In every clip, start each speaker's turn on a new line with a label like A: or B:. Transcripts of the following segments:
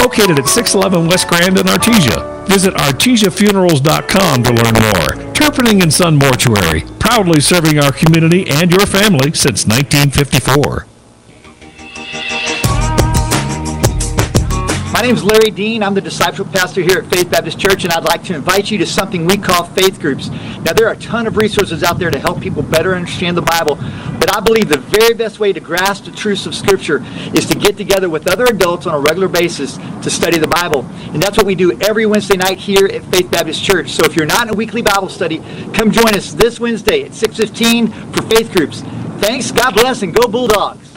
A: located at 611 West Grand in Artesia. Visit artesiafunerals.com to learn more. Turpinning and Son Mortuary, proudly serving our community and your family since 1954.
B: My name is Larry Dean. I'm the discipleship pastor here at Faith Baptist Church, and I'd like to invite you to something we call faith groups. Now, there are a ton of resources out there to help people better understand the Bible, but I believe the very best way to grasp the truths of Scripture is to get together with other adults on a regular basis to study the Bible. And that's what we do every Wednesday night here at Faith Baptist Church. So if you're not in a weekly Bible study, come join us this Wednesday at 6:15 for faith groups. Thanks, God bless, and go Bulldogs!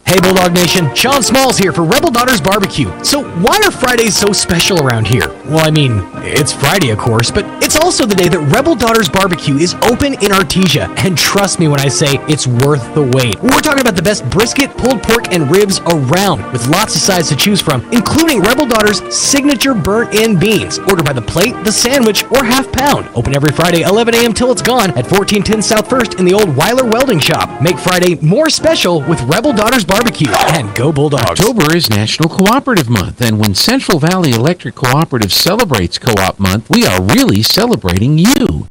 C: Hey Bulldog Nation, Sean Smalls here for Rebel Daughters Barbecue. So why are Fridays so special around here? Well, I mean, it's Friday of course, but it's also the day that Rebel Daughters Barbecue is open in Artesia. And trust me when I say it's worth the wait. We're talking about the best brisket, pulled pork, and ribs around, with lots of sides to choose from, including Rebel Daughters' signature burnt-in beans. Order by the plate, the sandwich, or half pound. Open every Friday, 11 a.m. till it's gone at 1410 South 1st in the old Weiler Welding Shop. Make Friday more special with Rebel Daughters Barbecue. And go Bulldogs.
D: October is National Cooperative Month, and when Central Valley Electric Cooperative celebrates Co-op Month, we are really celebrating you.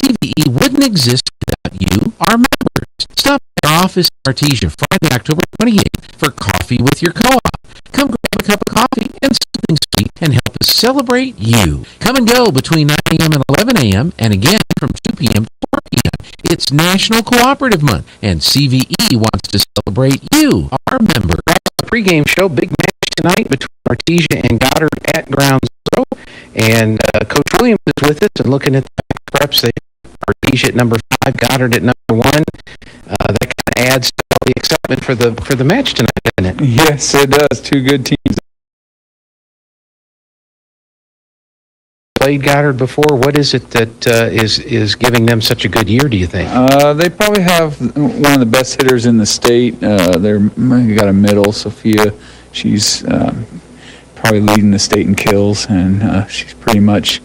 D: CVE wouldn't exist without you, our members. Stop by our office in Artesia Friday, October 28th for coffee with your co-op. Come grab a cup of coffee and something sweet and help us celebrate you. Come and go between 9 a.m. and 11 a.m. and again from 2 p.m. to 4 p.m. It's National Cooperative Month, and CVE wants to celebrate you, our members.
E: The pregame show, big match tonight between Artesia and Goddard at Ground Zero. And Coach Williams is with us and looking at the preps. They Artesia at number 5, Goddard at number 1. That kind of adds to all the excitement for the match tonight, doesn't it?
F: Yes, it does. Two good teams.
E: Played Goddard before. What is it that is giving them such a good year, do you think?
F: They probably have one of the best hitters in the state. They got a middle, Sophia. She's probably leading the state in kills, and she's pretty much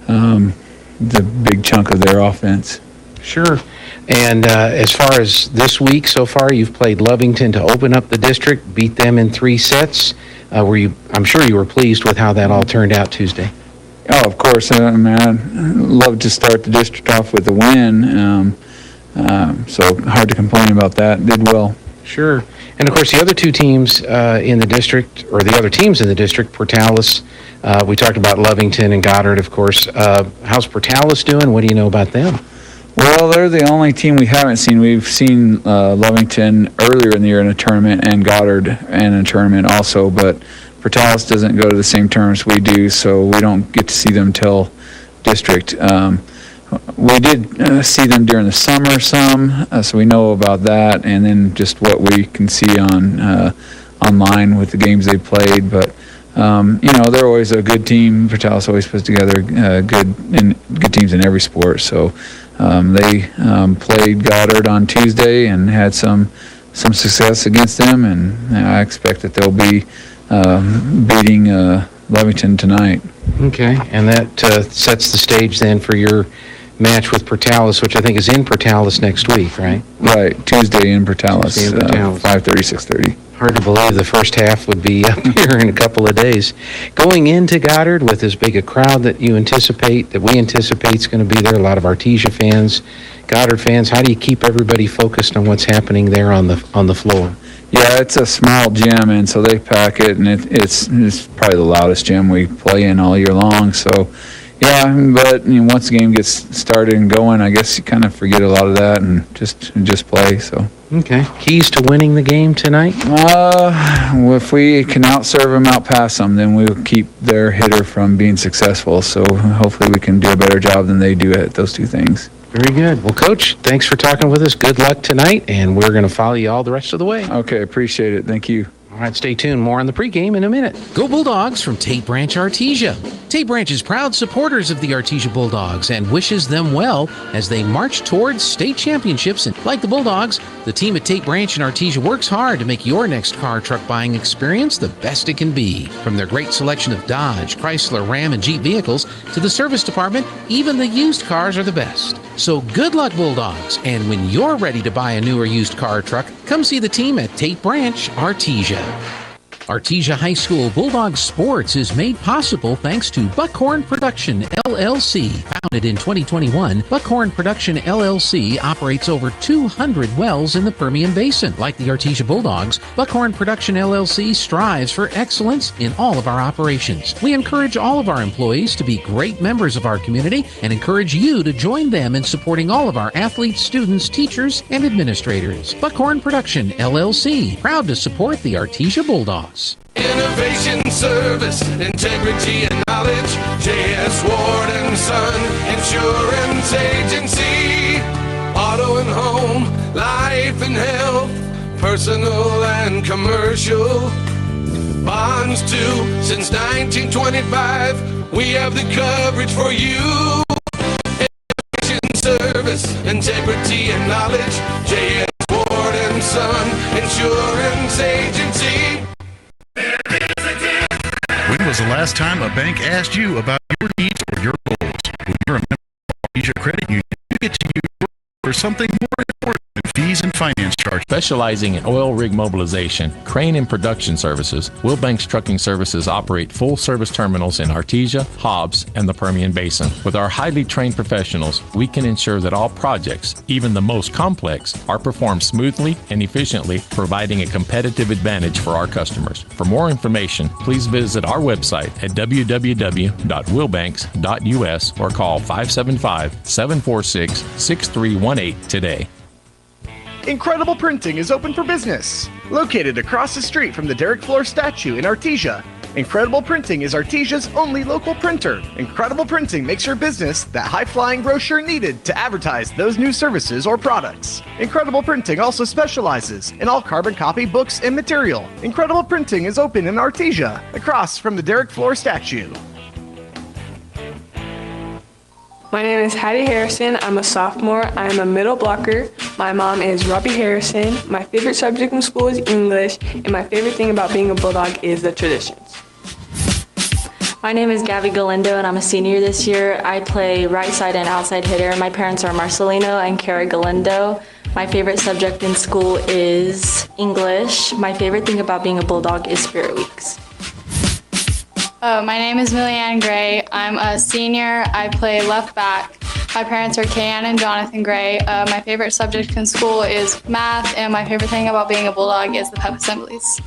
F: the big chunk of their offense.
E: Sure. And as far as this week so far, you've played Lovington to open up the district, beat them in 3 sets. I'm sure you were pleased with how that all turned out Tuesday.
F: Oh, of course. Man, I'd love to start the district off with a win. So hard to complain about that. Did well.
E: Sure. And, of course, the other two teams in the district, or the other teams in the district, Portales, we talked about Lovington and Goddard, of course. How's Portales doing? What do you know about them?
F: Well, they're the only team we haven't seen. We've seen Lovington earlier in the year in a tournament and Goddard in a tournament also, but Portales doesn't go to the same tournaments we do, so we don't get to see them till district. We did see them during the summer some, so we know about that, and then just what we can see on online with the games they played. But they're always a good team. Portales always puts together good teams in every sport. So they played Goddard on Tuesday and had some success against them, and I expect that they'll be beating Lovington tonight.
E: Okay, and that sets the stage then for your match with Portales, which I think is in Portales next week, right?
F: Right, Tuesday in Portales, 5:30, 6:30.
E: Hard to believe the first half would be up here in a couple of days. Going into Goddard with as big a crowd that we anticipate is going to be there, a lot of Artesia fans, Goddard fans, how do you keep everybody focused on what's happening there on the floor?
F: Yeah, it's a small gym, and so they pack it, and it's probably the loudest gym we play in all year long. So, yeah, but once the game gets started and going, I guess you kind of forget a lot of that and just play. So.
E: Okay. Keys to winning the game tonight?
F: If we can outserve them, outpass them, then we'll keep their hitter from being successful. So hopefully we can do a better job than they do at those two things.
E: Very good. Well, Coach, thanks for talking with us. Good luck tonight, and we're going to follow you all the rest of the way.
F: Okay, appreciate it. Thank you.
E: All right, stay tuned. More on the pregame in a minute.
D: Go Bulldogs from Tate Branch Artesia. Tate Branch is proud supporters of the Artesia Bulldogs and wishes them well as they march towards state championships. And like the Bulldogs, the team at Tate Branch and Artesia works hard to make your next car or truck buying experience the best it can be. From their great selection of Dodge, Chrysler, Ram, and Jeep vehicles to the service department, even the used cars are the best. So good luck, Bulldogs. And when you're ready to buy a new or used car or truck, come see the team at Tate Branch, Artesia. Artesia High School Bulldogs Sports is made possible thanks to Buckhorn Production, LLC. Founded in 2021, Buckhorn Production, LLC operates over 200 wells in the Permian Basin. Like the Artesia Bulldogs, Buckhorn Production, LLC strives for excellence in all of our operations. We encourage all of our employees to be great members of our community and encourage you to join them in supporting all of our athletes, students, teachers, and administrators. Buckhorn Production, LLC, proud to support the Artesia Bulldogs.
G: Innovation, service, integrity, and knowledge. J.S. Ward and Son Insurance Agency. Auto and home, life and health, personal and commercial. Bonds too, since 1925. We have the coverage for you. Innovation, service, integrity, and knowledge. J.S. Ward and Son Insurance Agency.
H: When was the last time a bank asked you about your needs or your goals? When you're a member of Artesia Credit Union, you get to use for something more important than fees and finance charges.
I: Specializing in oil rig mobilization, crane and production services, Will Banks Trucking Services operate full-service terminals in Artesia, Hobbs, and the Permian Basin. With our highly trained professionals, we can ensure that all projects, even the most complex, are performed smoothly and efficiently, providing a competitive advantage for our customers. For more information, please visit our website at www.willbanks.us or call 575-746-6318 today.
J: Incredible Printing is open for business. Located across the street from the Derek Floor statue in Artesia, Incredible Printing is Artesia's only local printer. Incredible Printing makes your business that high-flying brochure needed to advertise those new services or products. Incredible Printing also specializes in all carbon copy books and material. Incredible Printing is open in Artesia, across from the Derek Floor statue.
K: My name is Heidi Harrison. I'm a sophomore. I'm a middle blocker. My mom is Robbie Harrison. My favorite subject in school is English, and my favorite thing about being a Bulldog is the traditions.
L: My name is Gabby Galindo, and I'm a senior this year. I play right side and outside hitter. My parents are Marcelino and Kara Galindo. My favorite subject in school is English. My favorite thing about being a Bulldog is Spirit Weeks.
M: My name is Millieanne Gray. I'm a senior. I play left back. My parents are Kayann and Jonathan Gray. My favorite subject in school is math, and my favorite thing about being a Bulldog is the pep assemblies.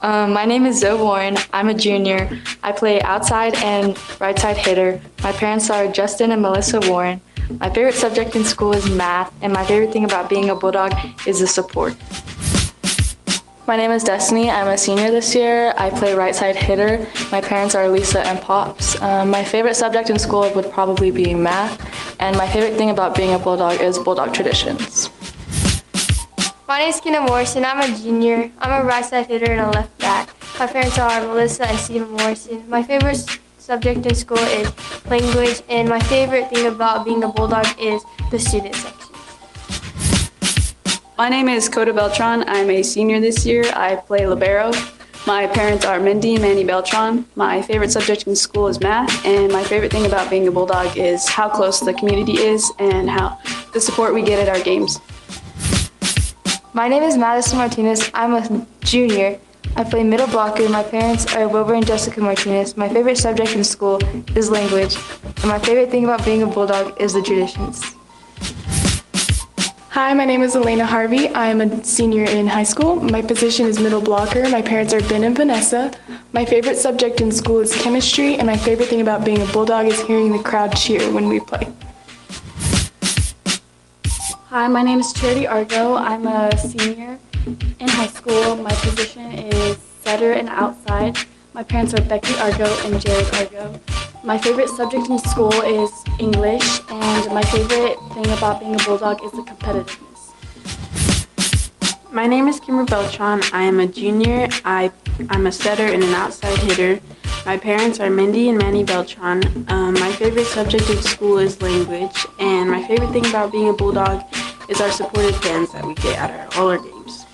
L: My name is Zoe Warren. I'm a junior. I play outside and right side hitter. My parents are Justin and Melissa Warren. My favorite subject in school is math, and my favorite thing about being a Bulldog is the support. My name is Destiny. I'm a senior this year. I play right side hitter. My parents are Lisa and Pops. My favorite subject in school would probably be math, and my favorite thing about being a Bulldog is Bulldog traditions.
N: My name is Kenna Morrison. I'm a junior. I'm a right side hitter and a left back. My parents are Melissa and Stephen Morrison. My favorite subject in school is language, and my favorite thing about being a Bulldog is the student section.
O: My name is Coda Beltran. I'm a senior this year. I play libero. My parents are Mindy and Manny Beltran. My favorite subject in school is math, and my favorite thing about being a Bulldog is how close the community is and how the support we get at our games.
N: My name is Madison Martinez. I'm a junior. I play middle blocker. My parents are Wilbur and Jessica Martinez. My favorite subject in school is language, and my favorite thing about being a Bulldog is the traditions.
K: Hi, my name is Elena Harvey. I am a senior in high school. My position is middle blocker. My parents are Ben and Vanessa. My favorite subject in school is chemistry, and my favorite thing about being a Bulldog is hearing the crowd cheer when we play.
P: Hi, my name is Charity Argo. I'm a senior in high school. My position is setter and outside. My parents are Becky Argo and Jared Argo. My favorite subject in school is English, and my favorite thing about being a Bulldog is the competitiveness.
O: My name is Kimber Beltran. I am a junior. I'm a setter and an outside hitter. My parents are Mindy and Manny Beltran. My favorite subject in school is language, and my favorite thing about being a Bulldog is our supportive fans that we get at all our games.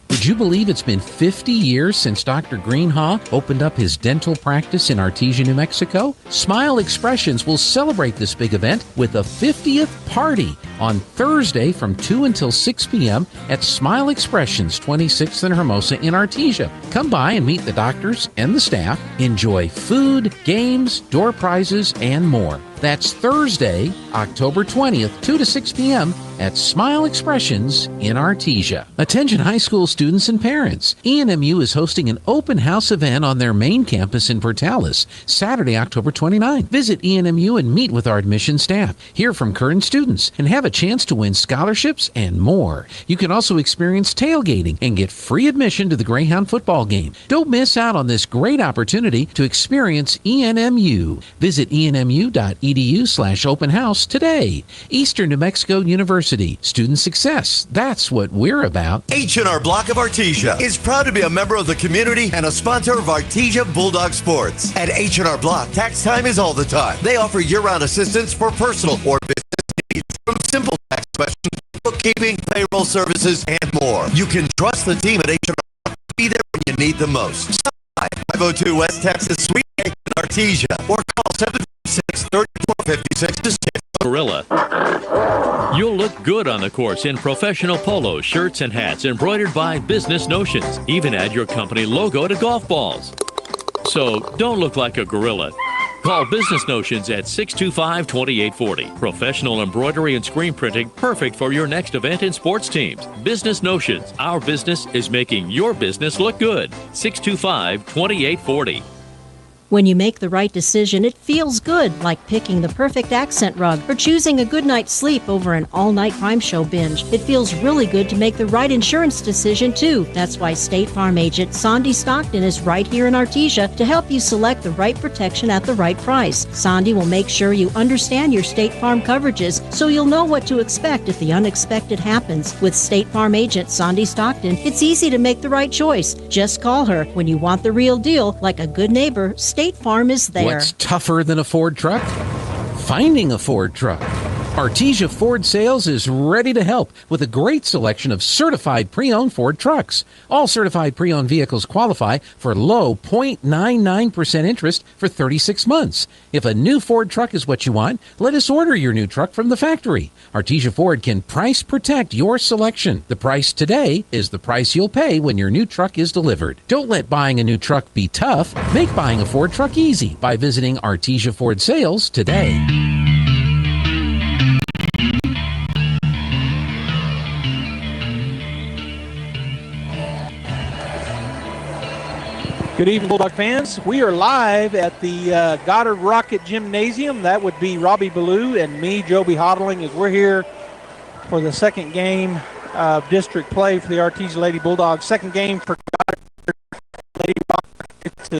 H: Would
D: Would you believe it's been 50 years since Dr. Greenhaw opened up his dental practice in Artesia, New Mexico? Smile Expressions will celebrate this big event with a 50th party on Thursday from 2 until 6 p.m. at Smile Expressions, 26th and Hermosa in Artesia. Come by and meet the doctors and the staff. Enjoy food, games, door prizes, and more. That's Thursday, October 20th, 2 to 6 p.m. at Smile Expressions in Artesia. Attention high school students and parents. ENMU is hosting an open house event on their main campus in Portales, Saturday, October 29th. Visit ENMU and meet with our admission staff, hear from current students, and have a chance to win scholarships and more. You can also experience tailgating and get free admission to the Greyhound football game. Don't miss out on this great opportunity to experience ENMU. Visit enmu.edu/open house today. Eastern New Mexico University. Student success. That's what we're about.
Q: H&R Block of Artesia is proud to be a member of the community and a sponsor of Artesia Bulldog Sports. At H&R Block, tax time is all the time. They offer year-round assistance for personal or business needs, from simple tax questions, bookkeeping, payroll services, and more. You can trust the team at H&R Block to be there when you need them most. Stop by 502 West Texas Suite in Artesia or call 726-3456 to schedule.
R: Gorilla. You'll look good on the course in professional polos, shirts, and hats embroidered by Business Notions. Even add your company logo to golf balls. So don't look like a gorilla. Call Business Notions at 625-2840. Professional embroidery and screen printing, perfect for your next event and sports teams. Business Notions. Our business is making your business look good. 625-2840.
S: When you make the right decision, it feels good, like picking the perfect accent rug or choosing a good night's sleep over an all-night crime show binge. It feels really good to make the right insurance decision, too. That's why State Farm agent Sandy Stockton is right here in Artesia to help you select the right protection at the right price. Sandy will make sure you understand your State Farm coverages so you'll know what to expect if the unexpected happens. With State Farm agent Sandy Stockton, it's easy to make the right choice. Just call her when you want the real deal. Like a good neighbor, State Farm is there.
D: What's tougher than a Ford truck? Finding a Ford truck. Artesia Ford Sales is ready to help with a great selection of certified pre-owned Ford trucks. All certified pre-owned vehicles qualify for low 0.99% interest for 36 months. If a new Ford truck is what you want, let us order your new truck from the factory. Artesia Ford can price protect your selection. The price today is the price you'll pay when your new truck is delivered. Don't let buying a new truck be tough. Make buying a Ford truck easy by visiting Artesia Ford Sales today.
T: Good evening, Bulldog fans. We are live at the Goddard Rocket Gymnasium. That would be Robbie Ballou and me, Joby Hodling, as we're here for the second game of district play for the Artesia Lady Bulldogs. Second game for Goddard Lady Rockets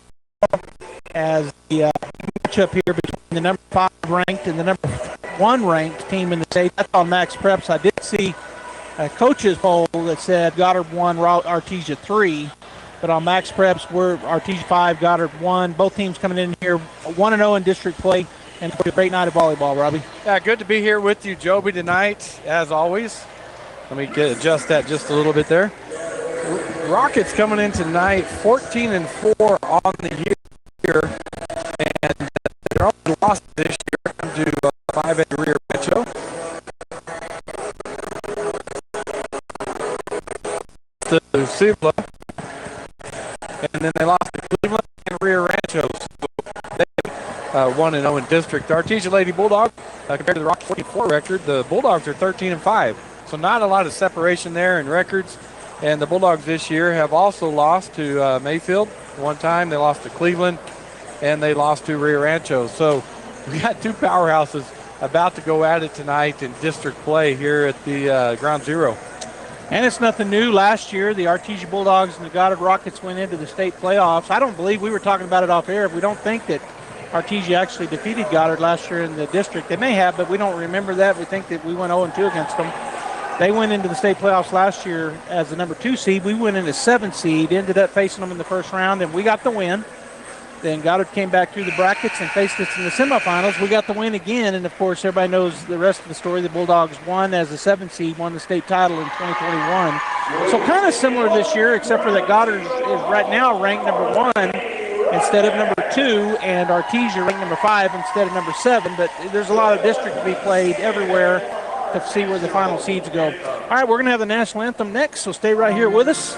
T: as the matchup here between the number 5 ranked and the number 1 ranked team in the state. That's on Max Preps. I did see a coach's poll that said Goddard 1, Artesia 3. But on Max Preps, we're Artesia 5, Goddard 1. Both teams coming in here 1-0 in district play. And a great night of volleyball, Robbie.
U: Yeah, good to be here with you, Joby, tonight, as always. Let me adjust that just a little bit there. Rockets coming in tonight, 14-4 on the year. And they're only lost this year to 5A Rio Rancho. To Sibla. And then they lost to Cleveland and Rio Rancho. So they 1-0 in district. The Artesia Lady Bulldogs, compared to the Rock 44 record, the Bulldogs are 13-5. So not a lot of separation there in records. And the Bulldogs this year have also lost to Mayfield one time. They lost to Cleveland, and they lost to Rio Rancho. So we got two powerhouses about to go at it tonight in district play here at the Ground Zero.
T: And it's nothing new. Last year, the Artesia Bulldogs and the Goddard Rockets went into the state playoffs. I don't believe we were talking about it off air. We don't think that Artesia actually defeated Goddard last year in the district. They may have, but we don't remember that. We think that we went 0-2 against them. They went into the state playoffs last year as the number 2 seed. We went in as 7th seed, ended up facing them in the first round, and we got the win. Then Goddard came back through the brackets and faced us in the semifinals. We got the win again, and of course, everybody knows the rest of the story. The Bulldogs won as a 7th seed, won the state title in 2021. So kind of similar this year, except for that Goddard is right now ranked number 1 instead of number 2, and Artesia ranked number 5 instead of number 7. But there's a lot of district to be played everywhere to see where the final seeds go. All right, we're going to have the national anthem next, so stay right here with us.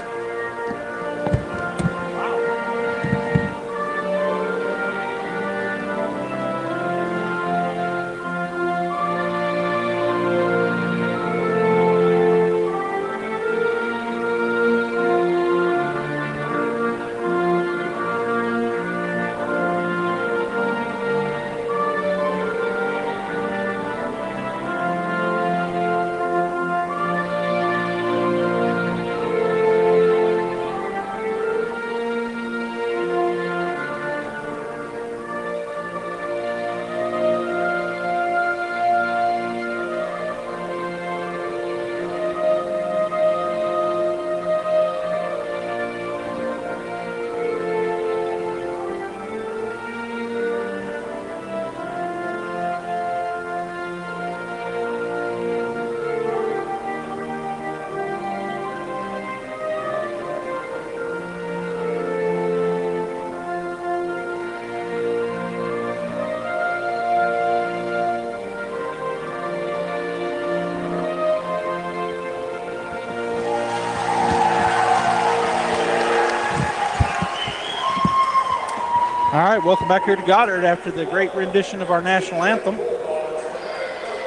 T: All right, welcome back here to Goddard after the great rendition of our national anthem.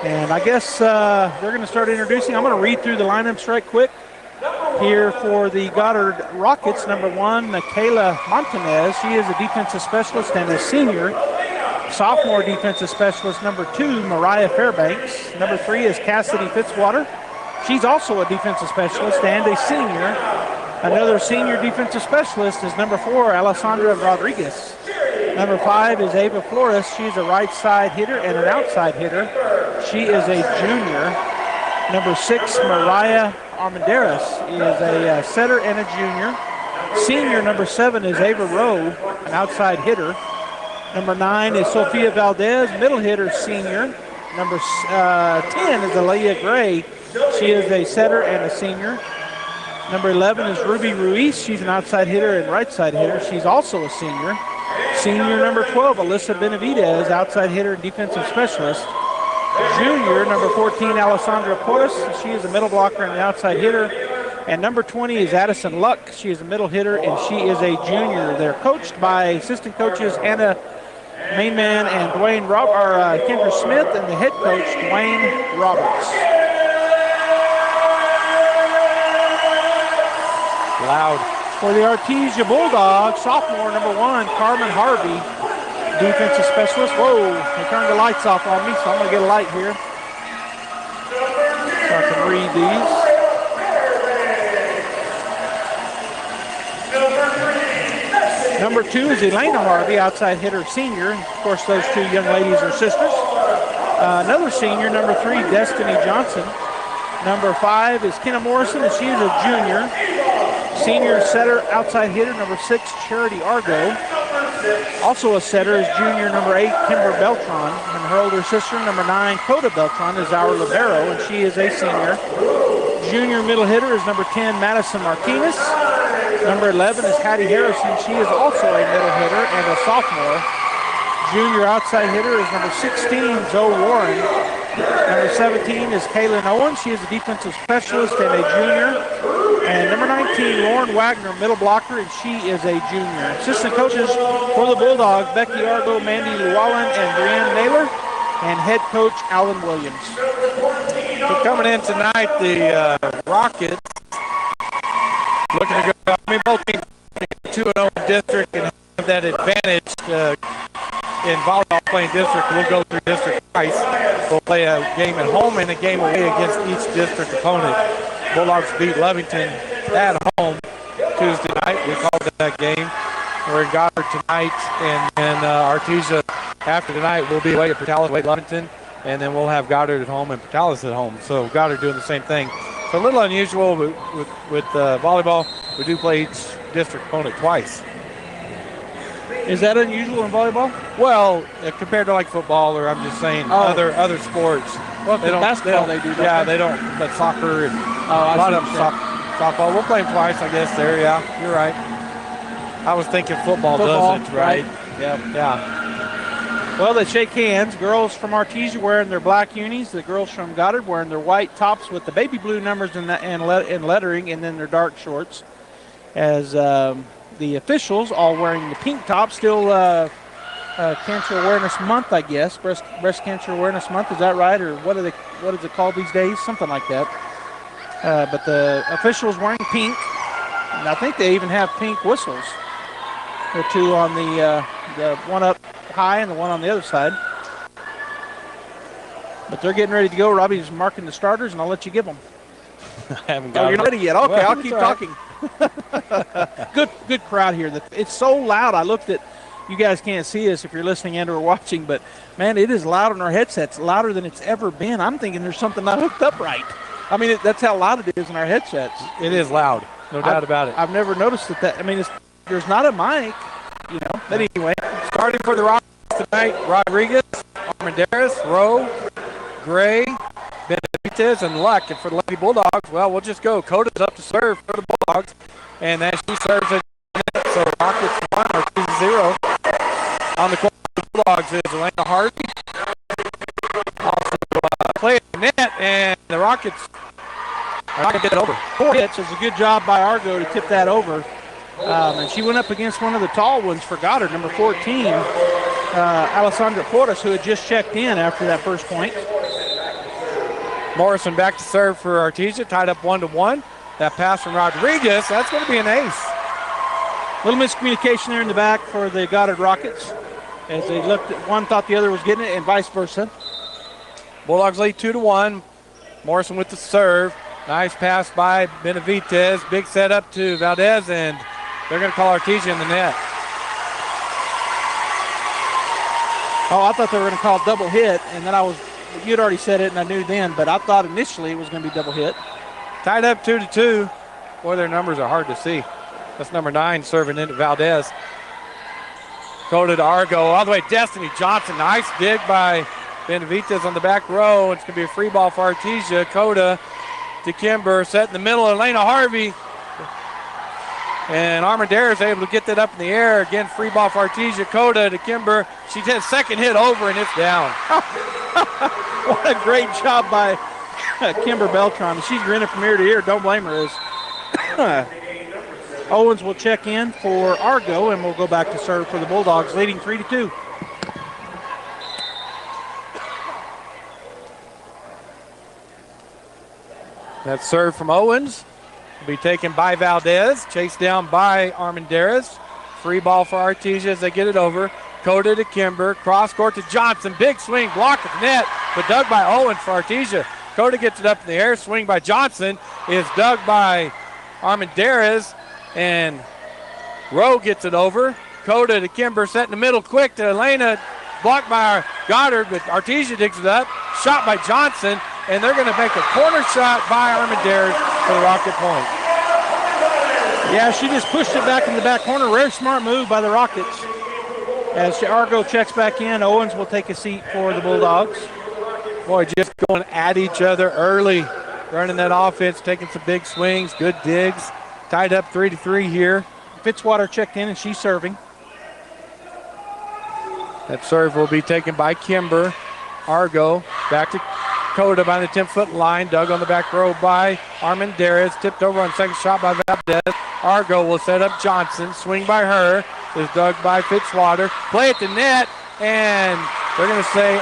T: And I guess they're going to start introducing. I'm going to read through the lineups right quick. Here for the Goddard Rockets, number 1, Kayla Martinez. She is a defensive specialist and a senior. Sophomore defensive specialist, number 2, Mariah Fairbanks. Number 3 is Cassidy Fitzwater. She's also a defensive specialist and a senior. Another senior defensive specialist is number 4, Alessandra Rodriguez. Number 5 is Ava Flores. She's a right side hitter and an outside hitter. She is a junior. Number 6, Mariah Armendaris is a setter and a junior. Senior number 7 is Ava Rowe, an outside hitter. Number 9 is Sophia Valdez, middle hitter, senior. Number 10 is Olivia Gray. She is a setter and a senior. Number 11 is Ruby Ruiz. She's an outside hitter and right side hitter. She's also a senior. Senior number 12, Alyssa Benavidez, outside hitter and defensive specialist. Junior number 14, Alessandra Porras. She is a middle blocker and an outside hitter. And number 20 is Addison Luck. She is a middle hitter and she is a junior. They're coached by assistant coaches Anna Mainman and Kendra Smith, and the head coach, Dwayne Roberts. Loud. For the Artesia Bulldogs, sophomore number 1, Carmen Harvey, defensive specialist. Whoa, they turned the lights off on me, so I'm going to get a light here so I can read these. Number 2 is Elena Harvey, outside hitter, senior. Of course, those 2 young ladies are sisters. Another senior, number 3, Destiny Johnson. Number 5 is Kenna Morrison, and she is a junior. Senior setter, outside hitter, number 6, Charity Argo. Also a setter is junior number 8, Kimber Beltran. And her older sister, number 9, Coda Beltran, is our libero, and she is a senior. Junior middle hitter is number 10, Madison Martinez. Number 11 is Heidi Harrison. She is also a middle hitter and a sophomore. Junior outside hitter is number 16, Zoe Warren. Number 17 is Kayla Owens. She is a defensive specialist and a junior. And number 19, Lauren Wagner, middle blocker, and she is a junior. Assistant coaches for the Bulldogs, Becky Argo, Mandy Llewellyn, and Brianne Naylor, and head coach Alan Williams.
U: So coming in tonight, the Rockets looking to go. I mean, both teams 2-0 in district and have that advantage in volleyball playing district. We'll go through district twice. We'll play a game at home and a game away against each district opponent. Bulldogs beat Lovington at home Tuesday night. We called that game. We're in Goddard tonight, and then Artesia after tonight will be away at Portales, away at Lovington, and then we'll have Goddard at home and Portales at home. So Goddard doing the same thing. So a little unusual with volleyball. We do play each district opponent twice.
T: Is that unusual in volleyball?
U: Well, compared to like football, or I'm just saying other sports.
T: Well, basketball they do.
U: Yeah, they don't. But soccer and a lot of them softball. We'll play them twice, I guess. There, yeah, you're right. I was thinking football does it, right? Yeah.
T: Well, they shake hands. Girls from Artesia wearing their black unis. The girls from Goddard wearing their white tops with the baby blue numbers and lettering, and then their dark shorts. As the officials all wearing the pink tops, still Cancer Awareness Month, I guess. Breast Cancer Awareness Month, is that right? Or what is it called these days? Something like that. But the officials wearing pink, and I think they even have pink whistles. The two on the one up high and the one on the other side. But they're getting ready to go. Robbie's marking the starters, and I'll let you give them.
U: I haven't got
T: you're not ready yet. Okay,
U: well,
T: I'll keep talking. Good crowd here. It's so loud. I looked at, you guys can't see us if you're listening and or watching, but man, it is loud on our headsets, louder than it's ever been. I'm thinking there's something not hooked up right. I mean, that's how loud it is in our headsets.
U: It is loud, no doubt about it.
T: I've never noticed that. I mean, there's not a mic, you know. But anyway,
U: starting for the Rockets tonight: Rodriguez, Armendariz, Rowe, Gray, Benavides, and Luck. And for the Lady Bulldogs, well, we'll just go. Coda's up to serve for the Bulldogs, and then she serves it. So Rockets 1 or 2-0. On the court for the Bulldogs is Elena Harvey. Also play at the net, and the Rockets are not going to get it over.
T: 4 hits. It's a good job by Argo to tip that over. And she went up against one of the tall ones for Goddard, number 14, Alessandra Portas, who had just checked in after that first point.
U: Morrison back to serve for Artesia, tied up 1-1. That pass from Rodriguez, that's going to be an ace.
T: Little miscommunication there in the back for the Goddard Rockets. As they looked at one, thought the other was getting it, and vice versa.
U: Bulldogs lead 2-1. Morrison with the serve. Nice pass by Benavides. Big setup to Valdez, and they're going to call Artesia in the net.
T: Oh, I thought they were going to call double hit, and then you'd already said it, and I knew then, but I thought initially it was going to be double hit.
U: Tied up 2-2. Boy, their numbers are hard to see. That's number 9 serving into Valdez. Coda to Argo, all the way Destiny Johnson. Nice dig by Benavides on the back row. It's going to be a free ball for Artesia. Coda to Kimber, set in the middle. Elena Harvey. And Armendariz is able to get that up in the air. Again, free ball for Artesia. Coda to Kimber. She did second hit over, and it's down.
T: What a great job by Kimber Beltran. She's grinning from ear to ear. Don't blame her. Owens will check in for Argo, and we'll go back to serve for the Bulldogs, leading 3-2.
U: That serve from Owens will be taken by Valdez, chased down by Armendariz. Free ball for Artesia as they get it over. Coda to Kimber, cross court to Johnson. Big swing, blocked at the net, but dug by Owens for Artesia. Coda gets it up in the air. Swing by Johnson is dug by Armendariz, and Rowe gets it over. Coda to Kimber, set in the middle, quick to Elena, blocked by Goddard, but Artesia digs it up. Shot by Johnson, and they're going to make a corner shot by Armendariz for the Rocket point.
T: Yeah, she just pushed it back in the back corner. Very smart move by the Rockets. As Argo checks back in, Owens will take a seat for the Bulldogs.
U: Boy, just going at each other early, running that offense, taking some big swings, good digs. Tied up 3-3 here.
T: Fitzwater checked in, and she's serving.
U: That serve will be taken by Kimber. Argo back to Coda by the 10-foot line. Dug on the back row by Armendariz. Tipped over on second shot by Valdez. Argo will set up Johnson. Swing by her. Is dug by Fitzwater. Play at the net, and they're going to say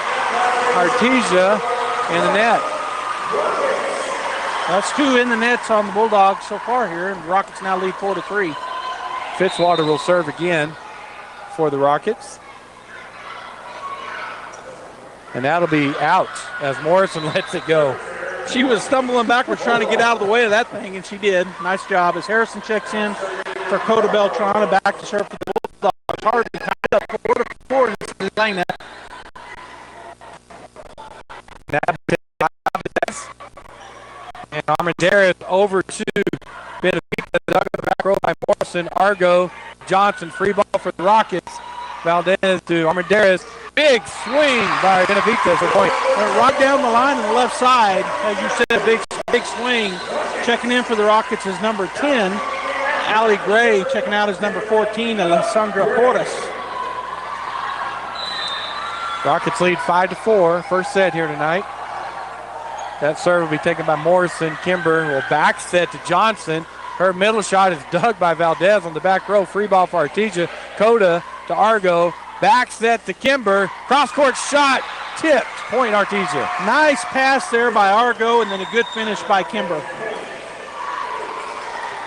U: Artesia in the net.
T: That's 2 in the nets on the Bulldogs so far here, and the Rockets now lead 4-3.
U: Fitzwater will serve again for the Rockets. And that'll be out as Morrison lets it go.
T: She was stumbling backwards trying to get out of the way of that thing, and she did. Nice job. As Harrison checks in for Coda Beltran, and back to serve for the Bulldogs. Harvey tied up 4-4 in Elena.
U: And Armendariz over to Benavides, dug on the back row by Morrison. Argo, Johnson, free ball for the Rockets. Valdez to Armendariz. Big swing by Benavides for point.
T: Right down the line on the left side, as you said, big swing. Checking in for the Rockets is number 10, Allie Gray. Checking out is number 14, Alessandra Porras.
U: Rockets lead 5-4. First set here tonight. That serve will be taken by Morrison. Kimber will back set to Johnson. Her middle shot is dug by Valdez on the back row. Free ball for Artesia. Coda to Argo. Back set to Kimber. Cross-court shot. Tipped. Point Artesia.
T: Nice pass there by Argo, and then a good finish by Kimber.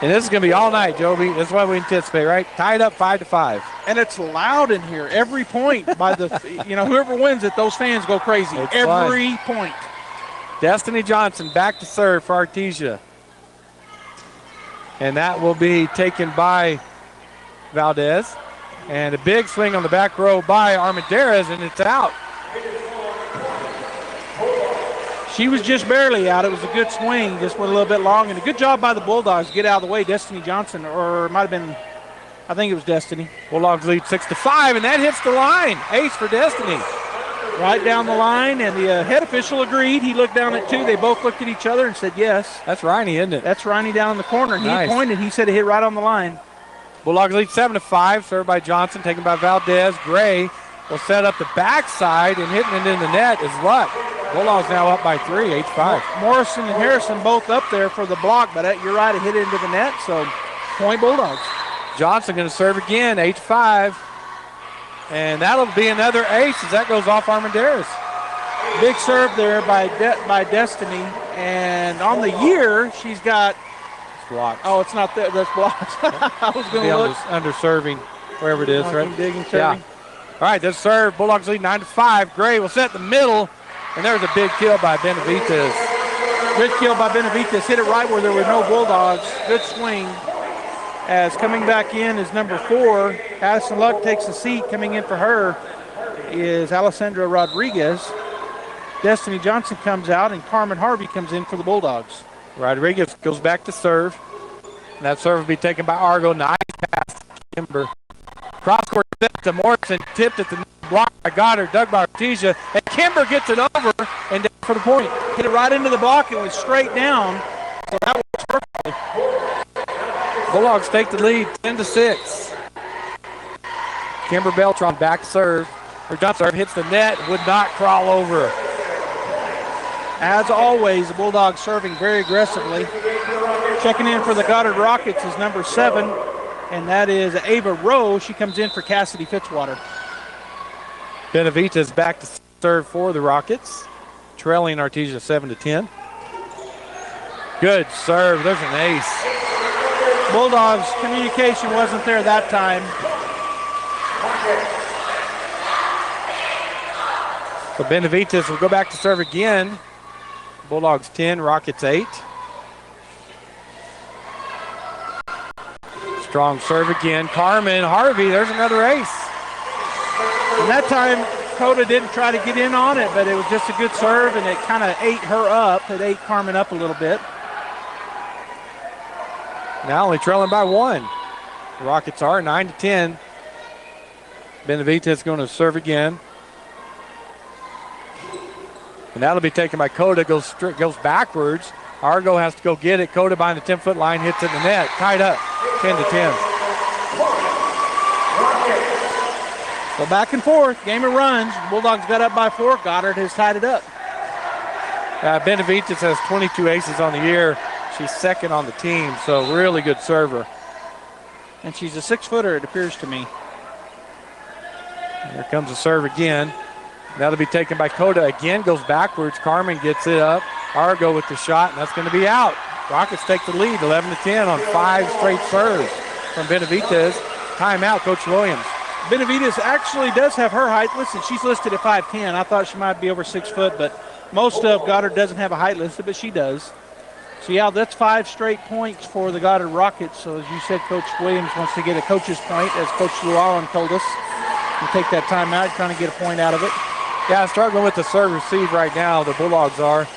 U: And this is going to be all night, Joby. That's what we anticipate, right? Tied up 5-5.
T: And it's loud in here. Every point by the, whoever wins it, those fans go crazy.
U: It's
T: Every
U: fun.
T: point.
U: Destiny Johnson back to serve for Artesia. And that will be taken by Valdez. And a big swing on the back row by Armendariz, and it's out.
T: She was just barely out. It was a good swing, just went a little bit long. And a good job by the Bulldogs to get out of the way. Destiny Johnson, or it might have been, I think it was Destiny.
U: Bulldogs lead 6-5, and that hits the line. Ace for Destiny.
T: Right down the line, and the head official agreed. He looked down at two. They both looked at each other and said yes.
U: That's Riney, isn't it?
T: That's Riney down in the corner.
U: Nice.
T: He pointed. He said it hit right on the line.
U: Bulldogs lead 7-5. Served by Johnson, taken by Valdez. Gray will set up the backside, and hitting it in the net is Luck. Bulldogs now up by 3, 8-5.
T: Morrison and Harrison both up there for the block, but you're right, it hit into the net, so point Bulldogs.
U: Johnson going to serve again, 8-5. And that'll be another ace as that goes off Armendariz.
T: Big serve there by Destiny, and on the year, she's got...
U: Blocks.
T: Oh, it's not there. That's blocks. I was going to look.
U: Under serving, wherever it is, right?
T: Digging, serving.
U: Yeah. All right, that's serve. Bulldogs lead 9-5. Gray will set the middle, and there's a big kill by Benavides.
T: Good kill by Benavides. Hit it right where there were no Bulldogs. Good swing. As coming back in is number 4. Addison Luck takes a seat. Coming in for her is Alessandra Rodriguez. Destiny Johnson comes out, and Carmen Harvey comes in for the Bulldogs.
U: Rodriguez goes back to serve. And that serve will be taken by Argo. Nice pass to Kimber. Cross-court set to Morrison. Tipped at the block by Goddard. Dug by Artesia. And Kimber gets it over and down for the point.
T: Hit it right into the block. It went straight down. So that works perfectly.
U: Bulldogs take the lead 10-6. Kimber Beltran back serve. Her dump serve hits the net. Would not crawl over.
T: As always, the Bulldogs serving very aggressively. Checking in for the Goddard Rockets is number 7, and that is Ava Rowe. She comes in for Cassidy Fitzwater.
U: Benavides back to serve for the Rockets, trailing Artesia 7-10. Good serve. There's an ace.
T: Bulldogs' communication wasn't there that time.
U: So Benavides will go back to serve again. Bulldogs 10, Rockets 8. Strong serve again. Carmen Harvey, there's another ace.
T: And that time, Coda didn't try to get in on it, but it was just a good serve, and it kind of ate her up. It ate Carmen up a little bit.
U: Now only trailing by 1. The Rockets are 9-10. Benavides going to serve again. And that'll be taken by Coda, goes backwards. Argo has to go get it. Coda behind the 10-foot line, hits it in the net. Tied up, 10-10.
T: So back and forth, game of runs. Bulldogs got up by 4. Goddard has tied it up.
U: Benavides has 22 aces on the year. She's second on the team, so really good server.
T: And she's a 6-footer, it appears to me.
U: Here comes the serve again. That'll be taken by Coda. Again, goes backwards. Carmen gets it up. Argo with the shot, and that's going to be out. Rockets take the lead, 11-10 on 5 straight serves from Benavides. Timeout, Coach Williams.
T: Benavides actually does have her height. Listen, she's listed at 5'10". I thought she might be over 6 foot, but most of Goddard doesn't have a height listed, but she does. So, yeah, that's 5 straight points for the Goddard Rockets. So, as you said, Coach Williams wants to get a coach's point, as Coach Llewellyn told us. You take that timeout, trying to get a point out of it.
U: Yeah, struggling with the serve receive right now. The Bulldogs are.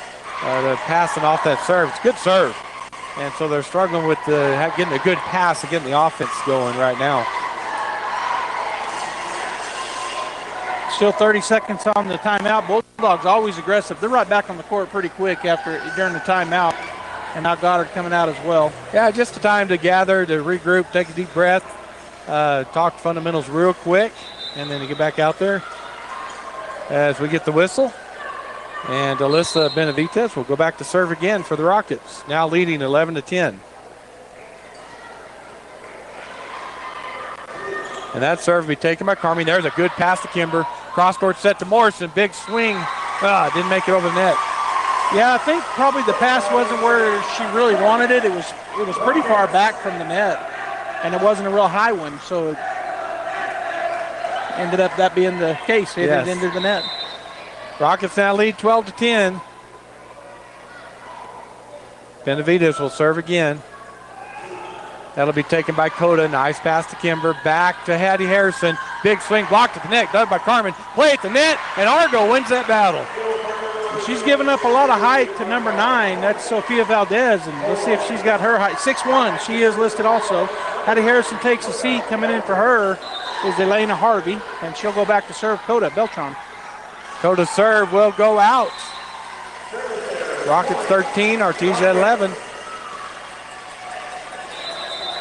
U: They're passing off that serve. It's a good serve. And so they're struggling with getting a good pass and getting the offense going right now.
T: Still 30 seconds on the timeout. Bulldogs always aggressive. They're right back on the court pretty quick during the timeout. And now Goddard coming out as well.
U: Yeah, just the time to gather, to regroup, take a deep breath, talk fundamentals real quick, and then to get back out there as we get the whistle. And Alyssa Benavides will go back to serve again for the Rockets, now leading 11-10. And that serve will be taken by Carmi. There's a good pass to Kimber. Cross-court set to Morrison. Big swing. Didn't make it over the net.
T: Yeah, I think probably the pass wasn't where she really wanted it. It was pretty far back from the net, and it wasn't a real high one, so it ended up that being the case. It hit into the net.
U: Rockets now lead 12-10. Benavides will serve again. That'll be taken by Coda. Nice pass to Kimber. Back to Heidi Harrison. Big swing blocked at the net. Done by Carmen. Play at the net, and Argo wins that battle.
T: She's given up a lot of height to number 9. That's Sophia Valdez, and let's see if she's got her height. 6'1". She is listed also. Heidi Harrison takes a seat. Coming in for her is Elena Harvey, and she'll go back to serve Coda Beltran.
U: Coda's serve will go out. Rockets 13, Artesia 11.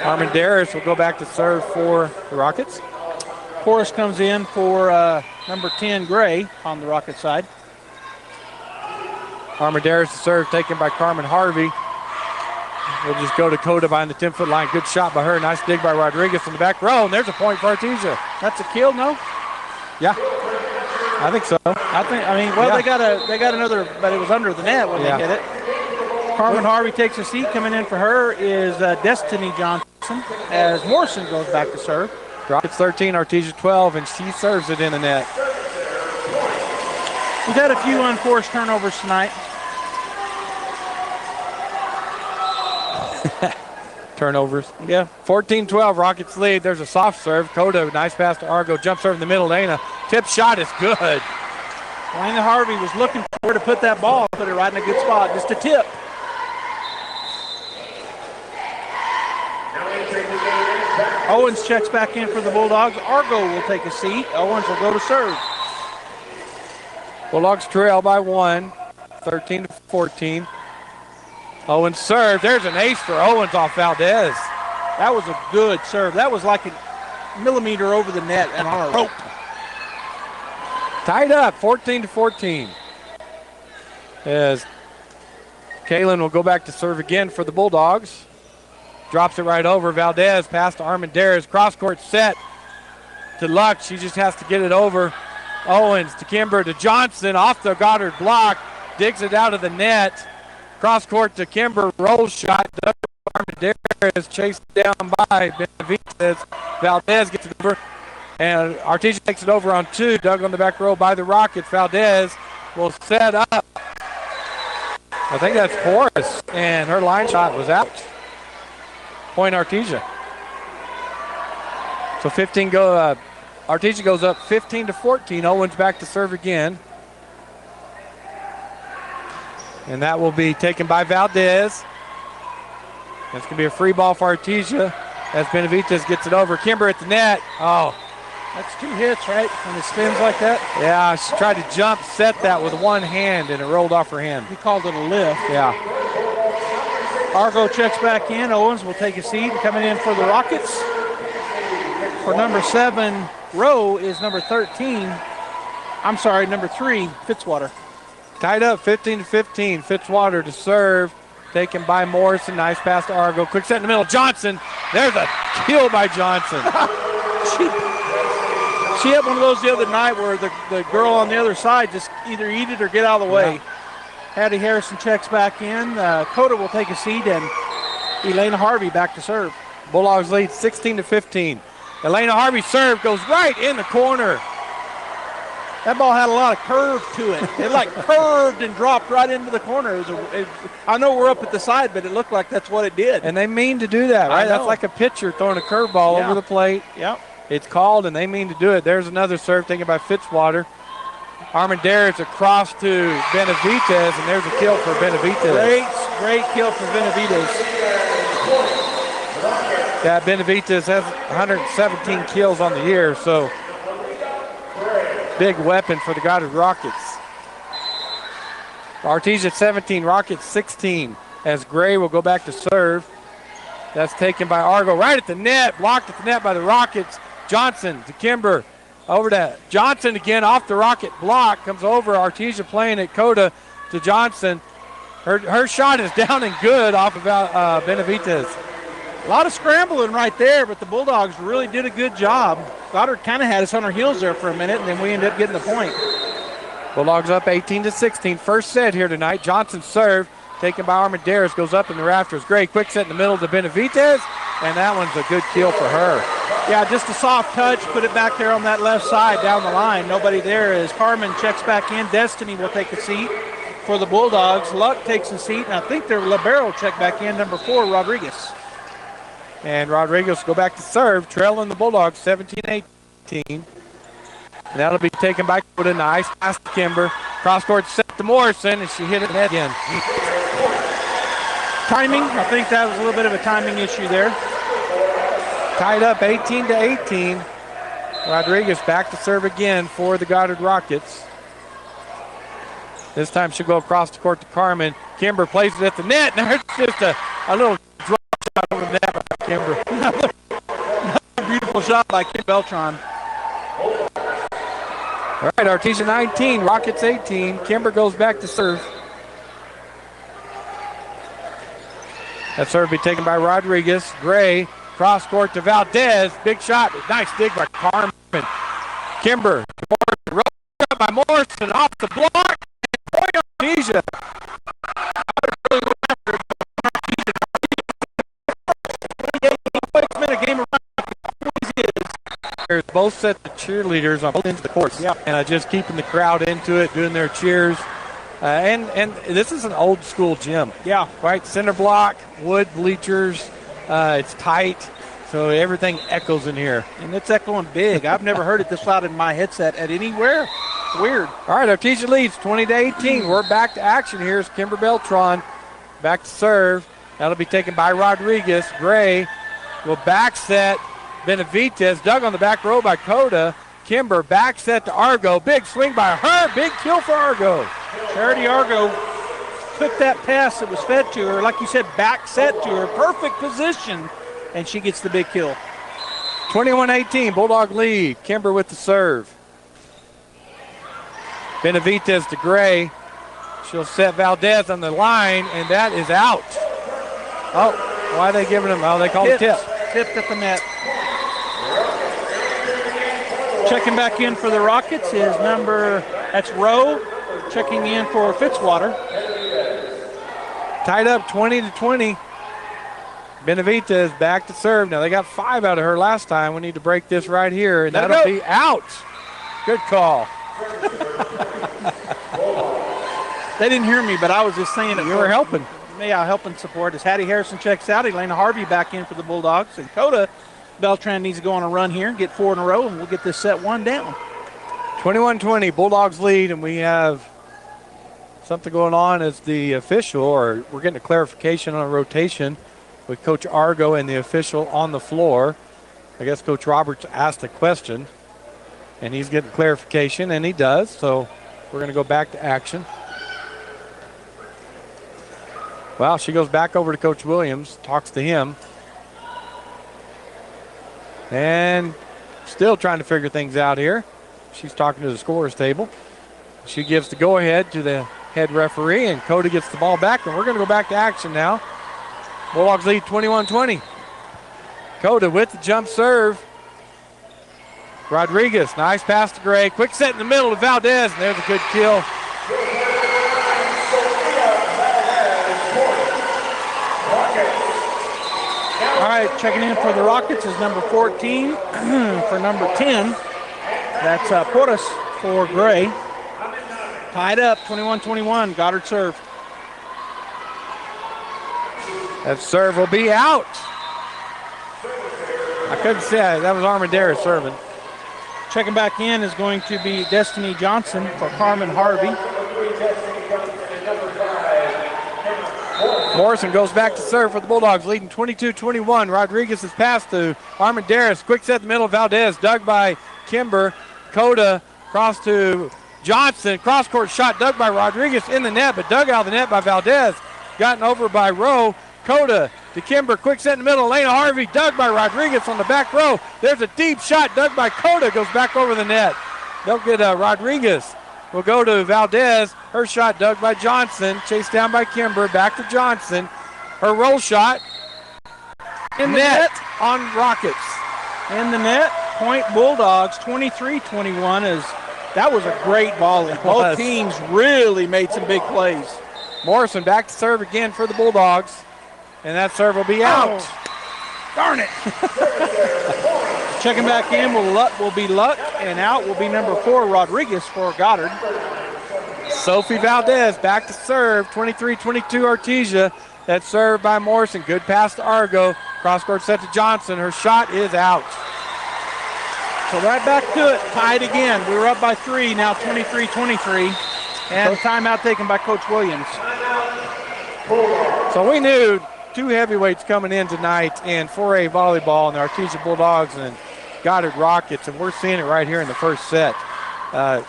U: Armendariz will go back to serve for the Rockets.
T: Porras comes in for number 10, Gray, on the Rocket side.
U: Armendariz to serve, taken by Carmen Harvey. We'll just go to Coda behind the 10-foot line. Good shot by her. Nice dig by Rodriguez in the back row, and there's a point for Artesia.
T: That's a kill, no?
U: Yeah, I think so.
T: They got another, but it was under the net when they hit it. Carmen Harvey takes a seat. Coming in for her is Destiny Johnson as Morrison goes back to serve.
U: Rockets 13, Artesia 12, and she serves it in the net.
T: We've had a few unforced turnovers tonight.
U: Turnovers. Yeah. 14-12, Rockets lead. There's a soft serve. Coda, nice pass to Argo. Jump serve in the middle. Elena. Tip shot is good.
T: Elena Harvey was looking for her to put that ball, put it right in a good spot. Just a tip. Owens checks back in for the Bulldogs. Argo will take a seat. Owens will go to serve.
U: Bulldogs trail by 1, 13-14. Owens serve. There's an ace for Owens off Valdez.
T: That was a good serve. That was like a millimeter over the net and on a rope.
U: Tied up, 14-14. As Kaylin will go back to serve again for the Bulldogs. Drops it right over. Valdez pass to Armendariz. Cross court set to Luck. She just has to get it over. Owens to Kimber to Johnson off the Goddard block. Digs it out of the net. Cross court to Kimber. Roll shot. Armendariz chased down by Benavides. Valdez gets it over. And Artesia takes it over on 2. Dug on the back row by the Rockets. Valdez will set up. I think that's Porras. And her line shot was out. Point Artesia. So Artesia goes up 15-14. Owens back to serve again. And that will be taken by Valdez. That's going to be a free ball for Artesia as Benavides gets it over. Kimber at the net. Oh.
T: That's 2 hits, right? When it spins like that?
U: Yeah, she tried to jump, set that with one hand, and it rolled off her hand.
T: He called it a lift.
U: Yeah.
T: Argo checks back in. Owens will take a seat. Coming in for the Rockets. For number 7 row is number 13. I'm sorry, number 3, Fitzwater.
U: Tied up 15-15. Fitzwater to serve. Taken by Morrison. Nice pass to Argo. Quick set in the middle. Johnson. There's a kill by Johnson.
T: She had one of those the other night where the girl on the other side just either eat it or get out of the way. Yeah. Heidi Harrison checks back in. Coda will take a seat, and Elena Harvey back to serve.
U: Bulldogs lead 16-15. Elena Harvey's serve goes right in the corner.
T: That ball had a lot of curve to it. It like curved and dropped right into the corner. I know we're up at the side, but it looked like that's what it did.
U: And they mean to do that, right? That's like a pitcher throwing a curveball over the plate.
T: Yep.
U: It's called, and they mean to do it. There's another serve taken by Fitzwater. Armendariz across to Benavides, and there's a kill for Benavides.
T: Great kill for Benavides.
U: Yeah, Benavides has 117 kills on the year, so big weapon for the Goddard Rockets. Artesia 17, Rockets 16. As Gray will go back to serve. That's taken by Argo right at the net. Blocked at the net by the Rockets. Johnson to Kimber. Over to Johnson again off the Rocket block. Comes over. Artesia playing at Coda to Johnson. Her shot is down and good off of Benavides.
T: A lot of scrambling right there, but the Bulldogs really did a good job. Goddard kind of had us on our heels there for a minute, and then we ended up getting the point.
U: Bulldogs up 18-16. First set here tonight. Johnson serve. Taken by Armendariz. Goes up in the rafters. Gray quick set in the middle to Benavides. And that one's a good kill for her.
T: Yeah, just a soft touch. Put it back there on that left side down the line. Nobody there as Carmen checks back in. Destiny will take a seat for the Bulldogs. Luck takes a seat. And I think their libero check back in, number 4, Rodriguez.
U: And Rodriguez go back to serve. Trailing the Bulldogs 17-18. And that'll be taken by Coda. Nice pass to Kimber. Cross court set to Morrison, and she hit it again.
T: Timing, I think that was a little bit of a timing issue there.
U: Tied up 18-18. Rodriguez back to serve again for the Goddard Rockets. This time she'll go across the court to Carmen. Kimber plays it at the net. Now it's just a little drop shot over the net by Kimber.
T: Another beautiful shot by Kim Beltran.
U: All right, Artesia 19, Rockets 18. Kimber goes back to serve. That serve be taken by Rodriguez. Gray, cross court to Valdez. Big shot. Nice dig by Carmen. Kimber. Morrison, by Morrison off the block. Point Artesia. Both sets of cheerleaders on both ends of the court.
T: Yeah.
U: And just keeping the crowd into it, doing their cheers. And this is an old school gym.
T: Yeah.
U: Right, center block, wood bleachers. It's tight, so everything echoes in here.
T: And it's echoing big. I've never heard it this loud in my headset at anywhere. It's weird.
U: All right, Artesia leads 20-18. We're back to action. Here's Kimber Beltran back to serve. That'll be taken by Rodriguez. Gray will back set. Benavides dug on the back row by Coda. Kimber back set to Argo. Big swing by her. Big kill for Argo.
T: Charity Argo took that pass that was fed to her, like you said, back set to her. Perfect position, and she gets the big kill.
U: 21-18, Bulldog lead. Kimber with the serve. Benavides to Gray. She'll set Valdez on the line, and that is out. Oh, why are they giving him? Oh, they called a tip.
T: Tipped at the net. Checking back in for the Rockets is that's Rowe. Checking in for Fitzwater.
U: Tied up 20-20. Benavides back to serve. Now they got 5 out of her last time. We need to break this right here, and that'll be out. Good call.
T: They didn't hear me, but I was just saying it.
U: You were helping.
T: Yeah, helping support as Heidi Harrison checks out. Elena Harvey back in for the Bulldogs. And Coda Beltran needs to go on a run here, get 4 in a row, and we'll get this set 1 down.
U: 21-20, Bulldogs lead, and we have something going on as the official, or we're getting a clarification on a rotation with Coach Argo and the official on the floor. I guess Coach Roberts asked a question, and he's getting clarification, and he does, so we're going to go back to action. Well, she goes back over to Coach Williams, talks to him, and still trying to figure things out here. She's talking to the scorer's table. She gives the go-ahead to the head referee, and Coda gets the ball back, and we're going to go back to action now. Bulldogs lead 21-20. Coda with the jump serve. Rodriguez, nice pass to Gray. Quick set in the middle to Valdez, and there's a good kill.
T: All right, checking in for the Rockets is number 14. For number 10, that's Porras for Gray. Tied up, 21-21, Goddard serve.
U: That serve will be out. I couldn't say that was Armendariz serving.
T: Checking back in is going to be Destiny Johnson for Carmen Harvey.
U: Morrison goes back to serve for the Bulldogs, leading 22-21. Rodriguez has passed to Armendariz. Quick set in the middle. Valdez dug by Kimber. Coda Cross to Johnson. Cross-court shot dug by Rodriguez in the net, but dug out of the net by Valdez. Gotten over by Rowe. Coda to Kimber. Quick set in the middle. Elena Harvey dug by Rodriguez on the back row. There's a deep shot dug by Coda. Goes back over the net. They'll get Rodriguez. Will go to Valdez. Her shot dug by Johnson. Chased down by Kimber. Back to Johnson. Her roll shot.
T: In the net
U: on Rockets.
T: In the net. Point Bulldogs 23-21 is that was a great volley. Both teams really made some big plays.
U: Morrison back to serve again for the Bulldogs. And that serve will be out.
T: Darn it. Checking back in will be Luck, and out will be number 4, Rodriguez for Goddard.
U: Sophie Valdez back to serve. 23-22 Artesia. That serve by Morrison. Good pass to Argo. Cross-court set to Johnson. Her shot is out.
T: So right back to it. Tied again. We were up by 3, now 23-23. And timeout taken by Coach Williams.
U: So we knew 2 heavyweights coming in tonight in 4A volleyball, and the Artesia Bulldogs and Goddard Rockets, and we're seeing it right here in the first set.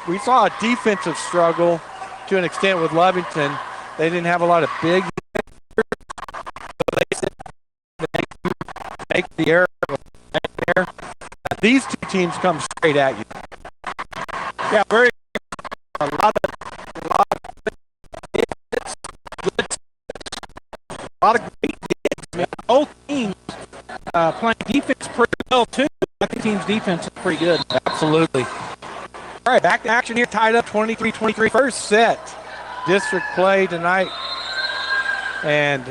U: We saw a defensive struggle to an extent with Lovington. They didn't have a lot of big make the error there. These 2 teams come straight at you.
T: Yeah, very a lot of great games. Both teams playing defense pretty well too. I think team's defense is pretty good.
U: Absolutely. All right, back to action here. Tied up 23-23. First set. District play tonight. And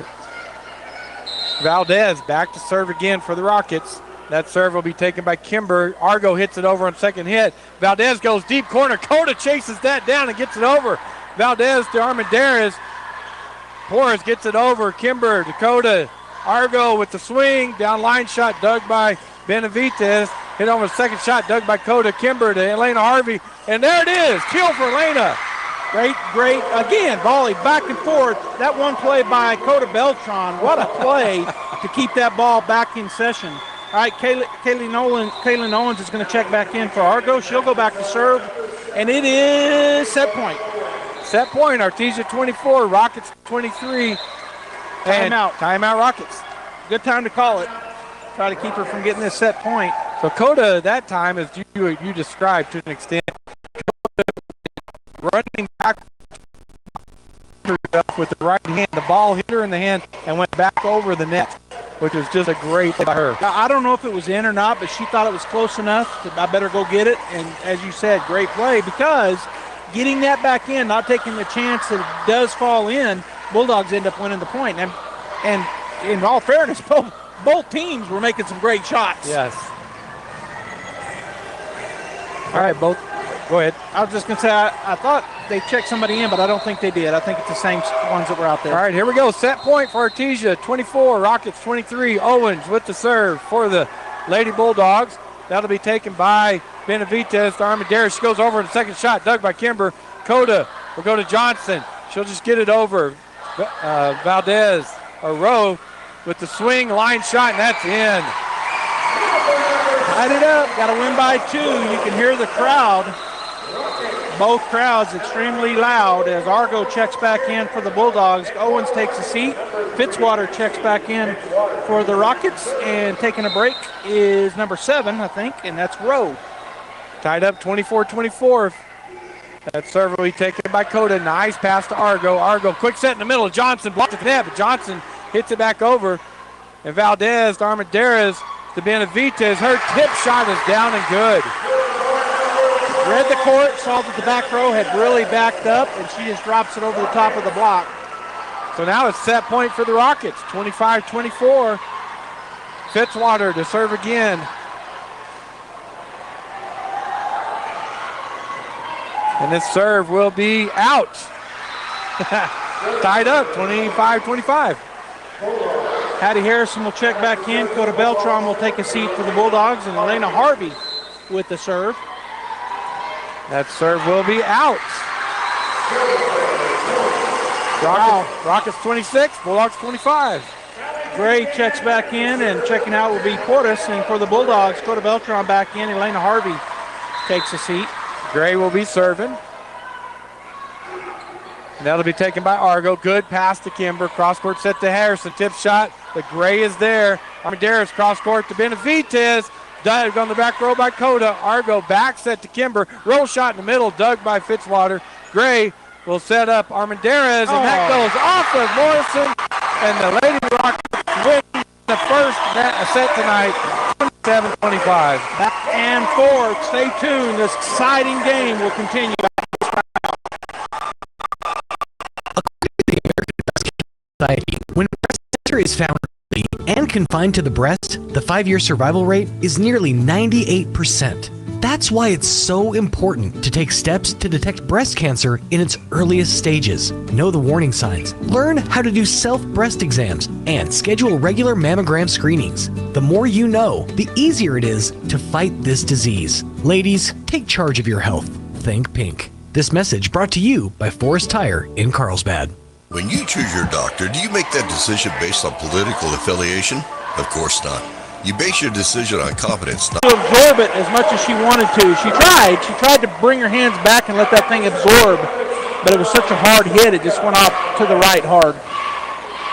U: Valdez back to serve again for the Rockets. That serve will be taken by Kimber. Argo hits it over on second hit. Valdez goes deep corner. Coda chases that down and gets it over. Valdez to Armendariz. Porras gets it over. Kimber, Dakota, Argo with the swing. Down line shot dug by Benavides. Hit over the second shot dug by Coda. Kimber to Elena Harvey. And there it is. Kill for Elena.
T: Great. Again, volley back and forth. That one play by Coda Beltran. What a play to keep that ball back in session. All right, Kaylin Owens is going to check back in for Argo. She'll go back to serve. And it is set point.
U: Set point, Artesia 24, Rockets 23. Timeout Rockets.
T: Good time to call it. Try to keep her from getting this set point.
U: So Coda that time, as you described to an extent, running back with the right hand. The ball hit her in the hand and went back over the net, which was just a great play by her.
T: I don't know if it was in or not, but she thought it was close enough. I better go get it. And as you said, great play, because getting that back in, not taking the chance that it does fall in, Bulldogs end up winning the point. And in all fairness, both teams were making some great shots.
U: Yes. All right, both. Go ahead.
T: I was just going to say, I thought they checked somebody in, but I don't think they did. I think it's the same ones that were out there.
U: All right, here we go. Set point for Artesia, 24, Rockets 23. Owens with the serve for the Lady Bulldogs. That'll be taken by Benavides to Armendariz. She goes over the second shot, dug by Kimber. Coda will go to Johnson. She'll just get it over. Valdez or Rowe with the swing, line shot, and that's in.
T: Tied it up. Got to win by 2. You can hear the crowd. Both crowds extremely loud as Argo checks back in for the Bulldogs. Owens takes a seat. Fitzwater checks back in for the Rockets. And taking a break is number 7, I think, and that's Rowe.
U: Tied up 24-24. That serve will be taken by Coda. Nice pass to Argo. Argo, quick set in the middle. Johnson blocked the net, but Johnson hits it back over. And Valdez to Armendariz to Benavides. Her tip shot is down and good.
T: Read the court, saw that the back row had really backed up, and she just drops it over the top of the block.
U: So now it's set point for the Rockets, 25-24. Fitzwater to serve again. And this serve will be out. Tied up, 25-25.
T: Heidi Harrison will check back in. Coda Beltran will take a seat for the Bulldogs, and Elena Harvey with the serve.
U: That serve will be out. Rockets 26, Bulldogs 25.
T: Gray checks back in, and checking out will be Portis. And for the Bulldogs, Coda Beltran back in. Elena Harvey takes a seat.
U: Gray will be serving. And that'll be taken by Argo. Good pass to Kimber. Cross-court set to Harrison. Tip shot, but Gray is there. Armendariz cross-court to Benavidez. Dug on the back row by Coda. Argo back set to Kimber. Roll shot in the middle, dug by Fitzwater. Gray will set up Armendariz, and that goes off of Morrison. And the Lady Rockets win the first set tonight, 27-25.
T: Back and forth. Stay tuned. This exciting game will continue.
C: When breast cancer is found early and confined to the breast, the 5-year survival rate is nearly 98%. That's why it's so important to take steps to detect breast cancer in its earliest stages. Know the warning signs, learn how to do self-breast exams, and schedule regular mammogram screenings. The more you know, the easier it is to fight this disease. Ladies, take charge of your health. Think pink. This message brought to you by Forest Tire in Carlsbad.
A: When you choose your doctor, do you make that decision based on political affiliation? Of course not. You base your decision on competence.
T: To absorb it as much as she wanted to. She tried to bring her hands back and let that thing absorb, but it was such a hard hit, it just went off to the right hard.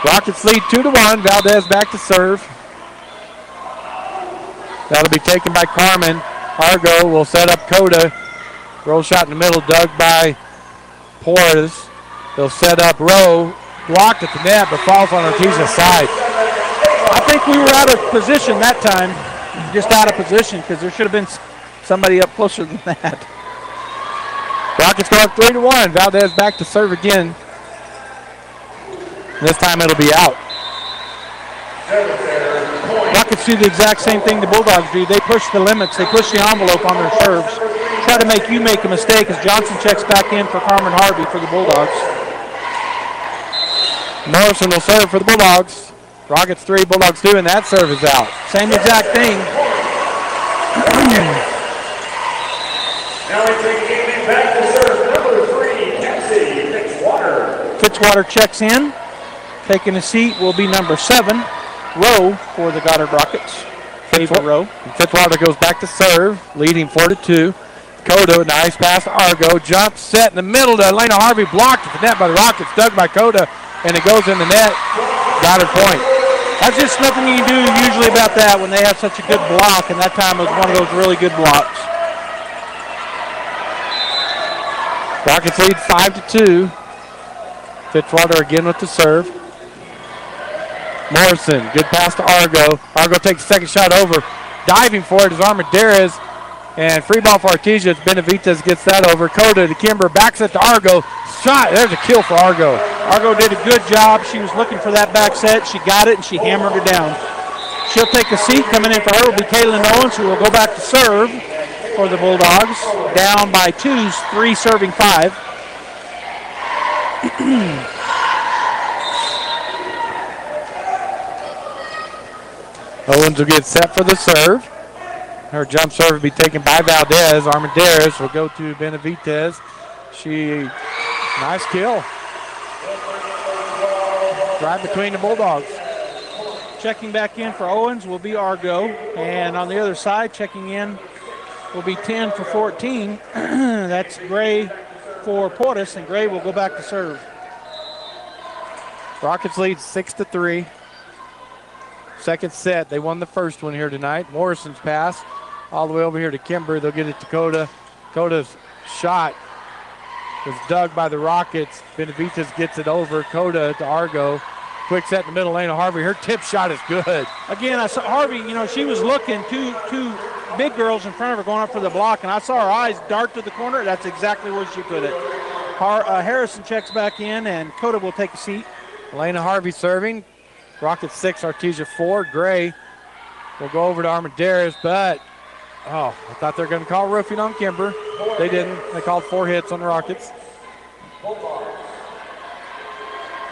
U: Rockets lead 2-1. Valdez back to serve. That'll be taken by Carmen. Argo will set up Coda. Roll shot in the middle, dug by Porras. They'll set up Rowe, blocked at the net, but falls on Artesia's side.
T: I think we were out of position that time, just out of position, because there should have been somebody up closer than that.
U: Rockets go up 3-1. Valdez back to serve again. This time it'll be out.
T: Rockets do the exact same thing the Bulldogs do. They push the limits. They push the envelope on their serves. Try to make you make a mistake as Johnson checks back in for Carmen Harvey for the Bulldogs.
U: Morrison will serve for the Bulldogs. Rockets 3, Bulldogs 2, and that serve is out.
T: Same exact thing.
V: Now we take it back to serve number 3, Kelsey Fitzwater.
T: Fitzwater checks in. Taking a seat will be number 7, Rowe, for the Goddard Rockets. Favorite Rowe.
U: Fitzwater goes back to serve, leading 4-2. Coda, nice pass to Argo. Jump set in the middle to Elena Harvey, blocked at the net by the Rockets, dug by Coda, and it goes in the net. Goddard point.
T: That's just nothing you can do usually about that when they have such a good block, and that time it was one of those really good blocks.
U: Rockets lead 5-2. Fitzwater again with the serve. Morrison, good pass to Argo. Argo takes the second shot over. Diving for it is Armendariz. And free ball for Artesia. Benavidez gets that over. Coda to Kimber. Backs it to Argo. Shot. There's a kill for Argo.
T: Argo did a good job. She was looking for that back set. She got it, and she hammered it down. She'll take a seat. Coming in for her will be Kayla Owens, who will go back to serve for the Bulldogs. Down by 2, 3 serving 5.
U: Owens will get set for the serve. Her jump serve will be taken by Valdez. Armendariz will go to Benavidez. Nice kill. Right between the Bulldogs.
T: Checking back in for Owens will be Argo. And on the other side, checking in will be 10 for 14. That's Gray for Portis, and Gray will go back to serve.
U: Rockets lead 6-3. Second set. They won the first one here tonight. Morrison's pass all the way over here to Kimber. They'll get it to Coda. Coda's shot was dug by the Rockets. Benavidez gets it over. Coda to Argo. Quick set in the middle lane of Harvey. Her tip shot is good.
T: Again, I saw Harvey, she was looking, two big girls in front of her going up for the block, and I saw her eyes dart to the corner. That's exactly where she put it. Harrison checks back in, and Coda will take a seat.
U: Elena Harvey serving. Rockets 6, Artesia 4. Gray will go over to Armendariz, but, I thought they were going to call roofing on Kimber. They didn't. They called 4 hits on the Rockets.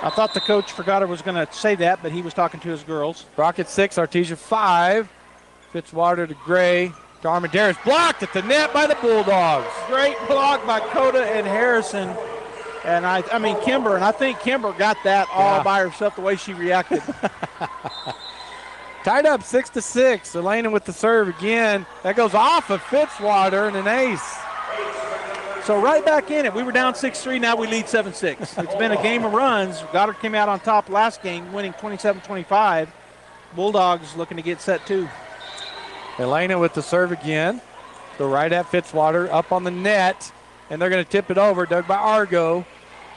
T: I thought the coach for Goddard was going to say that, but he was talking to his girls.
U: Rockets 6, Artesia 5. Fitzwater to Gray. To Armendariz, blocked at the net by the Bulldogs.
T: Great block by Coda and Harrison. And I mean Kimber, and I think Kimber got that all by herself the way she reacted.
U: Tied up 6-6. Elena with the serve again. That goes off of Fitzwater and an ace.
T: So right back in it. We were down 6-3. Now we lead 7-6. It's been a game of runs. Goddard came out on top last game, winning 27-25. Bulldogs looking to get set too.
U: Elena with the serve again. Go right at Fitzwater, up on the net, and they're going to tip it over, dug by Argo.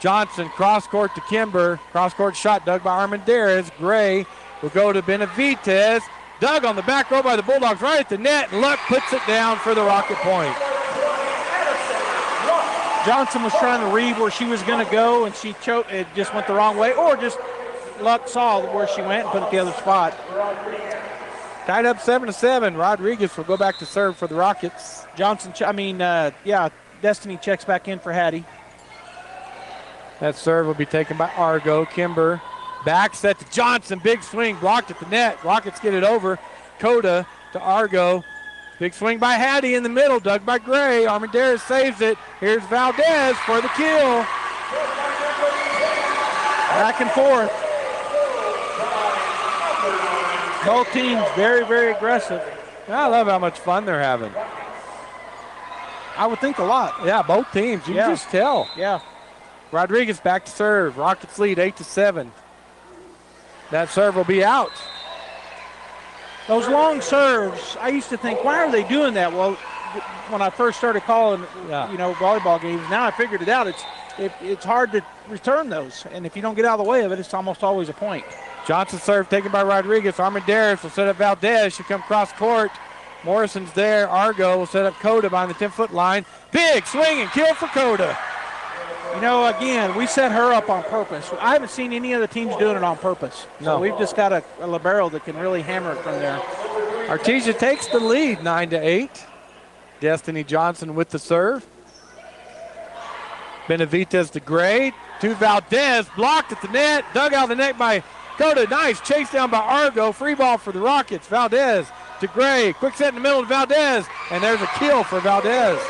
U: Johnson, cross-court to Kimber. Cross-court shot dug by Armendariz. Gray will go to Benavidez. Dug on the back row by the Bulldogs right at the net, and Luck puts it down for the Rocket point.
T: Johnson was trying to read where she was going to go, and she choked. It just went the wrong way, or just Luck saw where she went and put it the other spot.
U: Tied up 7-7. Rodriguez will go back to serve for the Rockets.
T: Johnson, Destiny checks back in for Hattie.
U: That serve will be taken by Argo. Kimber back set to Johnson. Big swing blocked at the net. Rockets get it over. Coda to Argo. Big swing by Hattie in the middle. Dug by Gray. Armendariz saves it. Here's Valdez for the kill.
T: Back and forth. Both teams very, very aggressive.
U: I love how much fun they're having.
T: I would think a lot.
U: Yeah, both teams. You can just tell.
T: Yeah.
U: Rodriguez back to serve. Rockets lead 8-7. That serve will be out.
T: Those long serves, I used to think, why are they doing that? Well, when I first started calling, volleyball games, now I figured it out. It's hard to return those, and if you don't get out of the way of it, it's almost always a point.
U: Johnson serve taken by Rodriguez. Armendariz will set up Valdez. She'll come cross court. Morrison's there. Argo will set up Coda behind the 10-foot line. Big swing and kill for Coda.
T: Again, we set her up on purpose. I haven't seen any other teams doing it on purpose. So we've just got a libero that can really hammer it from there.
U: Artesia takes the lead 9-8. Destiny Johnson with the serve. Benavidez to Gray. To Valdez. Blocked at the net. Dug out of the net by Coda. Nice chase down by Argo. Free ball for the Rockets. Valdez to Gray. Quick set in the middle to Valdez. And there's a kill for Valdez.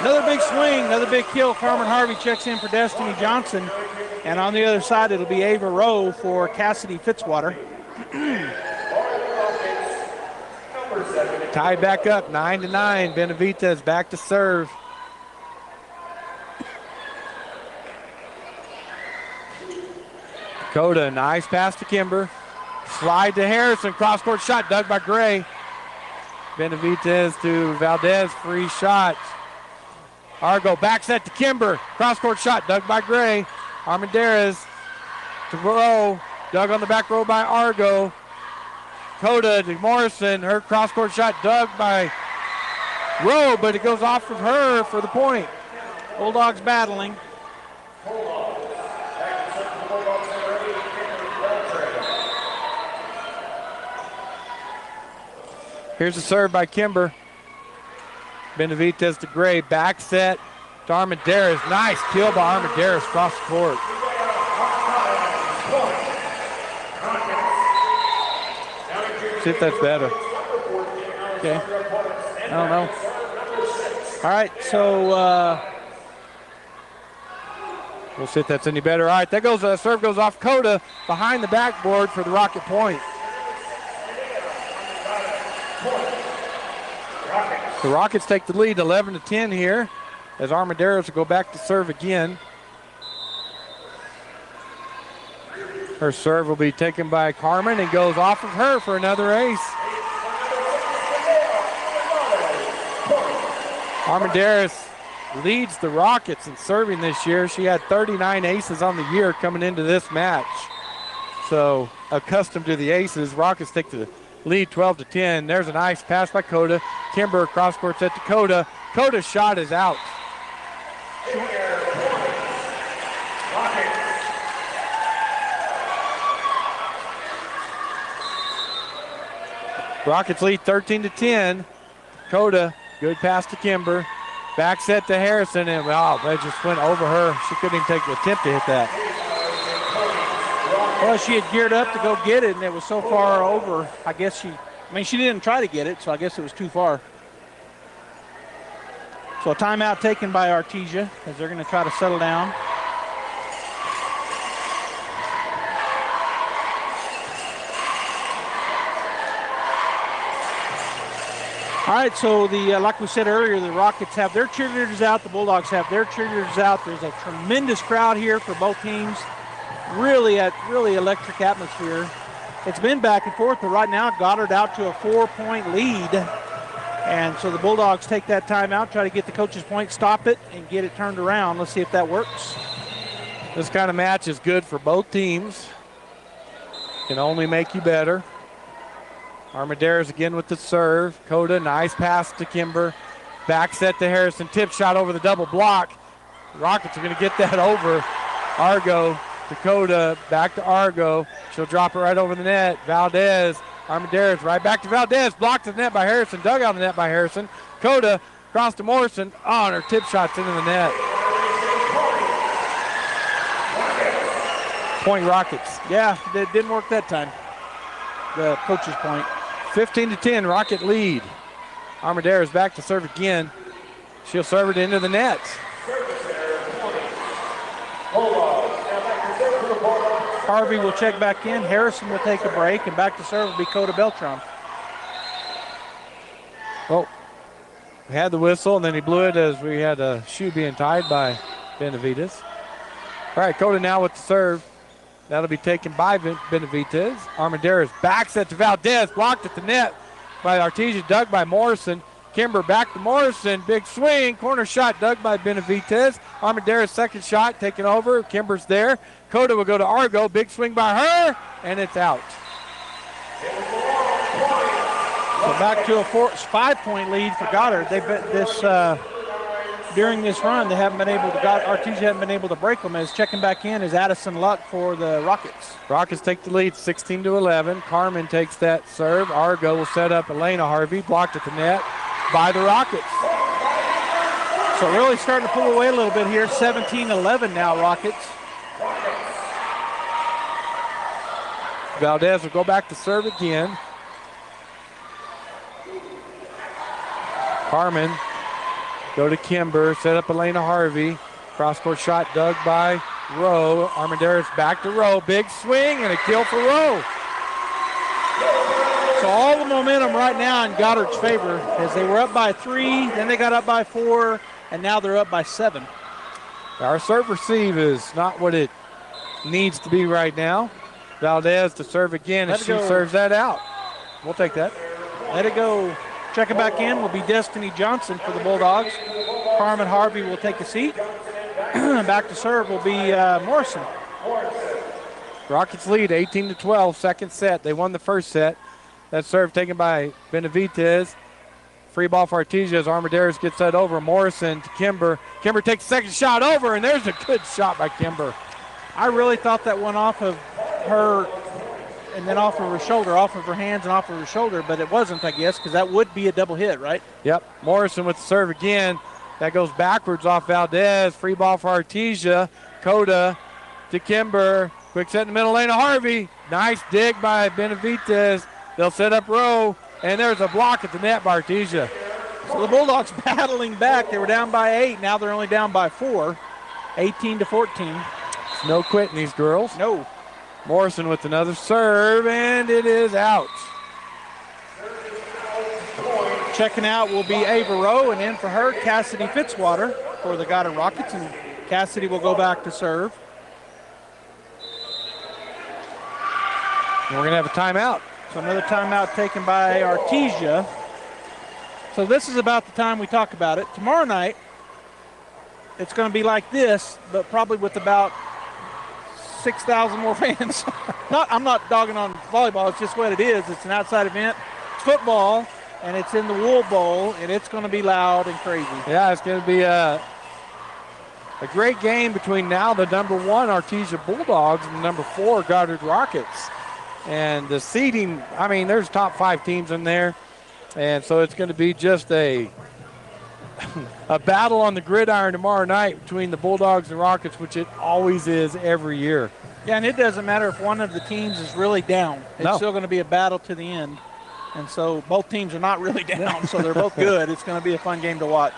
T: Another big swing, another big kill. Carmen Harvey checks in for Destiny Johnson. And on the other side, it'll be Ava Rowe for Cassidy Fitzwater.
U: Tied back up, 9-9. Benavidez back to serve. Coda, nice pass to Kimber. Slide to Harrison, cross-court shot dug by Gray. Benavidez to Valdez, free shot. Argo back set to Kimber. Cross-court shot dug by Gray. Armendariz to Rowe. Dug on the back row by Argo. Coda to Morrison. Her cross-court shot dug by Rowe, but it goes off of her for the point.
T: Bulldogs battling.
U: Here's a serve by Kimber. Benavidez to Gray. Back set to Armendariz. Nice kill by Armendariz across the court. See if that's better.
T: Okay. I don't know. All right, so
U: we'll see if that's any better. All right, that goes. Serve goes off Coda behind the backboard for the Rocket point. The Rockets take the lead 11-10 here as Armendariz will go back to serve again. Her serve will be taken by Carmen and goes off of her for another ace. Armendariz leads the Rockets in serving this year. She had 39 aces on the year coming into this match. So accustomed to the aces, Rockets take the lead 12-10. There's a nice pass by Coda. Kimber cross-court set to Coda. Coda's shot is out. Rockets lead 13-10. Coda, good pass to Kimber. Back set to Harrison, and that just went over her. She couldn't even take an attempt to hit that.
T: Well, she had geared up to go get it, and it was so far over. I guess she didn't try to get it, so I guess it was too far. So a timeout taken by Artesia as they're going to try to settle down. All right, so like we said earlier, the Rockets have their cheerleaders out. The Bulldogs have their cheerleaders out. There's a tremendous crowd here for both teams. Really electric atmosphere. It's been back and forth, but right now Goddard out to a 4-point lead. And so the Bulldogs take that timeout, try to get the coach's point, stop it, and get it turned around. Let's see if that works.
U: This kind of match is good for both teams. Can only make you better. Armendariz again with the serve. Coda, nice pass to Kimber. Back set to Harrison. Tip shot over the double block. The Rockets are going to get that over. Argo to Coda. Back to Argo. She'll drop it right over the net. Valdez. Armendariz right back to Valdez. Blocked to the net by Harrison. Dug out of the net by Harrison. Coda across to Morrison. Oh, and her tip shot's into the net. Point Rockets.
T: Yeah, it didn't work that time. The coach's point.
U: 15-10, Rocket lead. Armendariz back to serve again. She'll serve it into the net.
T: Harvey will check back in. Harrison will take a break, and back to serve will be Coda Beltran.
U: Well, we had the whistle, and then he blew it as we had a shoe being tied by Benavides. All right, Coda now with the serve. That'll be taken by Benavides. Armendariz back set to Valdez, blocked at the net by Artesia, dug by Morrison. Kimber back to Morrison, big swing, corner shot dug by Benavides. Armendariz second shot taken over, Kimber's there. Coda will go to Argo, big swing by her, and it's out.
T: So back to a 5-point lead for Goddard. During this run, Artesia haven't been able to break them. As checking back in is Addison Luck for the Rockets.
U: Rockets take the lead 16-11. Carmen takes that serve. Argo will set up Elena Harvey, blocked at the net by the Rockets.
T: So really starting to pull away a little bit here. 17-11 now, Rockets.
U: Valdez will go back to serve again. Carmen go to Kimber, set up Elena Harvey. Cross-court shot dug by Rowe. Armendariz back to Rowe. Big swing and a kill for Rowe.
T: So all the momentum right now in Goddard's favor as they were up by 3, then they got up by 4, and now they're up by 7.
U: Our serve receive is not what it needs to be right now. Valdez to serve again, and she serves that out. We'll take that.
T: Let it go. Checking back in will be Destiny Johnson for the Bulldogs. Carmen Harvey will take a seat. Back to serve will be Morrison.
U: Rockets lead 18-12, second set. They won the first set. That serve taken by Benavides. Free ball for Artesia as Armendariz gets that over. Morrison to Kimber. Kimber takes the second shot over, and there's a good shot by Kimber.
T: I really thought that went off of her and then off of her shoulder, off of her hands and off of her shoulder, but it wasn't, I guess, because that would be a double hit, right?
U: Yep. Morrison with the serve again. That goes backwards off Valdez. Free ball for Artesia. Coda to Kimber. Quick set in the middle, Elena Harvey. Nice dig by Benavides. They'll set up Rowe, and there's a block at the net by Artesia.
T: So the Bulldogs battling back. They were down by 8. Now they're only down by 4. 18-14.
U: It's no quitting these girls.
T: No.
U: Morrison with another serve, and it is out.
T: Checking out will be Ava Rowe, and in for her, Cassidy Fitzwater for the Goddard Rockets, and Cassidy will go back to serve.
U: And we're going to have a timeout.
T: So another timeout taken by Artesia. So this is about the time we talk about it. Tomorrow night, it's going to be like this, but probably with about 6,000 more fans. I'm not dogging on volleyball. It's just what it is. It's an outside event. It's football, and it's in the Wool Bowl, and it's going to be loud and crazy.
U: Yeah, it's going to be a great game between now the number 1 Artesia Bulldogs and the number 4 Goddard Rockets. And the seeding, I mean, there's top 5 teams in there. And so it's going to be just a battle on the gridiron tomorrow night between the Bulldogs and Rockets, which it always is every year.
T: Yeah, and it doesn't matter if one of the teams is really down. It's still going to be a battle to the end. And so both teams are not really down, so they're both good. It's going to be a fun game to watch.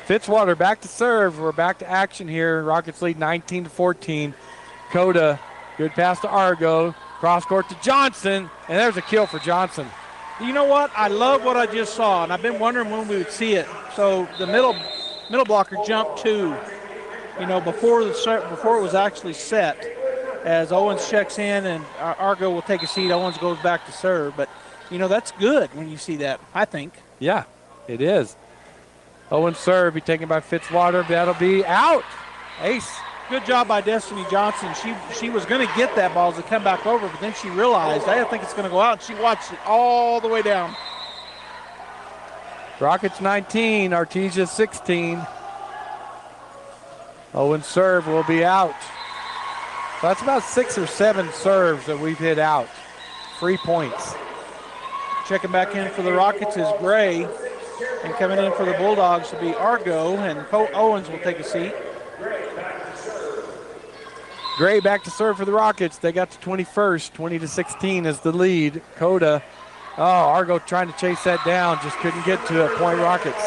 U: Fitzwater back to serve. We're back to action here. Rockets lead 19-14. Coda, good pass to Argo. Cross court to Johnson, and there's a kill for Johnson.
T: You know what? I love what I just saw, and I've been wondering when we would see it. So the middle blocker jumped 2, before it was actually set. As Owens checks in and Argo will take a seat, Owens goes back to serve. But, that's good when you see that, I think.
U: Yeah, it is. Owens serve, be taken by Fitzwater. That'll be out. Ace.
T: Good job by Destiny Johnson. She was going to get that ball as it come back over, but then she realized, I think it's going to go out, and she watched it all the way down.
U: Rockets 19, Artesia 16. Owens serve will be out. So that's about 6 or 7 serves that we've hit out. 3 points.
T: Checking back in for the Rockets is Gray, and coming in for the Bulldogs will be Argo, and Owens will take a seat.
U: Gray back to serve for the Rockets. They got to 21st, 20-16 is the lead. Coda, Argo trying to chase that down, just couldn't get to it. Point Rockets.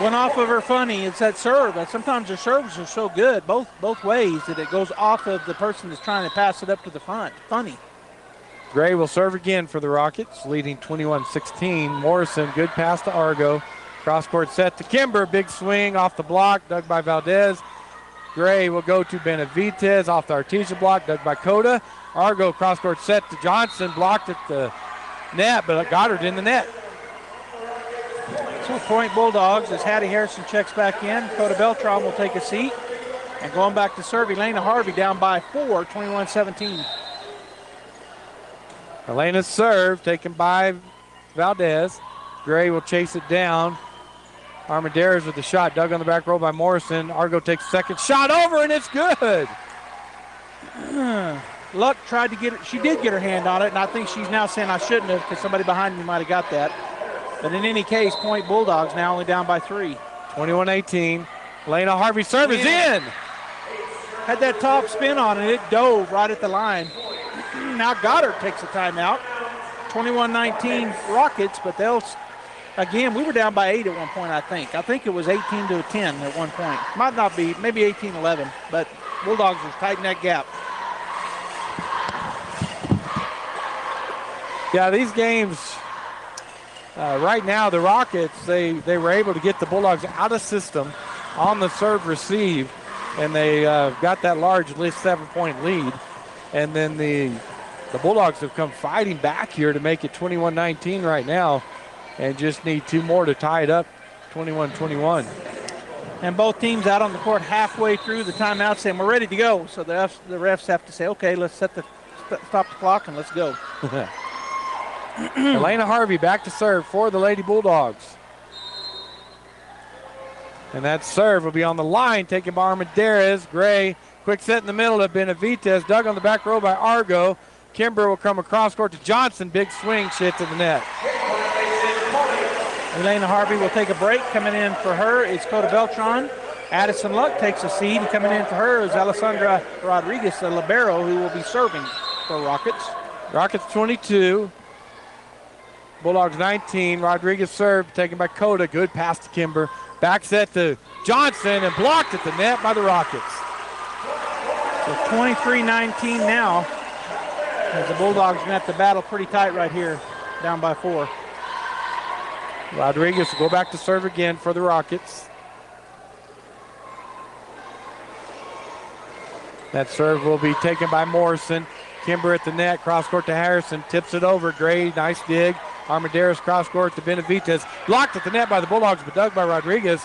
T: Went off of her funny. It's that serve. Sometimes her serves are so good, both ways, that it goes off of the person that's trying to pass it up to the front. Funny.
U: Gray will serve again for the Rockets, leading 21-16. Morrison, good pass to Argo. Cross-court set to Kimber. Big swing off the block, dug by Valdez. Gray will go to Benavidez off the Artesia block, dug by Coda. Argo cross-court set to Johnson, blocked at the net, but Goddard in the net.
T: So point Bulldogs as Heidi Harrison checks back in. Coda Beltran will take a seat. And going back to serve, Elena Harvey down by 4, 21-17.
U: Elena's serve taken by Valdez. Gray will chase it down. Armendariz with the shot, dug on the back row by Morrison. Argo takes second shot over, and it's good.
T: Luck tried to get it. She did get her hand on it, and I think she's now saying I shouldn't have because somebody behind me might have got that. But in any case, point Bulldogs now only down by 3.
U: 21-18. Elena Harvey serve is in.
T: Had that top spin on it. It dove right at the line. Now Goddard takes a timeout. 21-19 Rockets, but again, we were down by 8 at one point, I think. I think it was 18-10 at one point. Might not be, maybe 18-11, but Bulldogs was tighten that gap.
U: Yeah, these games, right now, the Rockets, they were able to get the Bulldogs out of system on the serve receive, and they got that large 7-point lead. And then the Bulldogs have come fighting back here to make it 21-19 right now, and just need 2 more to tie it up, 21-21.
T: And both teams out on the court halfway through the timeout saying we're ready to go. So the refs have to say, okay, let's stop the clock and let's go.
U: Elena Harvey back to serve for the Lady Bulldogs. And that serve will be on the line, taken by Armendariz. Gray, quick set in the middle of Benavidez, dug on the back row by Argo. Kimber will come across court to Johnson. Big swing, shit to the net.
T: Elena Harvey will take a break. Coming in for her is Coda Beltran. Addison Luck takes a seat, and coming in for her is Alessandra Rodriguez, the libero, who will be serving for Rockets.
U: Rockets 22. Bulldogs 19. Rodriguez serve taken by Coda. Good pass to Kimber. Back set to Johnson and blocked at the net by the Rockets.
T: So 23-19 now. As the Bulldogs are going to have to battle pretty tight right here, down by 4.
U: Rodriguez will go back to serve again for the Rockets. That serve will be taken by Morrison. Kimber at the net, cross court to Harrison, tips it over. Gray, nice dig. Armendariz cross court to Benavidez. Blocked at the net by the Bulldogs, but dug by Rodriguez.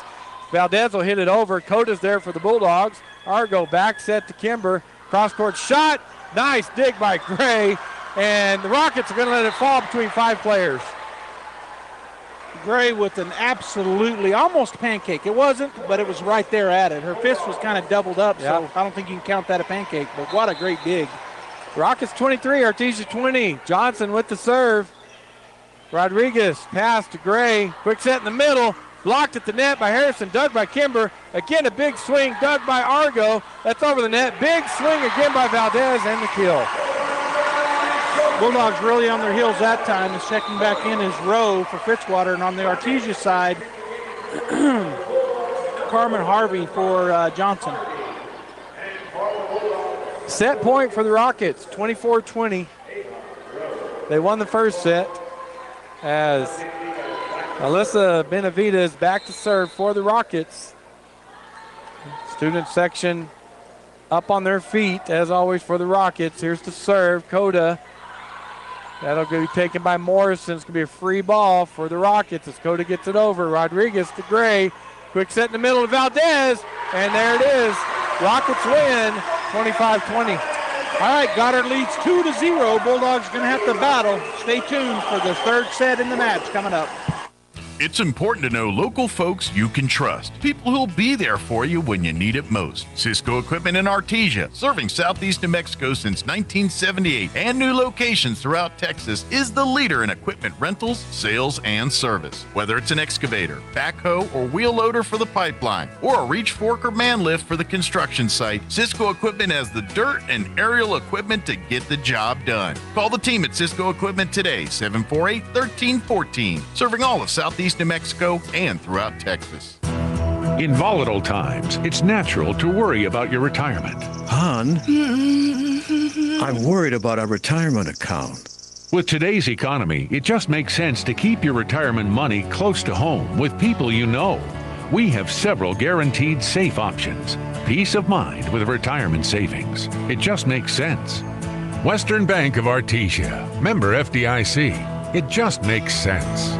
U: Valdez will hit it over. Coda's there for the Bulldogs. Argo back set to Kimber. Cross court shot. Nice dig by Gray. And the Rockets are going to let it fall between 5 players.
T: Gray with an absolutely almost pancake. It wasn't, but it was right there at it. Her fist was kind of doubled up, so I don't think you can count that a pancake, but what a great dig.
U: Rockets 23, Artesia 20. Johnson with the serve. Rodriguez pass to Gray. Quick set in the middle. Blocked at the net by Harrison, dug by Kimber. Again, a big swing, dug by Argo. That's over the net. Big swing again by Valdez and the kill.
T: Bulldogs really on their heels that time. Is checking back in is Rowe for Fitzwater, and on the Artesia side, Carmen Harvey for Johnson.
U: Set point for the Rockets, 24-20. They won the first set as Alyssa Benavides back to serve for the Rockets. Student section up on their feet, as always, for the Rockets. Here's the serve. Coda. That'll be taken by Morrison. It's going to be a free ball for the Rockets as Coda gets it over. Rodriguez to Gray. Quick set in the middle of Valdez. And there it is. Rockets win 25-20.
T: All right, Goddard leads 2-0. Bulldogs going to have to battle. Stay tuned for the third set in the match coming up.
H: It's important to know local folks you can trust. People who'll be there for you when you need it most. Cisco Equipment in Artesia, serving southeast New Mexico since 1978 and new locations throughout Texas, is the leader in equipment rentals, sales, and service. Whether it's an excavator, backhoe, or wheel loader for the pipeline, or a reach fork or man lift for the construction site, Cisco Equipment has the dirt and aerial equipment to get the job done. Call the team at Cisco Equipment today, 748-1314, serving all of southeast New Mexico and throughout Texas.
B: In volatile times, it's natural to worry about your retirement.
F: Hon, I'm worried about our retirement account.
B: With today's economy, it just makes sense to keep your retirement money close to home with people you know. We have several guaranteed safe options. Peace of mind with retirement savings. It just makes sense. Western Bank of Artesia. Member FDIC. It just makes sense.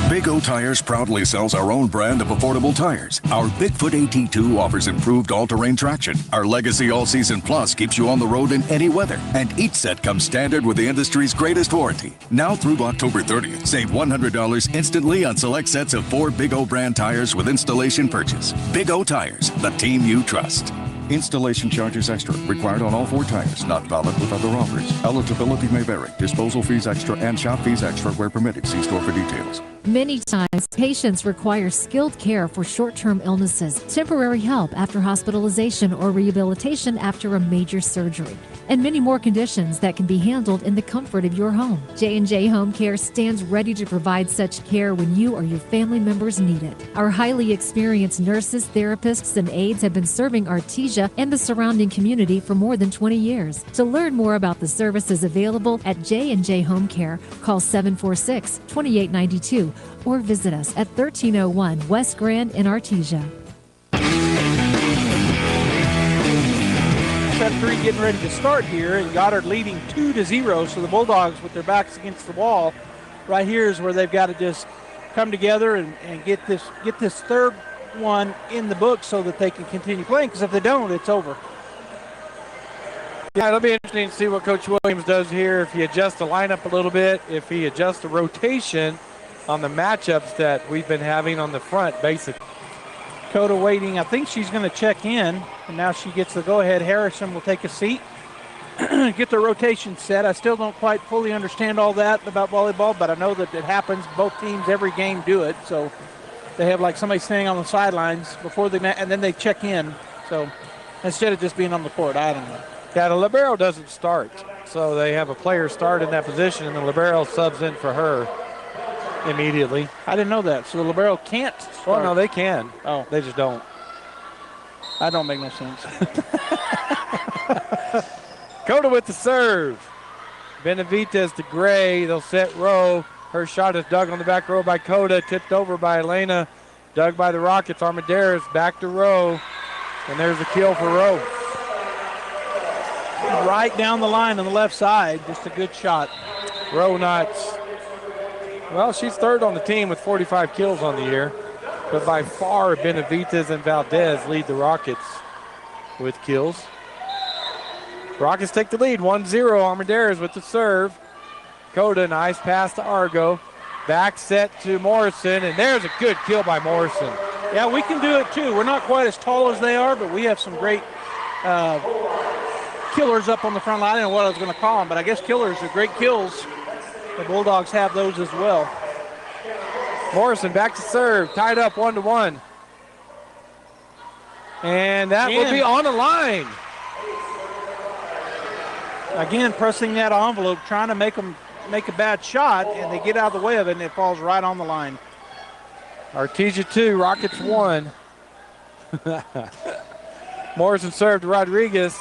W: Big O Tires proudly sells our own brand of affordable tires. Our Bigfoot AT2 offers improved all-terrain traction. Our Legacy All-Season Plus keeps you on the road in any weather. And each set comes standard with the industry's greatest warranty. Now through October 30th, save $100 instantly on select sets of 4 Big O brand tires with installation purchase. Big O Tires, the team you trust. Installation charges extra. Required on all 4 tires. Not valid with other offers. Eligibility may vary. Disposal fees extra and shop fees extra where permitted. See store for details.
X: Many times, patients require skilled care for short-term illnesses, temporary help after hospitalization or rehabilitation after a major surgery, and many more conditions that can be handled in the comfort of your home. J&J Home Care stands ready to provide such care when you or your family members need it. Our highly experienced nurses, therapists, and aides have been serving Artesia and the surrounding community for more than 20 years. To learn more about the services available at J&J Home Care, call 746-2892 or visit us at 1301 West Grand in Artesia.
T: Set 3 getting ready to start here, and Goddard leading 2-0. So the Bulldogs, with their backs against the wall, right here is where they've got to just come together and get this third one in the book so that they can continue playing. Because if they don't, it's over.
U: Yeah, it'll be interesting to see what Coach Williams does here. If he adjusts the lineup a little bit, if he adjusts the rotation on the matchups that we've been having on the front, basically.
T: Coda waiting. I think she's going to check in, and now she gets the go-ahead. Harrison will take a seat, get the rotation set. I still don't quite fully understand all that about volleyball, but I know that it happens. Both teams, every game, do it. So they have like somebody standing on the sidelines before they and then they check in. So instead of just being on the court, I don't know.
U: Yeah, the libero doesn't start, so they have a player start in that position, and the libero subs in for her immediately.
T: I didn't know that. So the libero can't start.
U: Well, no, they can.
T: Oh.
U: They just don't.
T: That don't make no sense.
U: Coda with the serve. Benavides to Gray. They'll set row. Her shot is dug on the back row by Coda. Tipped over by Elena. Dug by the Rockets. Armendariz back to row. And there's a kill for row.
T: Right down the line on the left side. Just a good shot.
U: Row nuts. Well, she's third on the team with 45 kills on the year. But by far, Benavides and Valdez lead the Rockets with kills. Rockets take the lead, 1-0. Armendariz with the serve. Coda, nice pass to Argo. Back set to Morrison, and there's a good kill by Morrison.
T: Yeah, we can do it too. We're not quite as tall as they are, but we have some great killers up on the front line. I don't know what I was going to call them, but I guess killers are great kills. The Bulldogs have those as well.
U: Morrison back to serve, tied up 1-1. And that will be on the line.
T: Again, pressing that envelope, trying to make them make a bad shot, and they get out of the way of it, and it falls right on the line.
U: Artesia 2, Rockets 1. Morrison served to Rodriguez.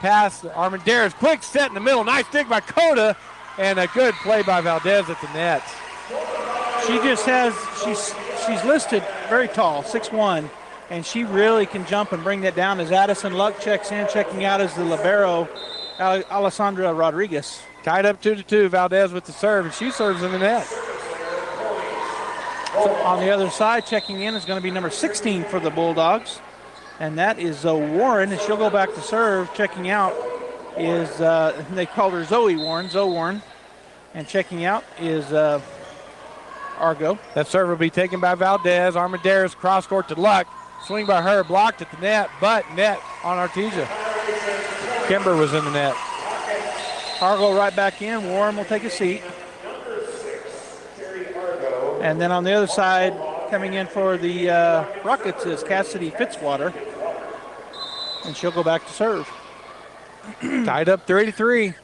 U: pass. Armendariz, quick set in the middle. Nice dig by Coda. And a good play by Valdez at the net.
T: She just has, she's listed very tall, 6'1", and she really can jump and bring that down as Addison Luck checks in. Checking out as the libero, Alessandra Rodriguez.
U: Tied up 2-2. Valdez with the serve, and she serves in the net.
T: So on the other side, checking in is going to be number 16 for the Bulldogs, and that is Zoe Warren, and she'll go back to serve. Checking out is, they called her Zoe Warren, and checking out is Argo.
U: That serve will be taken by Valdez. Armendariz cross court to Luck. Swing by her, blocked at the net, but net on Artesia. Kimber was in the net.
T: Argo right back in. Warren will take a seat. And then on the other side, coming in for the Rockets is Cassidy Fitzwater, and she'll go back to serve.
U: Tied up 3-3.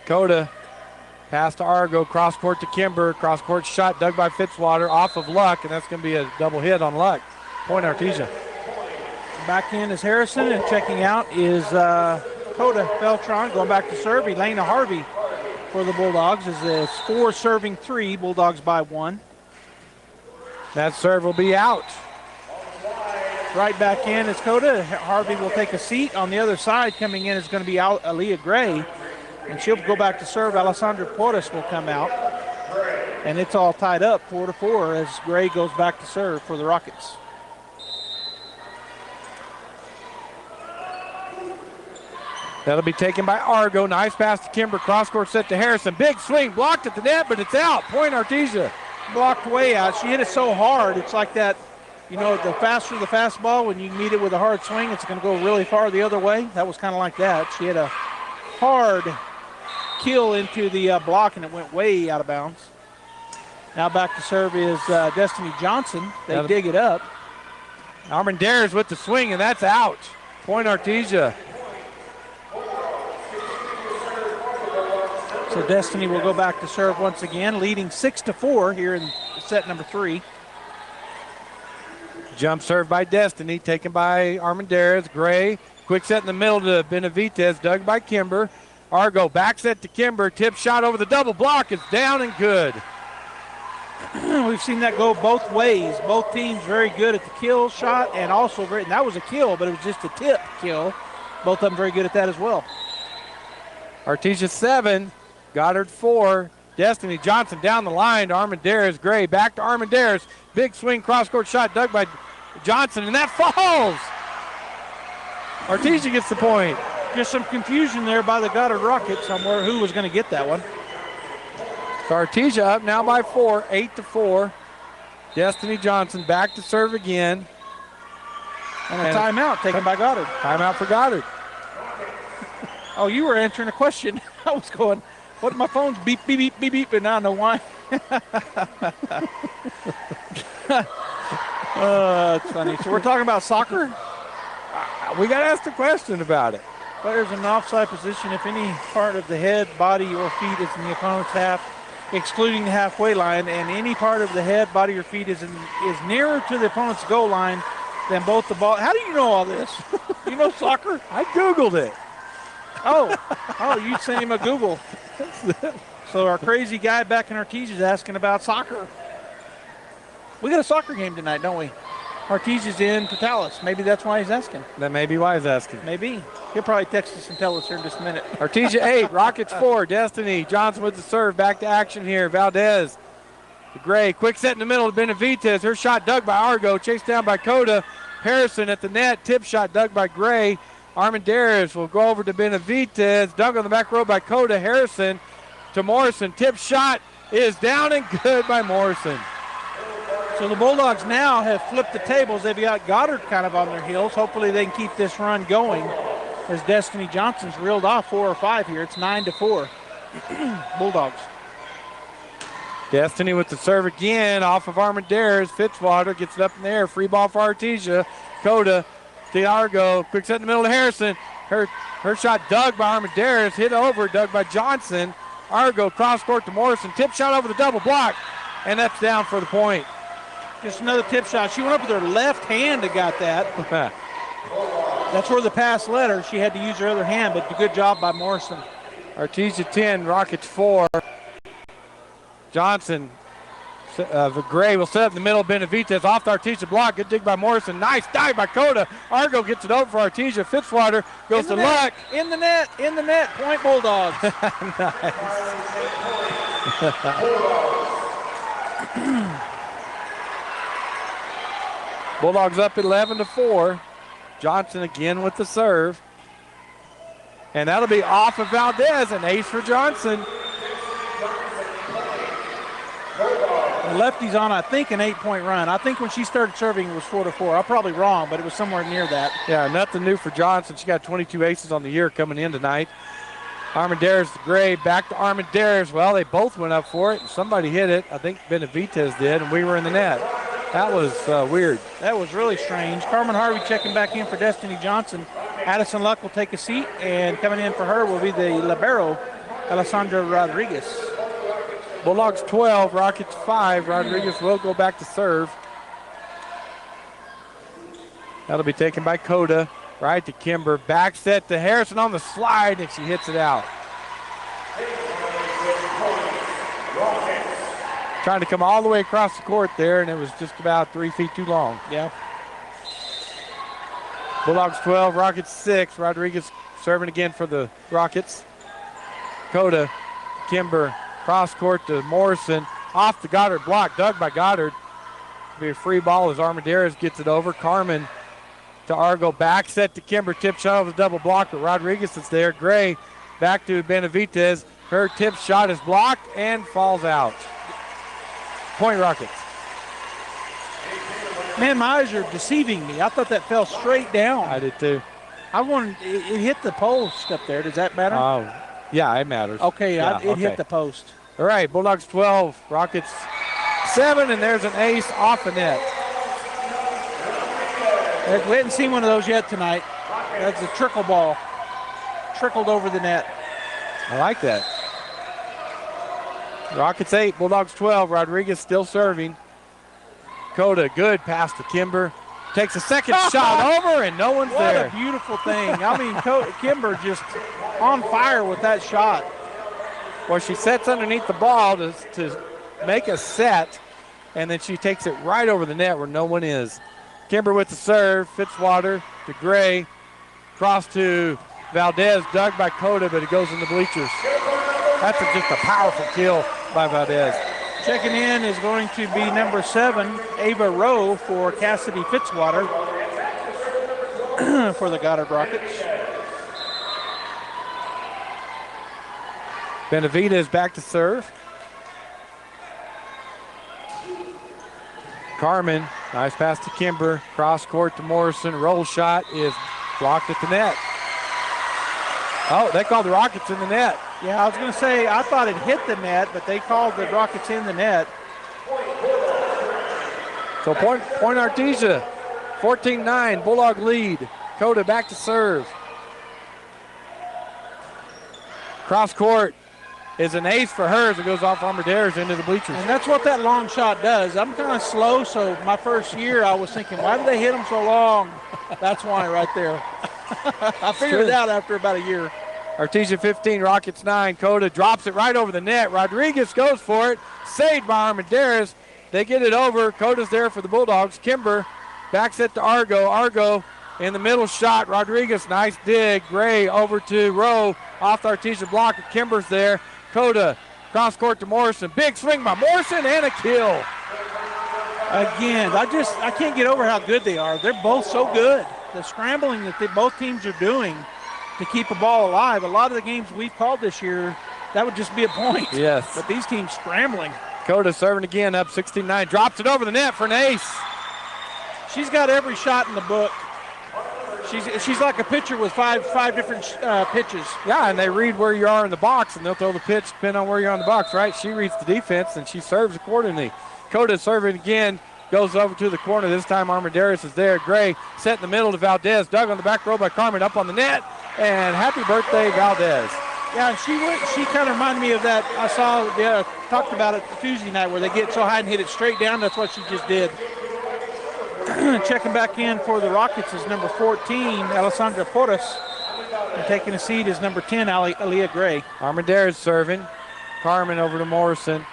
U: Coda pass to Argo, cross court to Kimber, cross court shot dug by Fitzwater off of Luck, and that's going to be a double hit on Luck. Point Artesia.
T: Back in is Harrison, and checking out is Coda Beltran going back to serve. Elena Harvey for the Bulldogs is a 4 serving 3. Bulldogs by 1.
U: That serve will be out.
T: Right back in is Coda. Harvey will take a seat. On the other side coming in is going to be Olivia Gray, and she'll go back to serve. Alessandra Porras will come out, and it's all tied up 4-4 as Gray goes back to serve for the Rockets.
U: That'll be taken by Argo. Nice pass to Kimber. Cross court set to Harrison. Big swing. Blocked at the net, but it's out. Point Artesia.
T: Blocked way out. She hit it so hard. It's like that, you know, the faster the fastball, when you meet it with a hard swing, it's going to go really far the other way. That was kind of like that. She had a hard kill into the block, and it went way out of bounds. Now back to serve is Destiny Johnson. They dig it up.
U: Armendariz with the swing, and that's out. Point Artesia.
T: So Destiny will go back to serve once again, leading 6-4 here in set number 3.
U: Jump serve by Destiny, taken by Armendariz. Gray, quick set in the middle to Benavidez, dug by Kimber. Argo, back set to Kimber, tip shot over the double block. It's down and good.
T: We've seen that go both ways. Both teams very good at the kill shot, and also and that was a kill, but it was just a tip kill. Both of them very good at that as well.
U: Artesia 7. Goddard 4. Destiny Johnson down the line to Armendariz. Gray back to Armendariz. Big swing, cross-court shot dug by Johnson, and that falls. Artesia gets the point.
T: Just some confusion there by the Goddard Rockets on who was going to get that one.
U: So Artesia up now by 4, 8-4. Destiny Johnson back to serve again.
T: And a timeout taken by Goddard.
U: Timeout for Goddard.
T: Oh, you were answering a question. I was going, what, my phone's beep, beep, beep, beep, beep, and I don't know why. It's funny. So we're talking about soccer?
U: We got to ask the question about it.
T: Players in an offside position if any part of the head, body, or feet is in the opponent's half, excluding the halfway line, and any part of the head, body, or feet is nearer to the opponent's goal line than both the ball. How do you know all this? You know soccer?
U: I Googled it.
T: Oh, you sent him a Google. So our crazy guy back in Artesia is asking about soccer. We got a soccer game tonight, don't we? Artesia's in Portales. Maybe that's why he's asking.
U: That may be why he's asking.
T: Maybe. He'll probably text us and tell us here in just a minute.
U: Artesia 8, Rockets 4. Destiny Johnson with the serve. Back to action here. Valdez to Gray. Quick set in the middle to Benavidez. Her shot dug by Argo. Chased down by Coda. Harrison at the net. Tip shot dug by Gray. Armendariz will go over to Benavidez. Dug on the back row by Coda. Harrison to Morrison. Tip shot is down and good by Morrison.
T: So the Bulldogs now have flipped the tables. They've got Goddard kind of on their heels. Hopefully they can keep this run going as Destiny Johnson's reeled off 4 or 5 here. It's 9-4. Bulldogs.
U: Destiny with the serve again off of Armendariz. Fitzwater gets it up in the air. Free ball for Artesia. Coda to Argo. Quick set in the middle to Harrison. Her shot dug by Armendariz. Hit over, dug by Johnson. Argo cross court to Morrison. Tip shot over the double block. And that's down for the point.
T: Just another tip shot. She went up with her left hand and got that. That's where the pass led her. She had to use her other hand, but good job by Morrison.
U: Artesia 10, Rockets 4. Johnson, Gray will set up in the middle. Benavidez off the Artesia block. Good dig by Morrison. Nice dive by Coda. Argo gets it over for Artesia. Fitzwater goes to Luck.
T: In the net. Point Bulldogs.
U: Bulldogs up 11-4. Johnson again with the serve. And that'll be off of Valdez. An ace for Johnson.
T: The lefty's on, I think, an 8-point run. I think when she started serving, it was 4-4. I'm probably wrong, but it was somewhere near that.
U: Yeah, nothing new for Johnson. She got 22 aces on the year coming in tonight. Armendariz to Gray, back to Armendariz. Well, they both went up for it. Somebody hit it. I think Benavidez did, and we were in the net. That was weird.
T: That was really strange. Carmen Harvey checking back in for Destiny Johnson. Addison Luck will take a seat, and coming in for her will be the libero, Alessandra Rodriguez.
U: Bulldogs 12, Rockets 5. Rodriguez will go back to serve. That'll be taken by Coda. Right to Kimber. Back set to Harrison on the slide, and she hits it out. Trying to come all the way across the court there, and it was just about 3 feet too long.
T: Yeah.
U: Bulldogs 12, Rockets 6. Rodriguez serving again for the Rockets. Coda, Kimber, cross court to Morrison. Off the Goddard block, dug by Goddard. It'll be a free ball as Armendariz gets it over. Carmen to Argo, back set to Kimber. Tip shot over the double block, but Rodriguez is there. Gray back to Benavidez. Her tip shot is blocked and falls out. Point Rockets.
T: Man, my eyes are deceiving me. I thought that fell straight down.
U: I did too.
T: It hit the post up there. Does that matter?
U: Oh, yeah, it matters.
T: Okay,
U: yeah,
T: it hit the post.
U: All right, Bulldogs 12, Rockets 7, and there's an ace off the net.
T: We hadn't seen one of those yet tonight. That's a trickle ball. Trickled over the net.
U: I like that. Rockets 8, Bulldogs 12. Rodriguez still serving. Coda, good pass to Kimber. Takes a second shot over, and no one's there.
T: What a beautiful thing. I mean, Kimber just on fire with that shot.
U: Well, she sets underneath the ball to make a set, and then she takes it right over the net where no one is. Kimber with the serve. Fitzwater to Gray. Cross to Valdez, dug by Coda, but it goes in the bleachers. That's just a powerful kill by Valdez.
T: Checking in is going to be number 7, Ava Rowe for Cassidy Fitzwater for the Goddard Rockets.
U: Benavidez back to serve. Carmen, nice pass to Kimber. Cross court to Morrison. Roll shot is blocked at the net. Oh, they called the Rockets in the net.
T: Yeah, I was going to say, I thought it hit the net, but they called the Rockets in the net.
U: So point Artesia, 14-9, Bulldog lead. Coda back to serve. Cross court is an ace for her as it goes off Armendariz into the bleachers.
T: And that's what that long shot does. I'm kind of slow, so my first year I was thinking, why did they hit them so long? That's why right there. I figured it out after about a year.
U: Artesia 15, Rockets 9. Coda drops it right over the net. Rodriguez goes for it. Saved by Armendariz. They get it over. Coda's there for the Bulldogs. Kimber backs it to Argo. Argo in the middle shot. Rodriguez, nice dig. Gray over to Rowe. Off the Artesia block. Kimber's there. Coda cross court to Morrison. Big swing by Morrison and a kill.
T: Again, I can't get over how good they are. They're both so good. The scrambling that both teams are doing to keep a ball alive. A lot of the games we've called this year, that would just be a point.
U: Yes.
T: But these teams scrambling.
U: Coda serving again, up 16-9. Drops it over the net for an ace.
T: She's got every shot in the book. She's like a pitcher with five different pitches.
U: Yeah, and they read where you are in the box, and they'll throw the pitch depending on where you're on the box, right? She reads the defense, and she serves accordingly. Coda serving again. Goes over to the corner. This time Armendariz is there. Gray set in the middle to Valdez. Dug on the back row by Carmen. Up on the net. And happy birthday, Valdez.
T: Yeah, she kind of reminded me of that. I saw, talked about it Tuesday night where they get so high and hit it straight down. That's what she just did. Checking back in for the Rockets is number 14, Alessandra Porras. And taking a seat is number 10, Aaliyah Gray.
U: Armendariz serving. Carmen over to Morrison.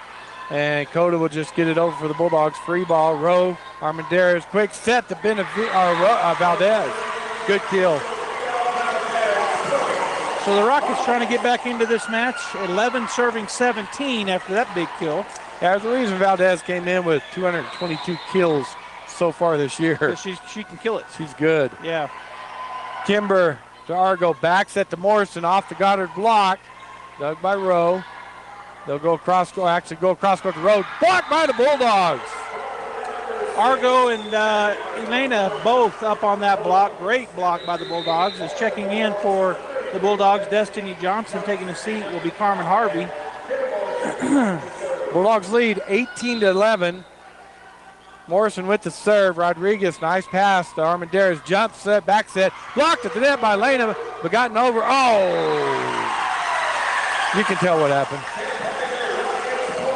U: And Coda will just get it over for the Bulldogs. Free ball. Rowe. Armendariz. Quick set to Valdez. Good kill.
T: So the Rockets trying to get back into this match. 11 serving 17 after that big kill.
U: Yeah, there's a reason Valdez came in with 222 kills so far this year.
T: She can kill it.
U: She's good.
T: Yeah.
U: Kimber to Argo. Back set to Morrison off the Goddard block. Dug by Rowe. They'll go across court to Rowe. Blocked by the Bulldogs.
T: Argo and Elena both up on that block. Great block by the Bulldogs. Is checking in for the Bulldogs. Destiny Johnson taking a seat will be Carmen Harvey.
U: Bulldogs lead 18-11. Morrison with the serve. Rodriguez, nice pass to Armendariz. Jump set, back set. Blocked at the net by Elena, but gotten over. Oh! You can tell what happened.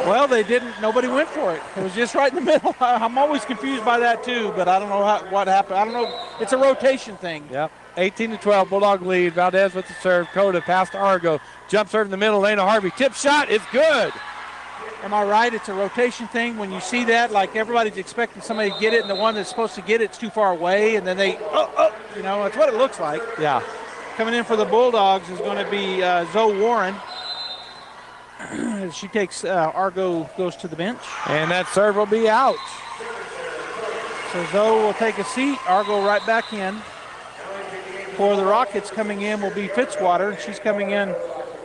T: Well, they didn't. Nobody went for it. It was just right in the middle. I'm always confused by that too, but I don't know what happened. I don't know. It's a rotation thing.
U: Yep. 18-12, Bulldog lead. Valdez with the serve. Coda pass to Argo. Jump serve in the middle. Elena Harvey. Tip shot is good.
T: Am I right? It's a rotation thing. When you see that, like everybody's expecting somebody to get it, and the one that's supposed to get it's too far away, and then they, that's what it looks like.
U: Yeah.
T: Coming in for the Bulldogs is going to be Zoe Warren. She takes Argo goes to the bench.
U: And that serve will be out.
T: So Zoe will take a seat. Argo right back in. For the Rockets coming in will be Fitzwater. She's coming in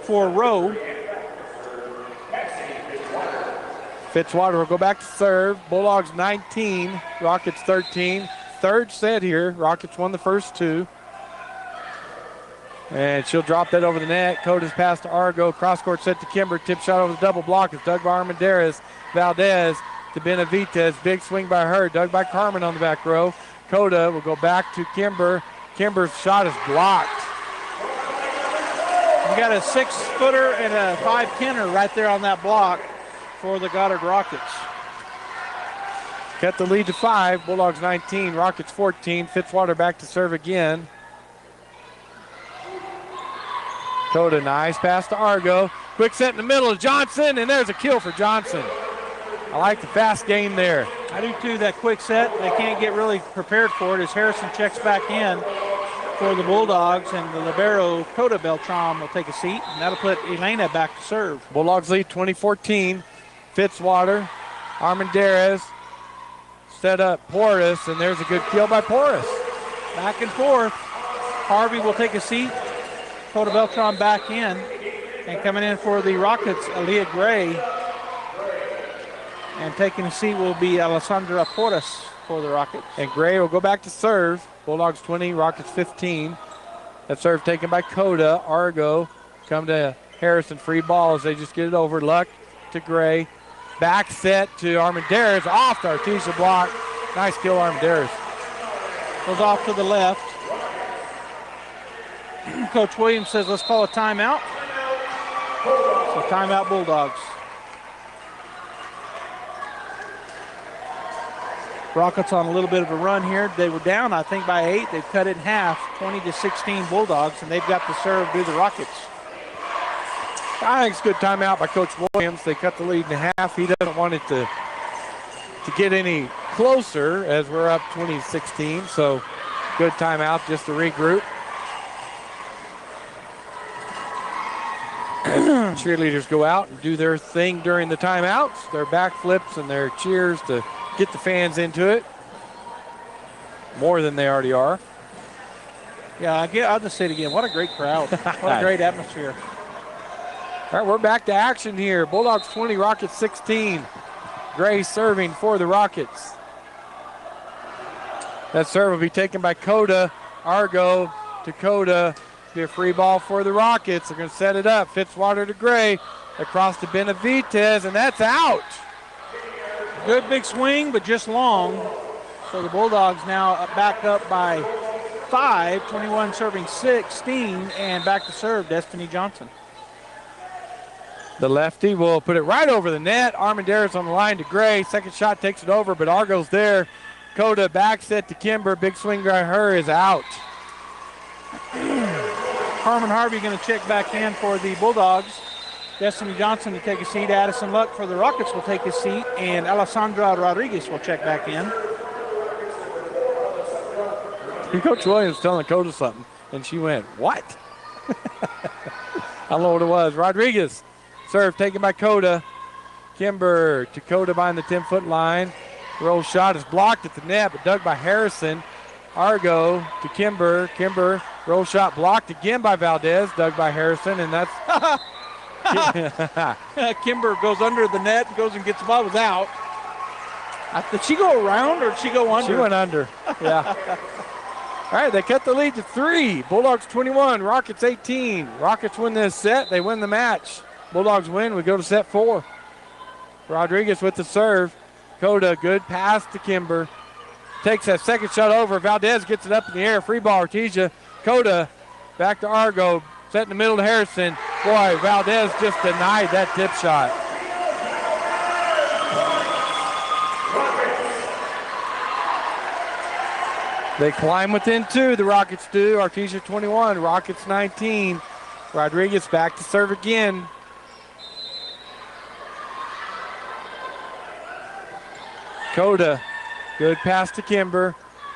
T: for Rowe.
U: Fitzwater will go back to serve. Bulldogs 19, Rockets 13. Third set here. Rockets won the first two. And she'll drop that over the net. Coda's pass to Argo. Cross-court set to Kimber. Tip shot over the double block. It's dug by Armendariz. Valdez to Benavidez. Big swing by her. Dug by Carmen on the back row. Coda will go back to Kimber. Kimber's shot is blocked.
T: You got a 6-footer and a 5-10er right there on that block for the Goddard Rockets.
U: Cut the lead to 5. Bulldogs 19. Rockets 14. Fitzwater back to serve again. Coda, nice pass to Argo. Quick set in the middle of Johnson, and there's a kill for Johnson. I like the fast game there.
T: I do too, that quick set. They can't get really prepared for it as Harrison checks back in for the Bulldogs, and the libero, Coda Beltran, will take a seat, and that'll put Elena back to serve.
U: Bulldogs lead 20-14. Fitzwater, Armendariz, set up Porras, and there's a good kill by Porras.
T: Back and forth. Harvey will take a seat. Coda Beltran back in. And coming in for the Rockets, Aaliyah Gray. And taking a seat will be Alessandra Porras for the Rockets.
U: And Gray will go back to serve. Bulldogs 20, Rockets 15. That serve taken by Coda. Argo come to Harrison. Free ball as they just get it over. Luck to Gray. Back set to Armendariz. Off the Artesia block. Nice kill, Armendariz.
T: Goes off to the left. Coach Williams says, let's call a timeout. So timeout, Bulldogs. Rockets on a little bit of a run here. They were down, I think, by 8. They've cut it in half, 20-16 Bulldogs, and they've got the serve to the Rockets.
U: I think it's a good timeout by Coach Williams. They cut the lead in half. He doesn't want it to get any closer as we're up 20-16. So good timeout just to regroup. Cheerleaders go out and do their thing during the timeouts, their backflips and their cheers to get the fans into it more than they already are.
T: Yeah, I'll just say it again. What a great crowd. What a great atmosphere.
U: All right, we're back to action here. Bulldogs 20, Rockets 16. Gray serving for the Rockets. That serve will be taken by Coda. Argo to Coda. Be a free ball for the Rockets. They're going to set it up. Fitzwater to Gray. Across to Benavidez, and that's out.
T: Good big swing, but just long. So the Bulldogs now back up by 5. 21 serving 16, and back to serve, Destiny Johnson.
U: The lefty will put it right over the net. Armendariz on the line to Gray. Second shot takes it over, but Argo's there. Coda back set to Kimber. Big swing by her is out.
T: Carmen Harvey going to check back in for the Bulldogs. Destiny Johnson to take a seat. Addison Luck for the Rockets will take a seat. And Alessandra Rodriguez will check back in.
U: Coach Williams telling Coda something, and she went, what? I don't know what it was. Rodriguez, serve taken by Coda. Kimber to Coda behind the 10-foot line. Roll shot is blocked at the net, but dug by Harrison. Argo to Kimber. Kimber, roll shot blocked again by Valdez, dug by Harrison, and that's...
T: Kimber goes under the net and goes and gets the ball. Was out. Did she go around or did she go under?
U: She went under, yeah. All right, they cut the lead to 3. Bulldogs 21, Rockets 18. Rockets win this set. They win the match. Bulldogs win. We go to set 4. Rodriguez with the serve. Coda, good pass to Kimber. Takes that second shot over. Valdez gets it up in the air. Free ball, Artesia. Coda back to Argo. Set in the middle to Harrison. Boy, Valdez just denied that tip shot. They climb within 2, the Rockets do. Artesia 21, Rockets 19. Rodriguez back to serve again. Coda, good pass to Kimber.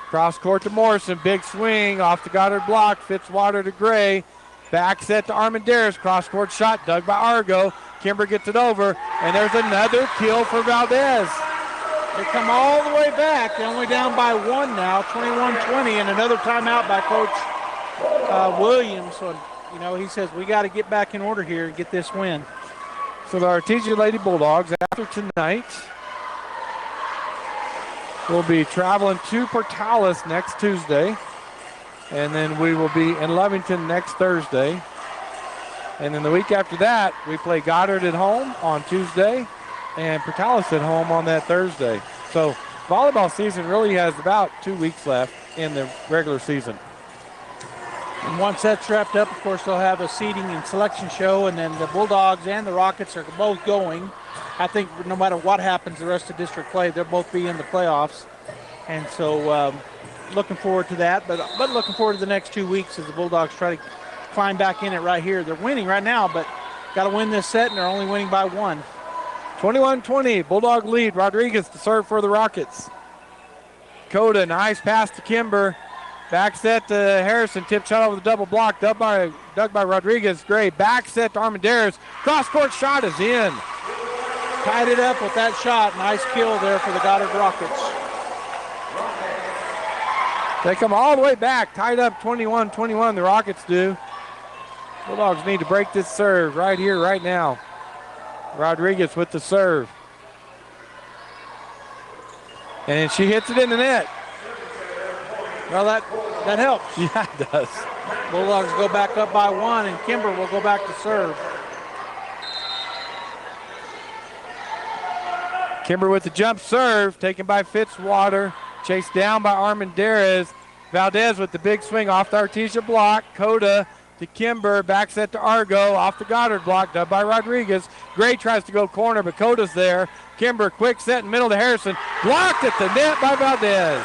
U: Cross court to Morrison, big swing off the Goddard block. Fitzwater to Gray. Back set to Armendariz, cross court shot dug by Argo. Kimber gets it over, and there's another kill for Valdez.
T: They come all the way back. They're only down by 1 now, 21-20, and another timeout by Coach Williams. So, you know, he says we got to get back in order here and get this win.
U: So the Artesia Lady Bulldogs, after tonight, will be traveling to Portales next Tuesday. And then we will be in Lovington next Thursday. And then the week after that, we play Goddard at home on Tuesday and Portales at home on that Thursday. So volleyball season really has about 2 weeks left in the regular season.
T: And once that's wrapped up, of course, they'll have a seeding and selection show, and then the Bulldogs and the Rockets are both going. I think no matter what happens the rest of district play, they'll both be in the playoffs. And so looking forward to that, but looking forward to the next 2 weeks as the Bulldogs try to climb back in it right here. They're winning right now, but got to win this set, and they're only winning by 1.
U: 21-20, Bulldog lead. Rodriguez to serve for the Rockets. Coda, nice pass to Kimber. Back set to Harrison. Tip shot over the double block. Dug by Rodriguez. Gray. Back set to Armendariz. Cross-court shot is in.
T: Tied it up with that shot. Nice kill there for the Goddard Rockets.
U: They come all the way back. Tied up 21-21, the Rockets do. Bulldogs need to break this serve right here, right now. Rodriguez with the serve. And she hits it in the net.
T: Well, that helps.
U: Yeah, it does.
T: Bulldogs go back up by 1, and Kimber will go back to serve.
U: Kimber with the jump serve, taken by Fitzwater. Chased down by Armendariz. Valdez with the big swing off the Artesia block. Coda to Kimber. Back set to Argo. Off the Goddard block, done by Rodriguez. Gray tries to go corner, but Coda's there. Kimber, quick set in middle to Harrison. Blocked at the net by Valdez.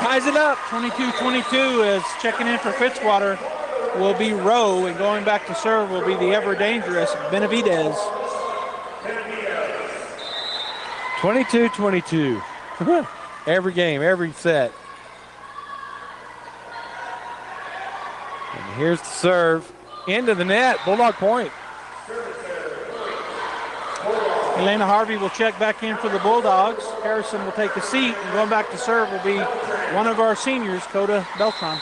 T: Ties it up. 22-22 is checking in for Fitzwater. Will be Rowe, and going back to serve will be the ever-dangerous Benavidez.
U: 22-22. Every game, every set. And here's the serve. Into the net. Bulldog point.
T: Elena Harvey will check back in for the Bulldogs. Harrison will take the seat, and going back to serve will be one of our seniors, Coda Beltran.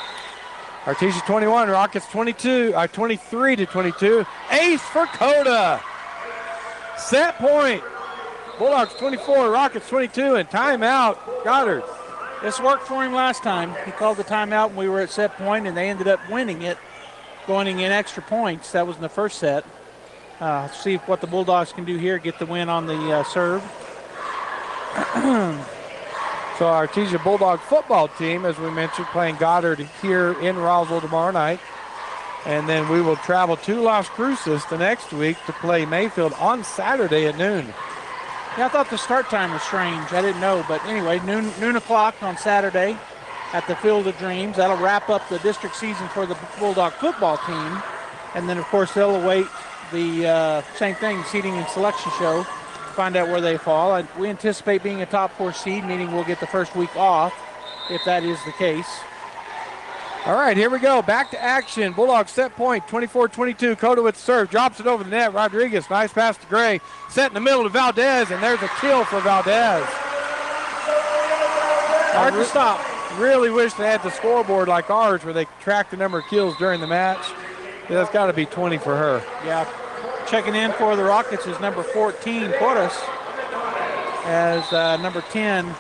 U: Artesia 21, Rockets 23-22. Ace for Coda. Set point. Bulldogs 24, Rockets 22, and timeout, Goddard.
T: This worked for him last time. He called the timeout when we were at set point, and they ended up winning it, going in extra points. That was in the first set. See what the Bulldogs can do here, get the win on the serve.
U: So our Artesia Bulldog football team, as we mentioned, playing Goddard here in Roswell tomorrow night. And then we will travel to Las Cruces the next week to play Mayfield on Saturday at noon.
T: Yeah, I thought the start time was strange. I didn't know, but anyway, noon o'clock on Saturday at the Field of Dreams. That'll wrap up the district season for the Bulldog football team. And then, of course, they'll await the same thing, seeding and selection show, find out where they fall. We anticipate being a top 4 seed, meaning we'll get the first week off if that is the case.
U: All right, here we go. Back to action. Bulldogs set point, 24-22. Cota with the serve. Drops it over the net. Rodriguez, nice pass to Gray. Set in the middle to Valdez, and there's a kill for Valdez.
T: Hard to stop.
U: Really wish they had the scoreboard like ours where they track the number of kills during the match. Yeah, that's got to be 20 for her.
T: Yeah. Checking in for the Rockets is number 14, Porras, as number 10,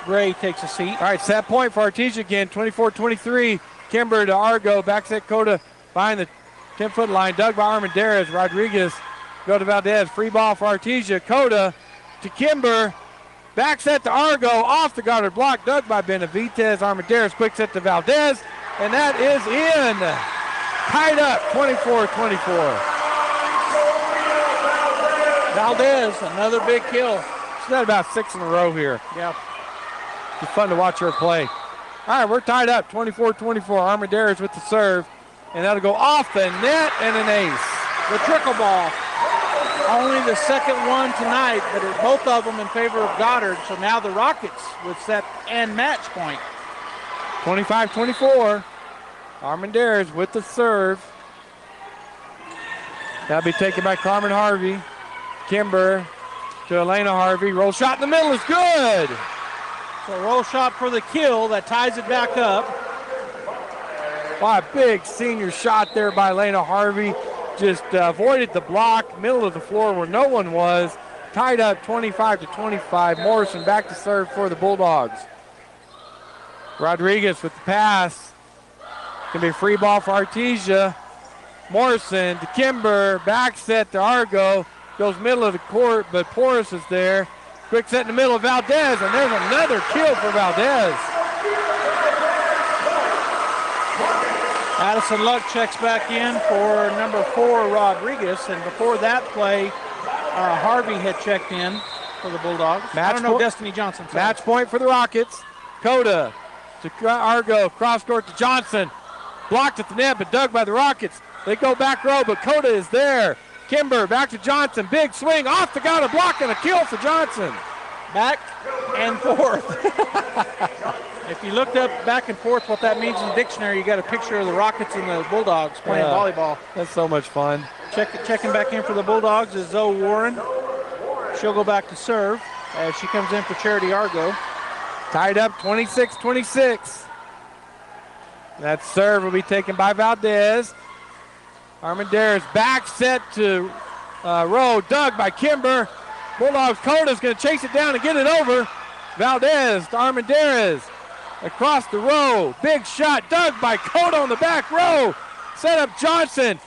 T: Gray, takes a seat.
U: All right, set point for Artesia again, 24-23. Kimber to Argo, back set Cota behind the 10-foot line. Dug by Armendariz. Rodriguez go to Valdez. Free ball for Artesia. Cota to Kimber. Back set to Argo. Off the Goddard block. Dug by Benavidez. Armendariz quick set to Valdez. And that is in. Tied up, 24-24.
T: Valdez, another big kill.
U: She's got about 6 in a row here.
T: Yeah.
U: It's fun to watch her play. All right, we're tied up, 24-24. Armendariz with the serve, and that'll go off the net and an ace.
T: The trickle ball. Only the second one tonight, but both of them in favor of Goddard. So now the Rockets with set and match point.
U: 25-24. Armendariz with the serve. That'll be taken by Carmen Harvey. Kimber to Elena Harvey. Roll shot in the middle is good.
T: So roll shot for the kill. That ties it back up.
U: Wow, a big senior shot there by Elena Harvey. Just avoided the block, middle of the floor where no one was. Tied up 25-25. Morrison back to serve for the Bulldogs. Rodriguez with the pass. Going to be a free ball for Artesia. Morrison to Kimber. Back set to Argo. Goes middle of the court, but Porras is there. Quick set in the middle of Valdez, and there's another kill for Valdez.
T: Addison Luck checks back in for number 4, Rodriguez, and before that play, Harvey had checked in for the Bulldogs. Destiny Johnson. Sorry.
U: Match point for the Rockets. Cota to Argo, cross court to Johnson. Blocked at the net, but dug by the Rockets. They go back row, but Cota is there. Kimber back to Johnson. Big swing off the Goddard block and a kill for Johnson.
T: Back and forth. If you looked up back and forth what that means in the dictionary, you got a picture of the Rockets and the Bulldogs playing volleyball.
U: That's so much fun.
T: Checking back in for the Bulldogs is Zoe Warren. She'll go back to serve as she comes in for Charity Argo.
U: Tied up 26-26. That serve will be taken by Valdez. Armendariz back set to row. Dug by Kimber. Bulldogs Cota's going to chase it down and get it over. Valdez to Armendariz. Across the row. Big shot. Dug by Cota on the back row. Set up Johnson.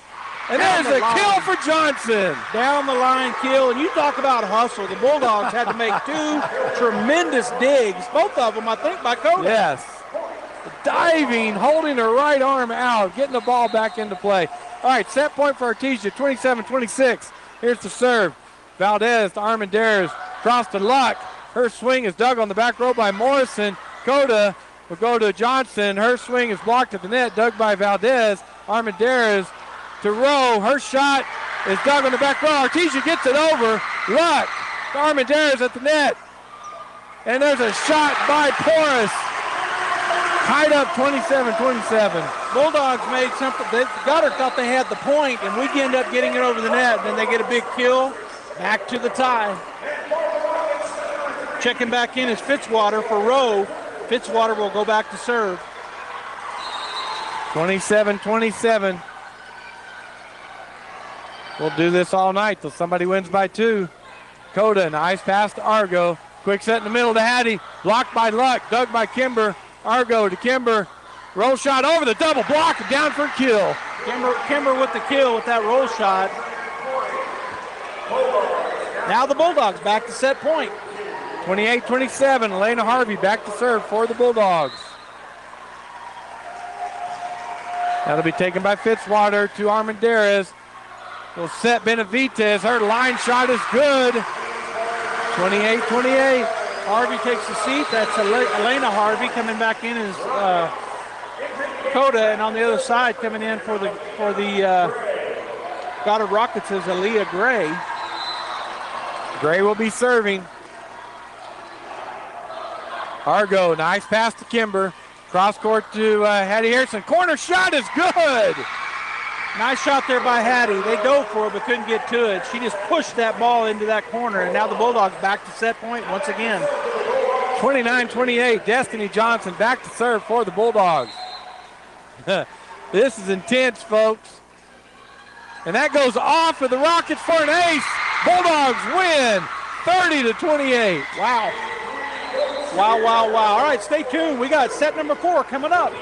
U: And there's a kill for Johnson.
T: Down the line kill. And you talk about hustle. The Bulldogs had to make 2 tremendous digs. Both of them, I think, by Cota.
U: Yes. Diving, holding her right arm out, getting the ball back into play. All right, set point for Artesia, 27-26. Here's the serve. Valdez to Armendariz. Cross to Luck. Her swing is dug on the back row by Morrison. Cota will go to Johnson. Her swing is blocked at the net, dug by Valdez. Armendariz to Rowe. Her shot is dug on the back row. Artesia gets it over. Luck to Armendariz at the net. And there's a shot by Porras. Tied up 27-27.
T: Bulldogs made something. Goddard thought they had the point, and we end up getting it over the net. Then they get a big kill. Back to the tie. Checking back in is Fitzwater for Rowe. Fitzwater will go back to serve.
U: 27-27. We'll do this all night till somebody wins by 2. Cota, nice pass to Argo. Quick set in the middle to Hattie. Blocked by Luck. Dug by Kimber. Argo to Kimber. Roll shot over the double block and down for a kill.
T: Kimber with the kill with that roll shot. Now the Bulldogs back to set point.
U: 28-27. Elena Harvey back to serve for the Bulldogs. That'll be taken by Fitzwater to Armendariz. Will set Benavidez. Her line shot is good.
T: 28-28. Harvey takes the seat. That's Elena Harvey coming back in as Coda, and on the other side coming in for the Goddard Rockets is Olivia Gray.
U: Gray will be serving. Argo, nice pass to Kimber. Cross court to Heidi Harrison. Corner shot is good.
T: Nice shot there by Hattie. They dove for it but couldn't get to it. She just pushed that ball into that corner, and now the Bulldogs back to set point once again.
U: 29-28. Destiny Johnson back to serve for the Bulldogs. This is intense, folks. And that goes off for the Rockets for an ace. Bulldogs win 30-28.
T: Wow. Wow. All right, stay tuned. We got set number 4 coming up.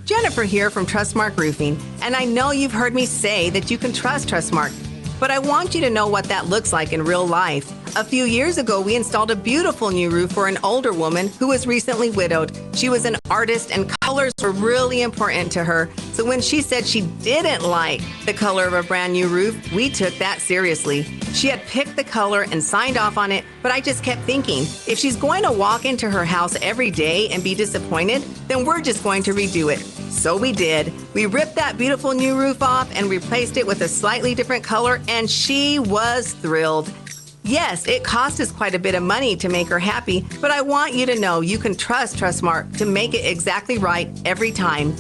E: Jennifer here from Trustmark Roofing, and I know you've heard me say that you can trust Trustmark, but I want you to know what that looks like in real life. A few years ago, we installed a beautiful new roof for an older woman who was recently widowed. She was an artist, and colors were really important to her. So when she said she didn't like the color of a brand new roof, we took that seriously. She had picked the color and signed off on it, but I just kept thinking, if she's going to walk into her house every day and be disappointed, then we're just going to redo it. So we did. We ripped that beautiful new roof off and replaced it with a slightly different color, and she was thrilled. Yes, it cost us quite a bit of money to make her happy, but I want you to know you can trust Trustmark to make it exactly right every time.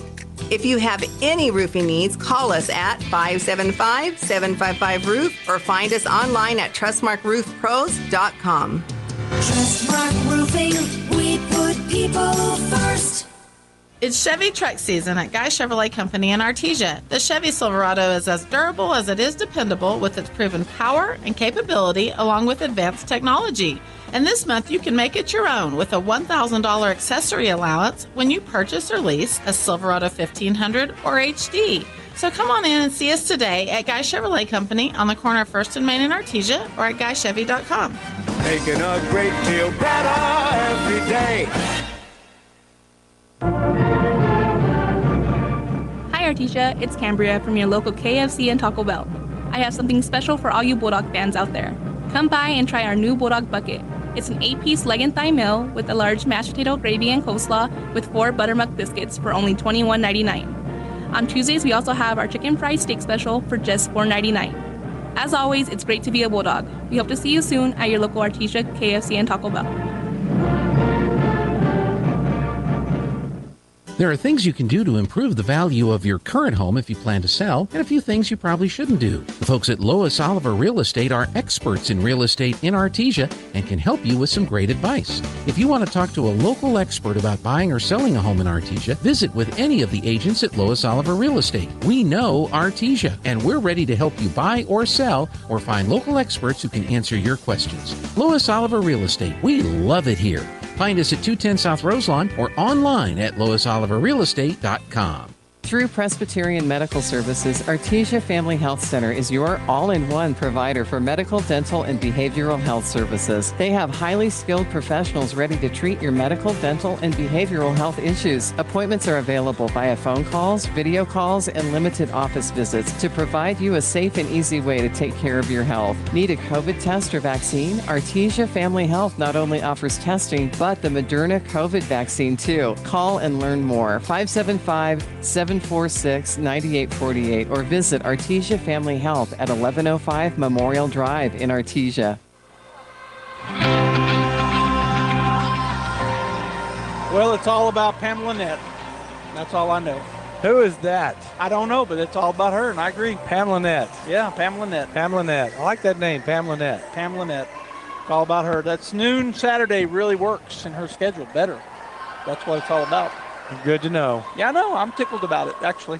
E: If you have any roofing needs, call us at 575-755-ROOF or find us online at trustmarkroofpros.com.
G: Trustmark Roofing, we put people first.
I: It's Chevy truck season at Guy Chevrolet Company in Artesia. The Chevy Silverado is as durable as it is dependable with its proven power and capability along with advanced technology. And this month you can make it your own with a $1,000 accessory allowance when you purchase or lease a Silverado 1500 or HD. So come on in and see us today at Guy Chevrolet Company on the corner of 1st and Main in Artesia or at guychevy.com.
G: Making a great deal better every day.
J: Hi Artesia, it's Cambria from your local KFC and Taco Bell. I have something special for all you Bulldog fans out there. Come by and try our new Bulldog Bucket. It's an 8-piece leg and thigh meal with a large mashed potato gravy and coleslaw with 4 buttermilk biscuits for only $21.99. On Tuesdays, we also have our chicken fried steak special for just $4.99. As always, it's great to be a Bulldog. We hope to see you soon at your local Artesia, KFC, and Taco Bell.
D: There are things you can do to improve the value of your current home if you plan to sell, and a few things you probably shouldn't do. The folks at Lois Oliver Real Estate are experts in real estate in Artesia and can help you with some great advice. If you want to talk to a local expert about buying or selling a home in Artesia, visit with any of the agents at Lois Oliver Real Estate. We know Artesia, and we're ready to help you buy or sell or find local experts who can answer your questions. Lois Oliver Real Estate, we love it here. Find us at 210 South Roselawn or online at loisoliverrealestate.com.
Y: Through Presbyterian Medical Services, Artesia Family Health Center is your all-in-one provider for medical, dental, and behavioral health services. They have highly skilled professionals ready to treat your medical, dental, and behavioral health issues. Appointments are available via phone calls, video calls, and limited office visits to provide you a safe and easy way to take care of your health. Need a COVID test or vaccine? Artesia Family Health not only offers testing, but the Moderna COVID vaccine too. Call and learn more. 575-746-9848 or visit Artesia Family Health at 1105 Memorial Drive in Artesia.
T: Well, it's all about Pamela Nett. That's all I know.
U: Who is that?
T: I don't know, but it's all about her, and I agree.
U: Pamela Nett.
T: Yeah, Pamela Nett.
U: Pamela Nett. I like that name, Pamela Nett.
T: Pamela Nett. It's all about her. That's noon Saturday really works in her schedule better. That's what it's all about.
U: Good to know.
T: Yeah, I know. I'm tickled about it, actually.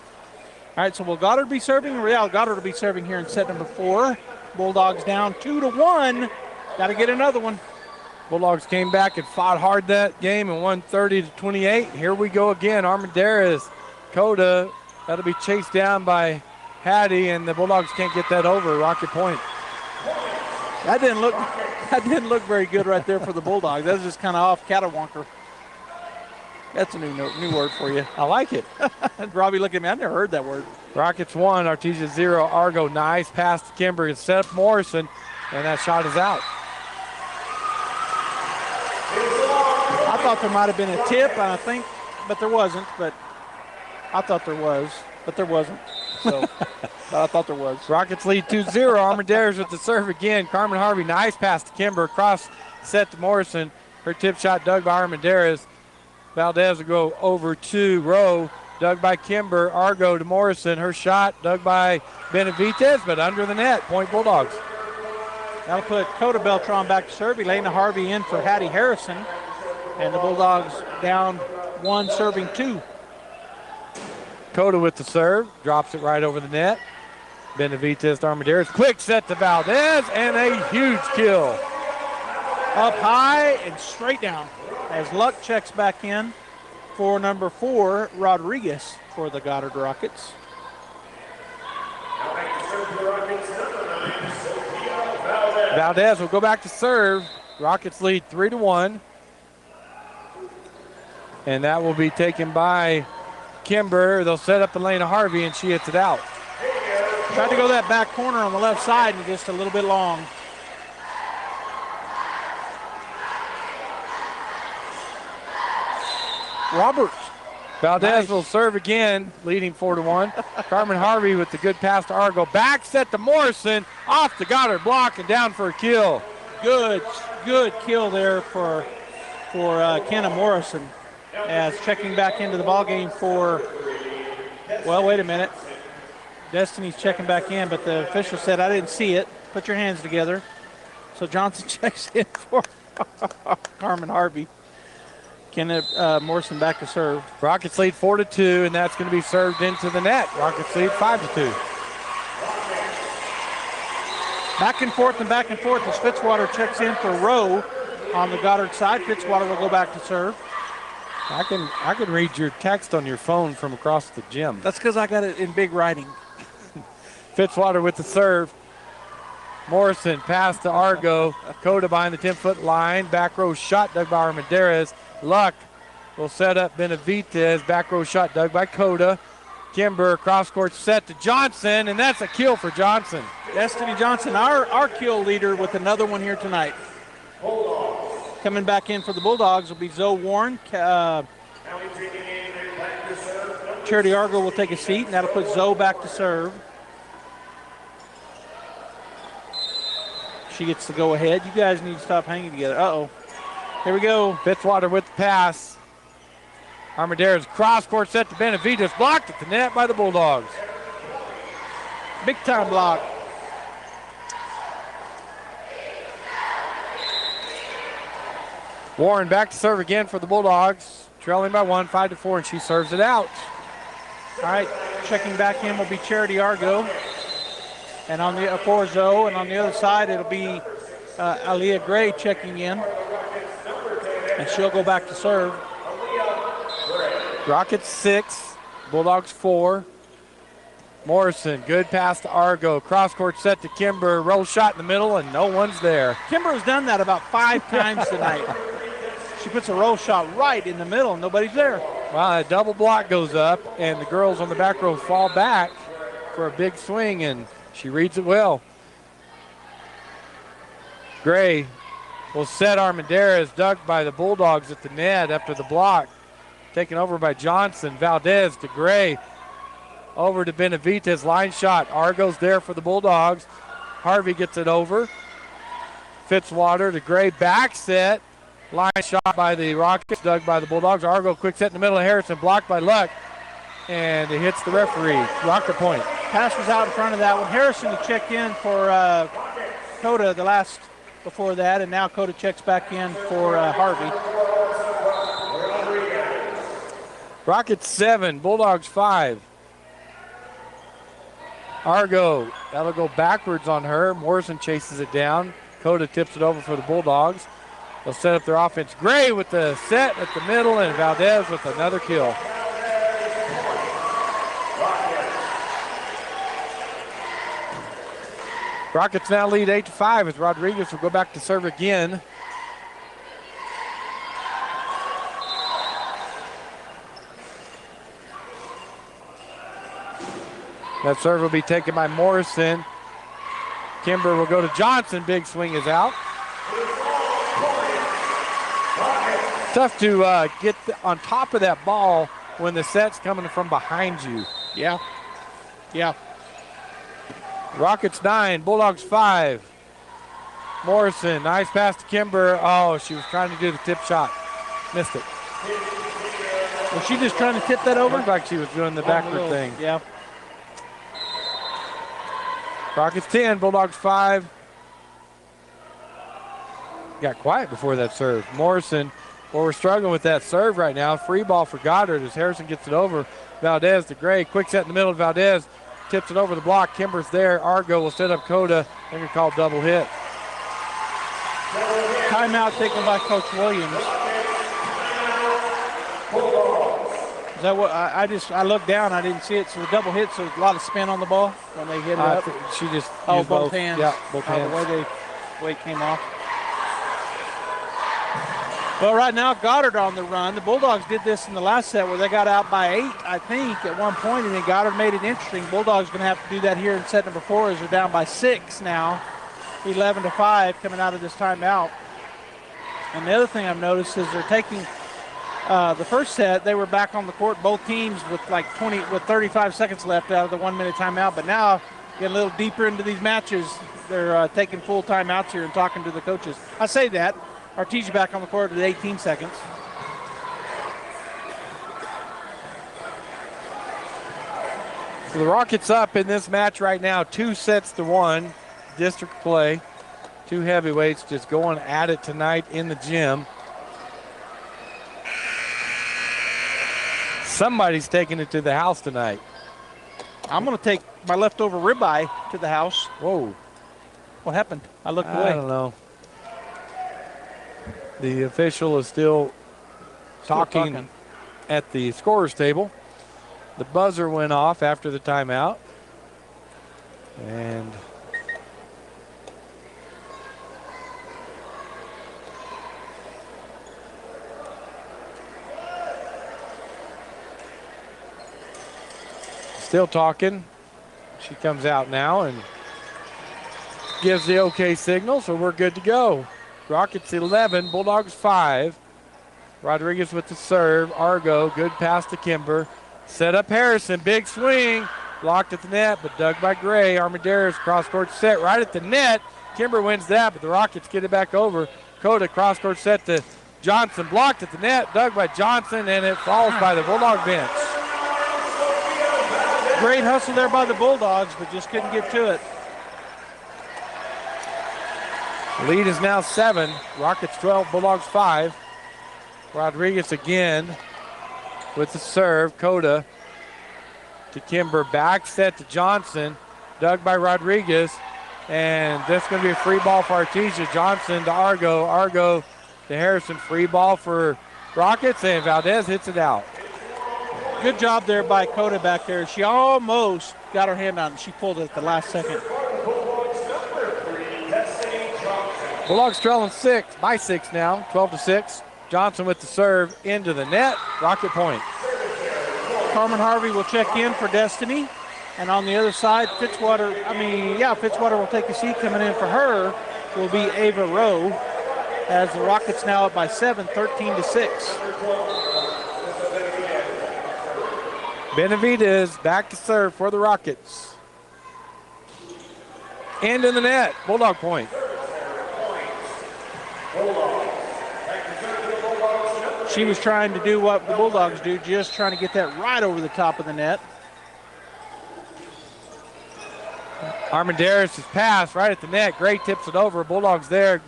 T: All right, so will Goddard be serving? Yeah, Goddard will be serving here in set number 4. Bulldogs down 2-1. Got to get another one.
U: Bulldogs came back and fought hard that game and won 30-28. Here we go again. Armendariz, Coda, that'll be chased down by Hattie, and the Bulldogs can't get that over. Rocket point.
T: That didn't look very good right there for the Bulldogs. That was just kind of off catawonker. That's a new word for you.
U: I like it.
T: Robbie, look at me. I never heard that word.
U: Rockets 1, Artesia 0. Argo, nice pass to Kimber. It's set up Morrison, and that shot is out.
T: thought there might have been a tip, but there wasn't. But I thought there was, but there wasn't. So but I thought there was.
U: Rockets lead 2-0. Armendariz with the serve again. Carmen Harvey, nice pass to Kimber. Cross set to Morrison. Her tip shot dug by Armendariz. Valdez will go over to Rowe. Dug by Kimber. Argo to Morrison. Her shot dug by Benavidez, but under the net. Point Bulldogs.
T: That'll put Coda Beltran back to serve. Elena Harvey in for Heidi Harrison. And the Bulldogs down 1, serving 2.
U: Coda with the serve. Drops it right over the net. Benavidez to Armendariz. Quick set to Valdez, and a huge kill.
T: Up high and straight down as Luck checks back in for number 4, Rodriguez, for the Goddard Rockets.
U: Valdez will go back to serve. Rockets lead 3-1. And that will be taken by Kimber. They'll set up Elena Harvey, and she hits it out.
T: Tried to go that back corner on the left side and just a little bit long. Roberts.
U: Valdez will serve again, leading 4-1. Carmen Harvey with the good pass to Argo. Back set to Morrison, off the Goddard block and down for a kill.
T: Good kill there for Kenna Morrison, as checking back into the ballgame for, well, wait a minute. Destiny's checking back in, but the official said, I didn't see it. Put your hands together. So Johnson checks in for Carmen Harvey. Kenna Morrison back to serve.
U: Rockets lead 4-2, and that's going to be served into the net. Rockets lead 5-2.
T: Back and forth as Fitzwater checks in for Rowe on the Goddard side. Fitzwater will go back to serve.
U: I can read your text on your phone from across the gym.
T: That's because I got it in big writing.
U: Fitzwater with the serve. Morrison pass to Argo. Coda behind the 10-foot line. Back row shot dug by Armendariz. Luck will set up Benavidez. Back row shot dug by Coda. Kimber cross court set to Johnson, and that's a kill for Johnson.
T: Destiny Johnson, our kill leader, with another one here tonight. Coming back in for the Bulldogs will be Zoe Warren. Charity Argo will take a seat, and that'll put Zoe back to serve. She gets to go ahead. You guys need to stop hanging together. Uh-oh. Here we go.
U: Fitzwater with the pass. Armendariz cross court set to Benavidez. Blocked at the net by the Bulldogs.
T: Big time block.
U: Warren back to serve again for the Bulldogs. Trailing by 1, 5-4, and she serves it out.
T: All right, checking back in will be Charity Argo. And on the for Zoe, and on the other side it'll be Olivia Gray checking in. And she'll go back to serve.
U: Rockets 6, Bulldogs 4. Morrison, good pass to Argo. Cross court set to Kimber. Roll shot in the middle, and no one's there.
T: Kimber has done that about 5 times tonight. She puts a roll shot right in the middle, and nobody's there.
U: Well, a double block goes up, and the girls on the back row fall back for a big swing, and she reads it well. Gray will set Armendariz, dug by the Bulldogs at the net after the block. Taken over by Johnson. Valdez to Gray. Over to Benavidez. Line shot. Argo's there for the Bulldogs. Harvey gets it over. Fitzwater to Gray. Back set. Line shot by the Rockets. Dug by the Bulldogs. Argo quick set in the middle of Harrison. Blocked by Luck. And it hits the referee. Rocket point.
T: Pass was out in front of that one. Harrison had checked in for Coda the last before that, and now Coda checks back in for Harvey.
U: Rockets 7, Bulldogs 5. Argo, that'll go backwards on her. Morrison chases it down. Coda tips it over for the Bulldogs. They'll set up their offense. Gray with the set at the middle, and Valdez with another kill. Rockets now lead 8-5 as Rodriguez will go back to serve again. That serve will be taken by Morrison. Kimber will go to Johnson. Big swing is out. tough to get on top of that ball when the set's coming from behind you.
T: Yeah. Yeah.
U: Rockets 9, Bulldogs 5. Morrison, nice pass to Kimber. Oh, she was trying to do the tip shot. Missed it.
T: Was she just trying to tip that over?
U: Looked like she was doing the backward thing.
T: Yeah.
U: Rockets 10, Bulldogs 5. Got quiet before that serve. Morrison, we're struggling with that serve right now. Free ball for Goddard as Harrison gets it over. Valdez to Gray. Quick set in the middle of Valdez. Tips it over the block. Kimber's there. Argo will set up Coda. They're going to call double hit.
T: Timeout taken by Coach Williams. Is that what I looked down, I didn't see it. So the double hit, so a lot of spin on the ball when they hit it up.
U: She just
T: used both hands.
U: Yeah, both hands.
T: The way it came off. Well, right now Goddard on the run. The Bulldogs did this in the last set where they got out by 8, I think, at one point, and then Goddard made it interesting. Bulldogs going to have to do that here in set number 4 as they're down by 6 now. 11-5 coming out of this timeout. And the other thing I've noticed is they're taking the first set, they were back on the court, both teams with 35 seconds left out of the 1 minute timeout. But now, getting a little deeper into these matches, they're taking full timeouts here and talking to the coaches. I say that. Artesia back on the court at 18 seconds.
U: So the Rockets up in this match right now, 2-1, district play. 2 heavyweights just going at it tonight in the gym. Somebody's taking it to the house tonight.
T: I'm going to take my leftover ribeye to the house.
U: Whoa.
T: What happened? I looked away.
U: I don't know. The official is still talking at the scorer's table. The buzzer went off after the timeout. And still talking. She comes out now and gives the okay signal, so we're good to go. Rockets 11, Bulldogs 5. Rodriguez with the serve. Argo, good pass to Kimber. Set up Harrison, big swing. Blocked at the net, but dug by Gray. Armendariz cross-court set right at the net. Kimber wins that, but the Rockets get it back over. Coda cross-court set to Johnson. Blocked at the net, dug by Johnson, and it falls by the Bulldog bench.
T: Great hustle there by the Bulldogs, but just couldn't get to it.
U: Lead is now 7. Rockets 12, Bulldogs 5. Rodriguez again with the serve. Coda to Kimber. Back set to Johnson. Dug by Rodriguez. And that's going to be a free ball for Artesia. Johnson to Argo. Argo to Harrison. Free ball for Rockets. And Valdez hits it out.
T: Good job there by Coda back there. She almost got her hand on it. She pulled it at the last second.
U: Bulldogs trailing 6 by 6 now, 12-6. Johnson with the serve into the net. Rocket point.
T: Carmen Harvey will check in for Destiny. And on the other side, Fitzwater will take a seat. Coming in for her will be Ava Rowe as the Rockets now up by 7, 13-6.
U: Benavidez back to serve for the Rockets. And in the net, Bulldog point.
T: She was trying to do what the Bulldogs do, just trying to get that right over the top of the net.
U: Armendariz' pass right at the net. Gray tips it over. Bulldogs there.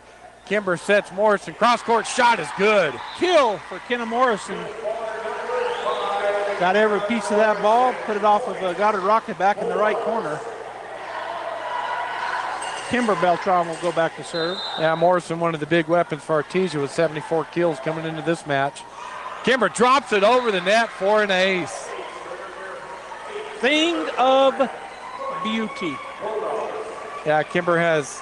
U: Kimber sets Morrison. Cross-court shot is good.
T: Kill for Kenna Morrison. Got every piece of that ball. Put it off of Goddard Rocket back in the right corner. Kimber Beltran will go back to serve.
U: Yeah, Morrison, one of the big weapons for Artesia with 74 kills coming into this match. Kimber drops it over the net for an ace.
T: Thing of beauty.
U: Yeah, Kimber has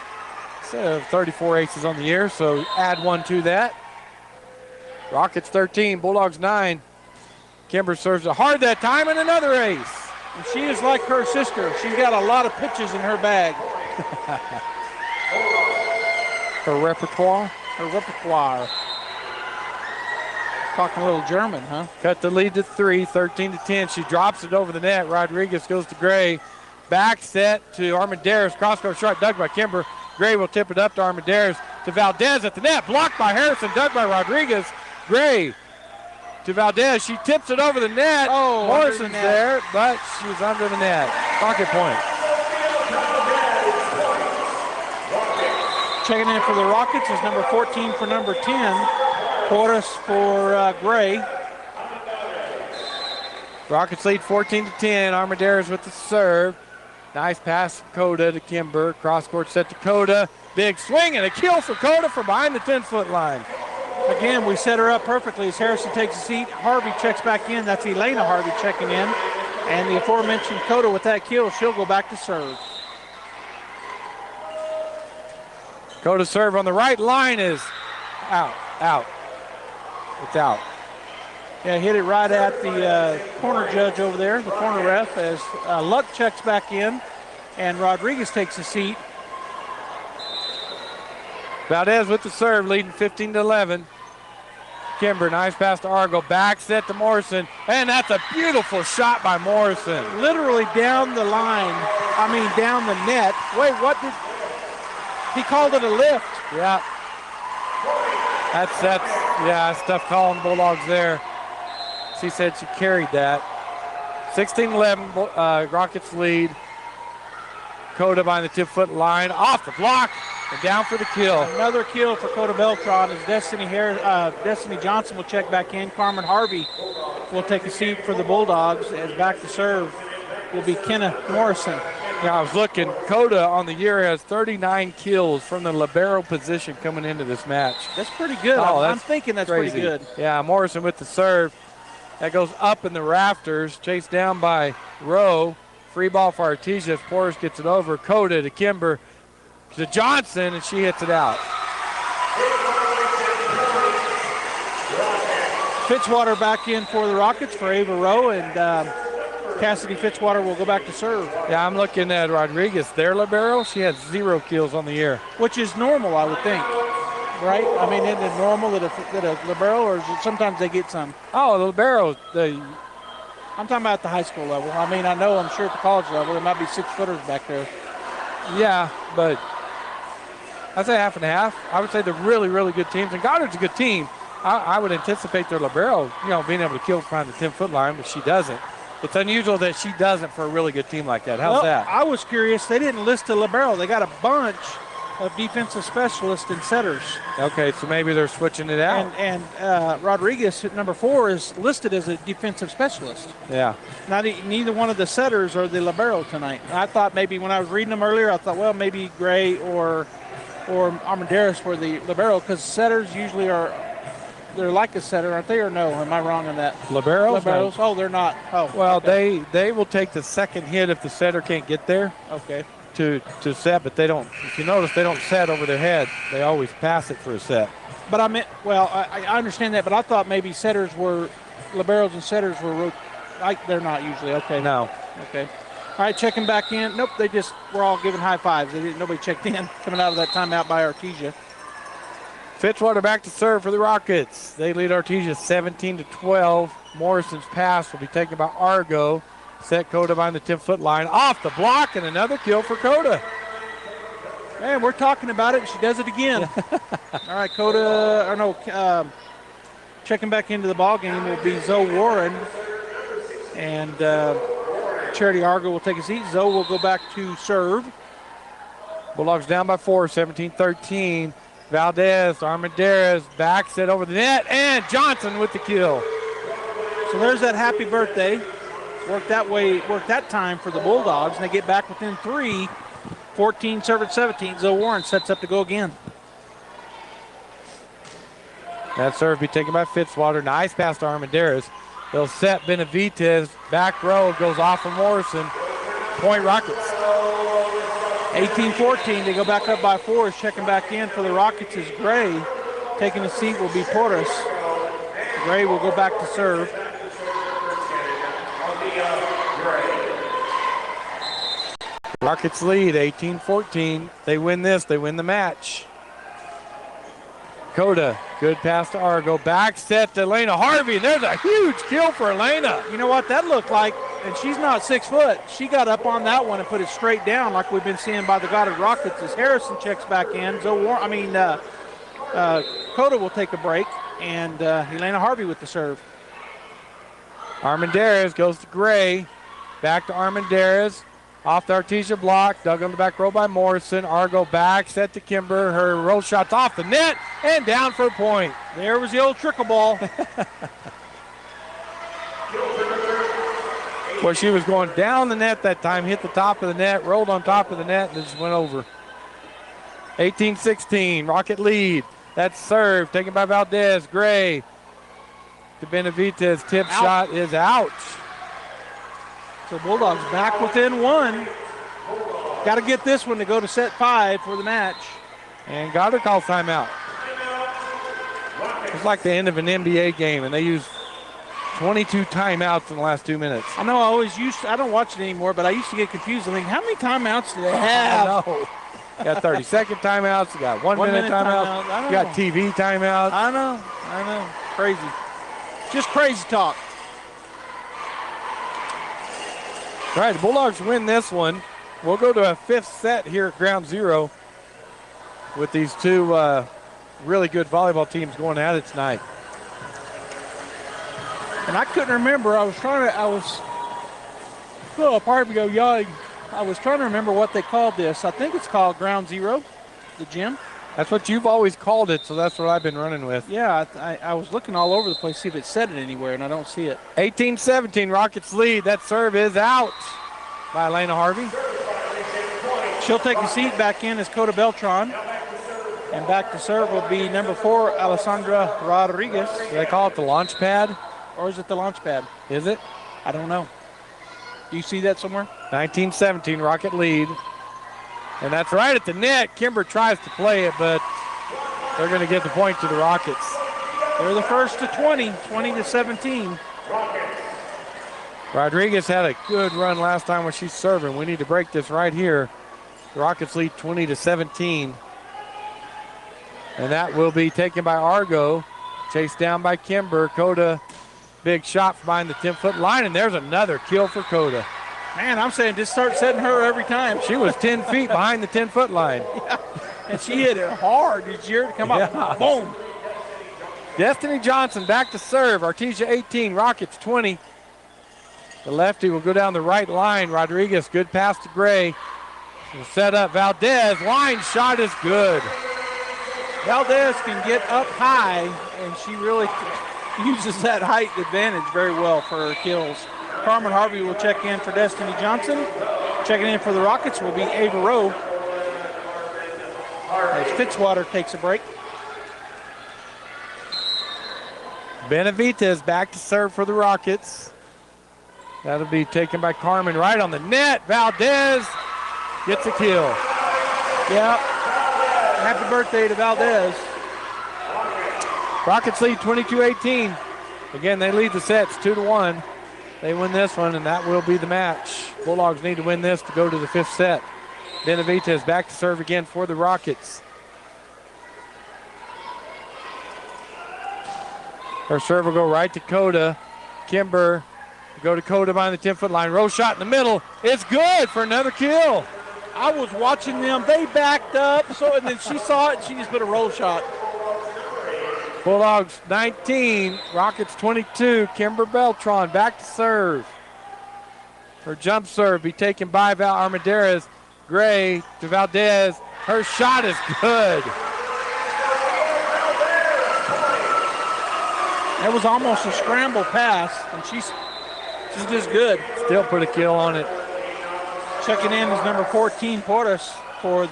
U: 34 aces on the year, so add 1 to that. Rockets 13, Bulldogs 9. Kimber serves it hard that time, and another ace.
T: And she is like her sister. She's got a lot of pitches in her bag.
U: Her repertoire.
T: Her repertoire. Talking a little German, huh?
U: Cut the lead to 3, 13-10. She drops it over the net. Rodriguez goes to Gray. Back set to Armendariz. Cross-court shot dug by Kimber. Gray will tip it up to Armendariz. To Valdez at the net. Blocked by Harrison. Dug by Rodriguez. Gray to Valdez. She tips it over the net.
T: Oh,
U: Morrison's there, but she's under the net. Pocket point.
T: Checking in for the Rockets is number 14 for number 10. Portis for Gray.
U: Rockets lead 14-10. Armendariz with the serve. Nice pass from Coda to Kimber. Cross-court set to Coda. Big swing and a kill for Coda from behind the 10-foot line.
T: Again, we set her up perfectly as Harrison takes a seat. Harvey checks back in. That's Elena Harvey checking in. And the aforementioned Coda with that kill, she'll go back to serve.
U: Coda serve on the right line is out. It's out.
T: Yeah, hit it right at the corner judge over there, the corner ref, as Luck checks back in and Rodriguez takes a seat.
U: Valdez with the serve, leading 15-11. Kimber, nice pass to Argo. Back set to Morrison, and that's a beautiful shot by Morrison.
T: Literally down the line, down the net. Wait, what did, he called it a lift.
U: Yeah. That's tough calling Bulldogs there. She said she carried that. 16-11, Rockets lead. Coda behind the 10-foot line, off the block, and down for the kill.
T: Another kill for Coda Beltran as Destiny Johnson will check back in. Carmen Harvey will take a seat for the Bulldogs as back to serve will be Kenna Morrison.
U: Yeah, I was looking. Coda on the year has 39 kills from the libero position coming into this match.
T: That's pretty good. I'm thinking that's
U: crazy.
T: Pretty good.
U: Yeah, Morrison with the serve. That goes up in the rafters, chased down by Rowe. Free ball for Artesia. Portis gets it over. Coda to Kimber to Johnson, and she hits it out.
T: Fitzwater back in for the Rockets for Ava Rowe, and Cassidy Fitzwater will go back to serve.
U: Yeah, I'm looking at Rodriguez. Their libero, she has 0 kills on the year.
T: Which is normal, I would think. Right? I mean, isn't it normal that a libero, or is it sometimes they get some?
U: Oh, the libero.
T: I'm talking about the high school level. I mean, I'm sure at the college level, there might be 6-footers back there.
U: Yeah, but I'd say half and half. I would say they're really, really good teams, and Goddard's a good team. I would anticipate their libero, being able to kill behind the 10-foot line, but she doesn't. It's unusual that she doesn't for a really good team like that. How's that?
T: I was curious. They didn't list a libero. They got a bunch of defensive specialists and setters.
U: Okay, so maybe they're switching it out.
T: And Rodriguez at number 4 is listed as a defensive specialist.
U: Yeah.
T: Neither one of the setters are the libero tonight. I thought maybe when I was reading them earlier, I thought, well, maybe Gray or Armendariz were the libero, because setters usually they're like a setter, aren't they, or no? Am I wrong on that?
U: Liberos?
T: No. Oh, they're not. Oh,
U: well,
T: okay.
U: they will take the second hit if the setter can't get there.
T: Okay.
U: To set, but they don't. If you notice, they don't set over their head. They always pass it for a set.
T: But I understand that, but I thought maybe liberos and setters were they're not usually. Okay.
U: No.
T: Okay. All right, checking back in. Nope, we're all giving high fives. Nobody checked in coming out of that timeout by Artesia.
U: Fitzwater back to serve for the Rockets. They lead Artesia 17-12. Morrison's pass will be taken by Argo. Set Coda behind the 10-foot line. Off the block, and another kill for Coda.
T: Man, we're talking about it, and she does it again. All right, checking back into the ball game will be Zoe Warren. And Charity Argo will take a seat. Zoe will go back to serve.
U: Bulldogs down by 4, 17-13. Valdez, Armendariz, backs it over the net, and Johnson with the kill.
T: So there's that happy birthday. Worked that time for the Bulldogs, and they get back within 3. 14 serve at 17. Zoe Warren sets up to go again.
U: That serve be taken by Fitzwater. Nice pass to Armendariz. They'll set Benavidez. Back row goes off of Morrison. Point Rockets.
T: 18-14. They go back up by 4. Checking back in for the Rockets is Gray. Taking a seat will be Portis. Gray will go back to serve.
U: Rockets lead 18-14. They win this, they win the match. Coda, good pass to Argo. Back set to Elena Harvey. There's a huge kill for Elena.
T: You know what that looked like? And she's not 6 foot. She got up on that one and put it straight down like we've been seeing by the Goddard Rockets as Harrison checks back in. Zoe Warren, Coda will take a break, and Elena Harvey with the serve.
U: Armendariz goes to Gray. Back to Armendariz. Off the Artesia block. Dug on the back row by Morrison. Argo back, set to Kimber. Her roll shot's off the net and down for a point.
T: There was the old trickle ball.
U: Well, she was going down the net that time, hit the top of the net, rolled on top of the net, and just went over. 18-16, Rocket lead. That's serve, taken by Valdez. Gray to Benavidez. Tip shot is out.
T: So Bulldogs back within one. Got to get this one to go to set 5 for the match.
U: And Goddard calls timeout. It's like the end of an NBA game, and they use 22 timeouts in the last 2 minutes.
T: I know I don't watch it anymore, but I used to get confused. I think, how many timeouts do they have?
U: I know. You got 30-second timeouts. You got 1 minute timeouts. You got TV timeouts.
T: I know. Crazy. Just crazy talk.
U: All right, the Bulldogs win this one. We'll go to a 5th set here at Ground Zero with these two really good volleyball teams going at it tonight.
T: And I couldn't remember. I was trying to remember what they called this. I think it's called Ground Zero, the gym.
U: That's what you've always called it, so that's what I've been running with.
T: Yeah, I was looking all over the place to see if it said it anywhere, and I don't see it.
U: 18-17, Rockets lead. That serve is out by Elena Harvey.
T: She'll take a seat back in as Coda Beltran. And back to serve will be number 4, Alessandra Rodriguez.
U: Do they call it the launch pad?
T: Or is it the launch pad?
U: Is it?
T: I don't know. Do you see that somewhere?
U: 19-17, Rocket lead. And that's right at the net. Kimber tries to play it, but they're going to give the point to the Rockets.
T: They're the first to 20-17.
U: Rodriguez had a good run last time when she's serving. We need to break this right here. The Rockets lead 20-17. And that will be taken by Argo. Chased down by Kimber. Coda, big shot from behind the 10-foot line, and there's another kill for Coda.
T: Man, I'm saying just start setting her every time.
U: She was 10 feet behind the 10-foot line.
T: Yeah. And she hit it hard. Did you hear it come up? Boom.
U: Destiny Johnson back to serve. Artesia 18, Rockets 20. The lefty will go down the right line. Rodriguez, good pass to Gray. Will set up Valdez. Line shot is good.
T: Valdez can get up high, and she really uses that height advantage very well for her kills. Carmen Harvey will check in for Destiny Johnson. Checking in for the Rockets will be Ava Rowe. As Fitzwater takes a break.
U: Benavidez back to serve for the Rockets. That'll be taken by Carmen right on the net. Valdez gets a kill.
T: Yep. Happy birthday to Valdez.
U: Rockets lead 22-18. Again, they lead the sets 2-1. They win this one, and that will be the match. Bulldogs need to win this to go to the 5th set. Benavidez back to serve again for the Rockets. Her serve will go right to Coda. Kimber go to Coda behind the 10-foot line. Row shot in the middle. It's good for another kill.
T: I was watching them. They backed up, and then she saw it, and she just put a roll shot.
U: Bulldogs 19, Rockets 22. Kimber Beltran back to serve. Her jump serve be taken by Val Armendariz. Gray to Valdez. Her shot is good.
T: That was almost a scramble pass, and she's just good.
U: Still put a kill on it.
T: Checking in is number 14, Porras, for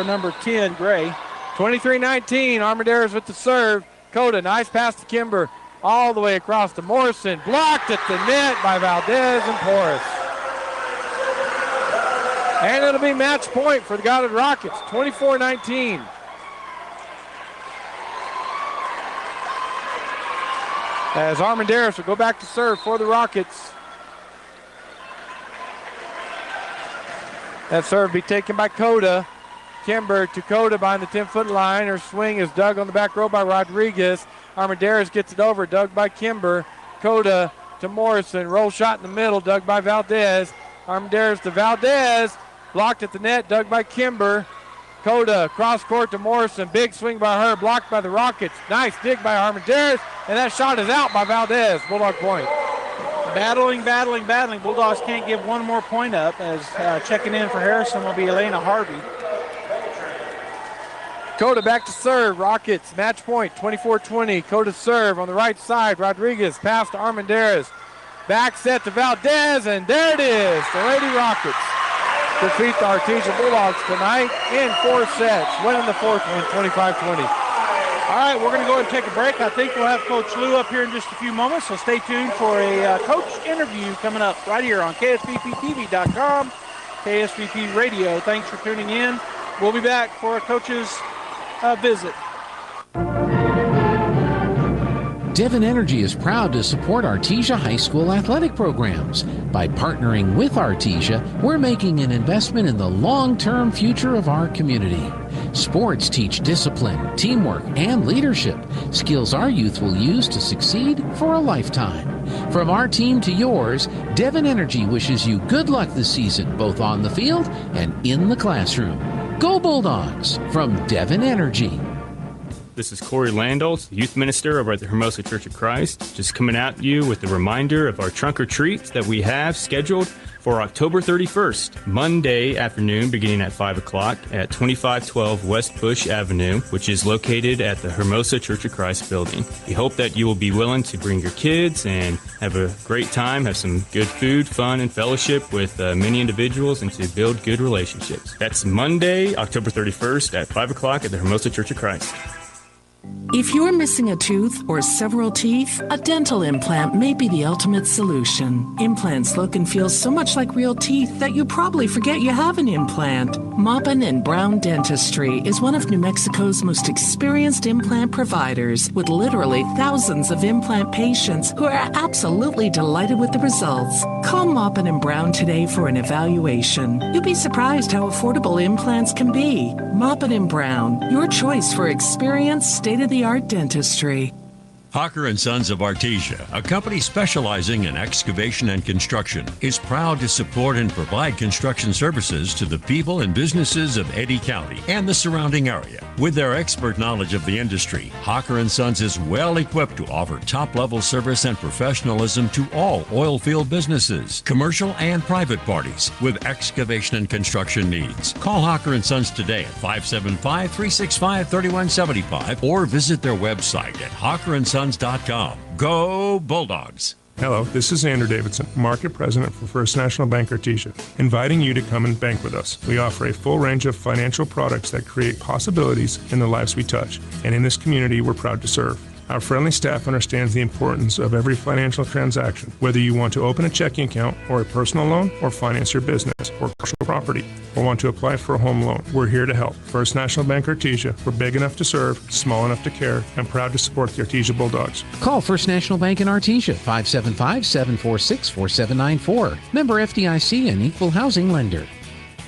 T: number 10, Gray.
U: 23-19, Armendariz with the serve. Coda, nice pass to Kimber. All the way across to Morrison. Blocked at the net by Valdez and Porras. And it'll be match point for the Goddard Rockets, 24-19. As Armendariz will go back to serve for the Rockets. That serve be taken by Coda. Kimber to Coda behind the 10-foot line. Her swing is dug on the back row by Rodriguez. Armendariz gets it over, dug by Kimber. Coda to Morrison. Roll shot in the middle, dug by Valdez. Armendariz to Valdez. Blocked at the net, dug by Kimber. Coda cross court to Morrison. Big swing by her, blocked by the Rockets. Nice dig by Armendariz, and that shot is out by Valdez. Bulldog point.
T: Battling. Bulldogs can't give one more point up, as checking in for Harrison will be Elena Harvey.
U: Coda back to serve. Rockets match point, 24-20. Coda serve on the right side. Rodriguez pass to Armendariz. Back set to Valdez, and there it is. The Lady Rockets defeat the Artesia Bulldogs tonight in 4 sets. Winning the fourth one, 25-20.
T: All right, we're going to go ahead and take a break. I think we'll have Coach Lou up here in just a few moments, so stay tuned for a coach interview coming up right here on KSBPTV.com, KSBP Radio. Thanks for tuning in. We'll be back for a coach's visit.
D: Devon Energy is proud to support Artesia High School athletic programs. By partnering with Artesia, we're making an investment in the long-term future of our community. Sports teach discipline, teamwork, and leadership, skills our youth will use to succeed for a lifetime. From our team to yours, Devon Energy wishes you good luck this season, both on the field and in the classroom. Go Bulldogs from Devon Energy.
K: This is Corey Landals, youth minister over at the Hermosa Church of Christ, just coming at you with a reminder of our trunk or treats that we have scheduled for October 31st, Monday afternoon, beginning at 5 o'clock at 2512 West Bush Avenue, which is located at the Hermosa Church of Christ building. We hope that you will be willing to bring your kids and have a great time, have some good food, fun, and fellowship with many individuals, and to build good relationships. That's Monday, October 31st at 5 o'clock at the Hermosa Church of Christ.
L: If you're missing a tooth or several teeth, a dental implant may be the ultimate solution. Implants look and feel so much like real teeth that you probably forget you have an implant. Maupin and Brown Dentistry is one of New Mexico's most experienced implant providers, with literally thousands of implant patients who are absolutely delighted with the results. Call Maupin and Brown today for an evaluation. You'll be surprised how affordable implants can be. Maupin and Brown, your choice for experienced, state-of-the-art dentistry.
M: Hawker & Sons of Artesia, a company specializing in excavation and construction, is proud to support and provide construction services to the people and businesses of Eddy County and the surrounding area. With their expert knowledge of the industry, Hawker & Sons is well equipped to offer top-level service and professionalism to all oil field businesses, commercial and private parties with excavation and construction needs. Call Hawker & Sons today at 575-365-3175 or visit their website at hawkerandsons.com. Go Bulldogs!
N: Hello, this is Andrew Davidson, Market President for First National Bank Artesia, inviting you to come and bank with us. We offer a full range of financial products that create possibilities in the lives we touch, and in this community we're proud to serve. Our friendly staff understands the importance of every financial transaction, whether you want to open a checking account or a personal loan or finance your business or commercial property or want to apply for a home loan. We're here to help. First National Bank Artesia. We're big enough to serve, small enough to care, and proud to support the Artesia Bulldogs.
D: Call First National Bank in Artesia, 575-746-4794. Member FDIC and equal housing lender.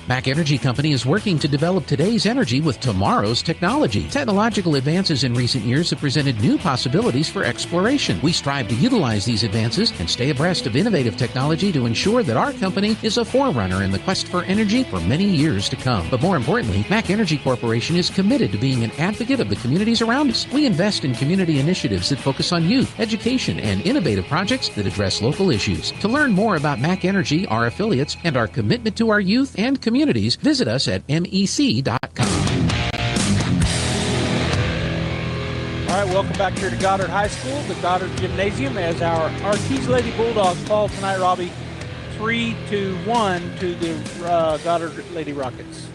D: Mac Energy Company is working to develop today's energy with tomorrow's technology. Technological advances in recent years have presented new possibilities for exploration. We strive to utilize these advances and stay abreast of innovative technology to ensure that our company is a forerunner in the quest for energy for many years to come. But more importantly, Mac Energy Corporation is committed to being an advocate of the communities around us. We invest in community initiatives that focus on youth, education, and innovative projects that address local issues. To learn more about Mac Energy, our affiliates, and our commitment to our youth and communities, visit us at mec.com.
T: All right, welcome back here to Goddard High School, the Goddard Gymnasium, as our Artesia Lady Bulldogs fall tonight, Robbie, 3-1 to the Goddard Lady Rockets.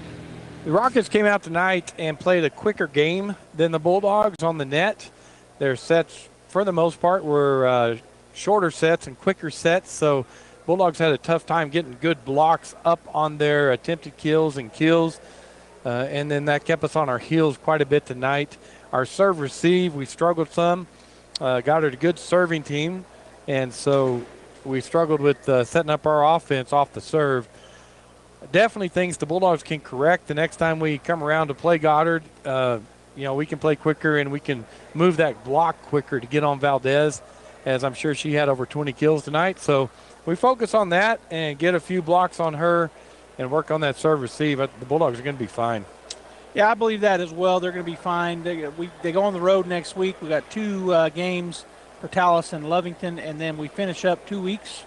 U: The Rockets came out tonight and played a quicker game than the Bulldogs on the net. Their sets, for the most part, were shorter sets and quicker sets, so Bulldogs had a tough time getting good blocks up on their attempted kills, and then that kept us on our heels quite a bit tonight. Our serve receive, we struggled some. Goddard a good serving team, and so we struggled with setting up our offense off the serve. definitely things the Bulldogs can correct the next time we come around to play Goddard. We can play quicker and we can move that block quicker to get on Valdez, as I'm sure she had over 20 kills tonight. So we focus on that and get a few blocks on her and work on that serve receive. The Bulldogs are going to be fine.
T: Yeah, I believe that as well. They're going to be fine. They go on the road next week. We got 2 games for Tallis and Lovington, and then we finish up 2 weeks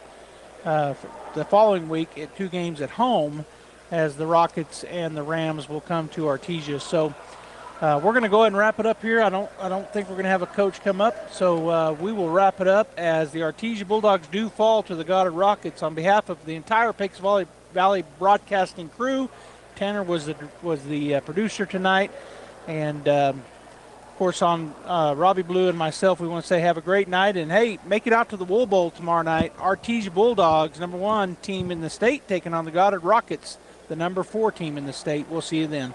T: the following week at 2 games at home, as the Rockets and the Rams will come to Artesia. So we're going to go ahead and wrap it up here. I don't think we're going to have a coach come up, so we will wrap it up as the Artesia Bulldogs do fall to the Goddard Rockets. On behalf of the entire Pecos Valley broadcasting crew, Tanner was the producer tonight, and of course on Robbie Blue and myself, we want to say have a great night, and hey, make it out to the Wool Bowl tomorrow night. Artesia Bulldogs, number 1 team in the state, taking on the Goddard Rockets, the number 4 team in the state. We'll see you then.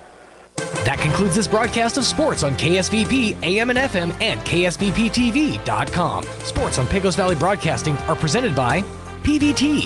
C: That concludes this broadcast of sports on KSVP, AM and FM, and KSVPTV.com. Sports on Pecos Valley Broadcasting are presented by PVT.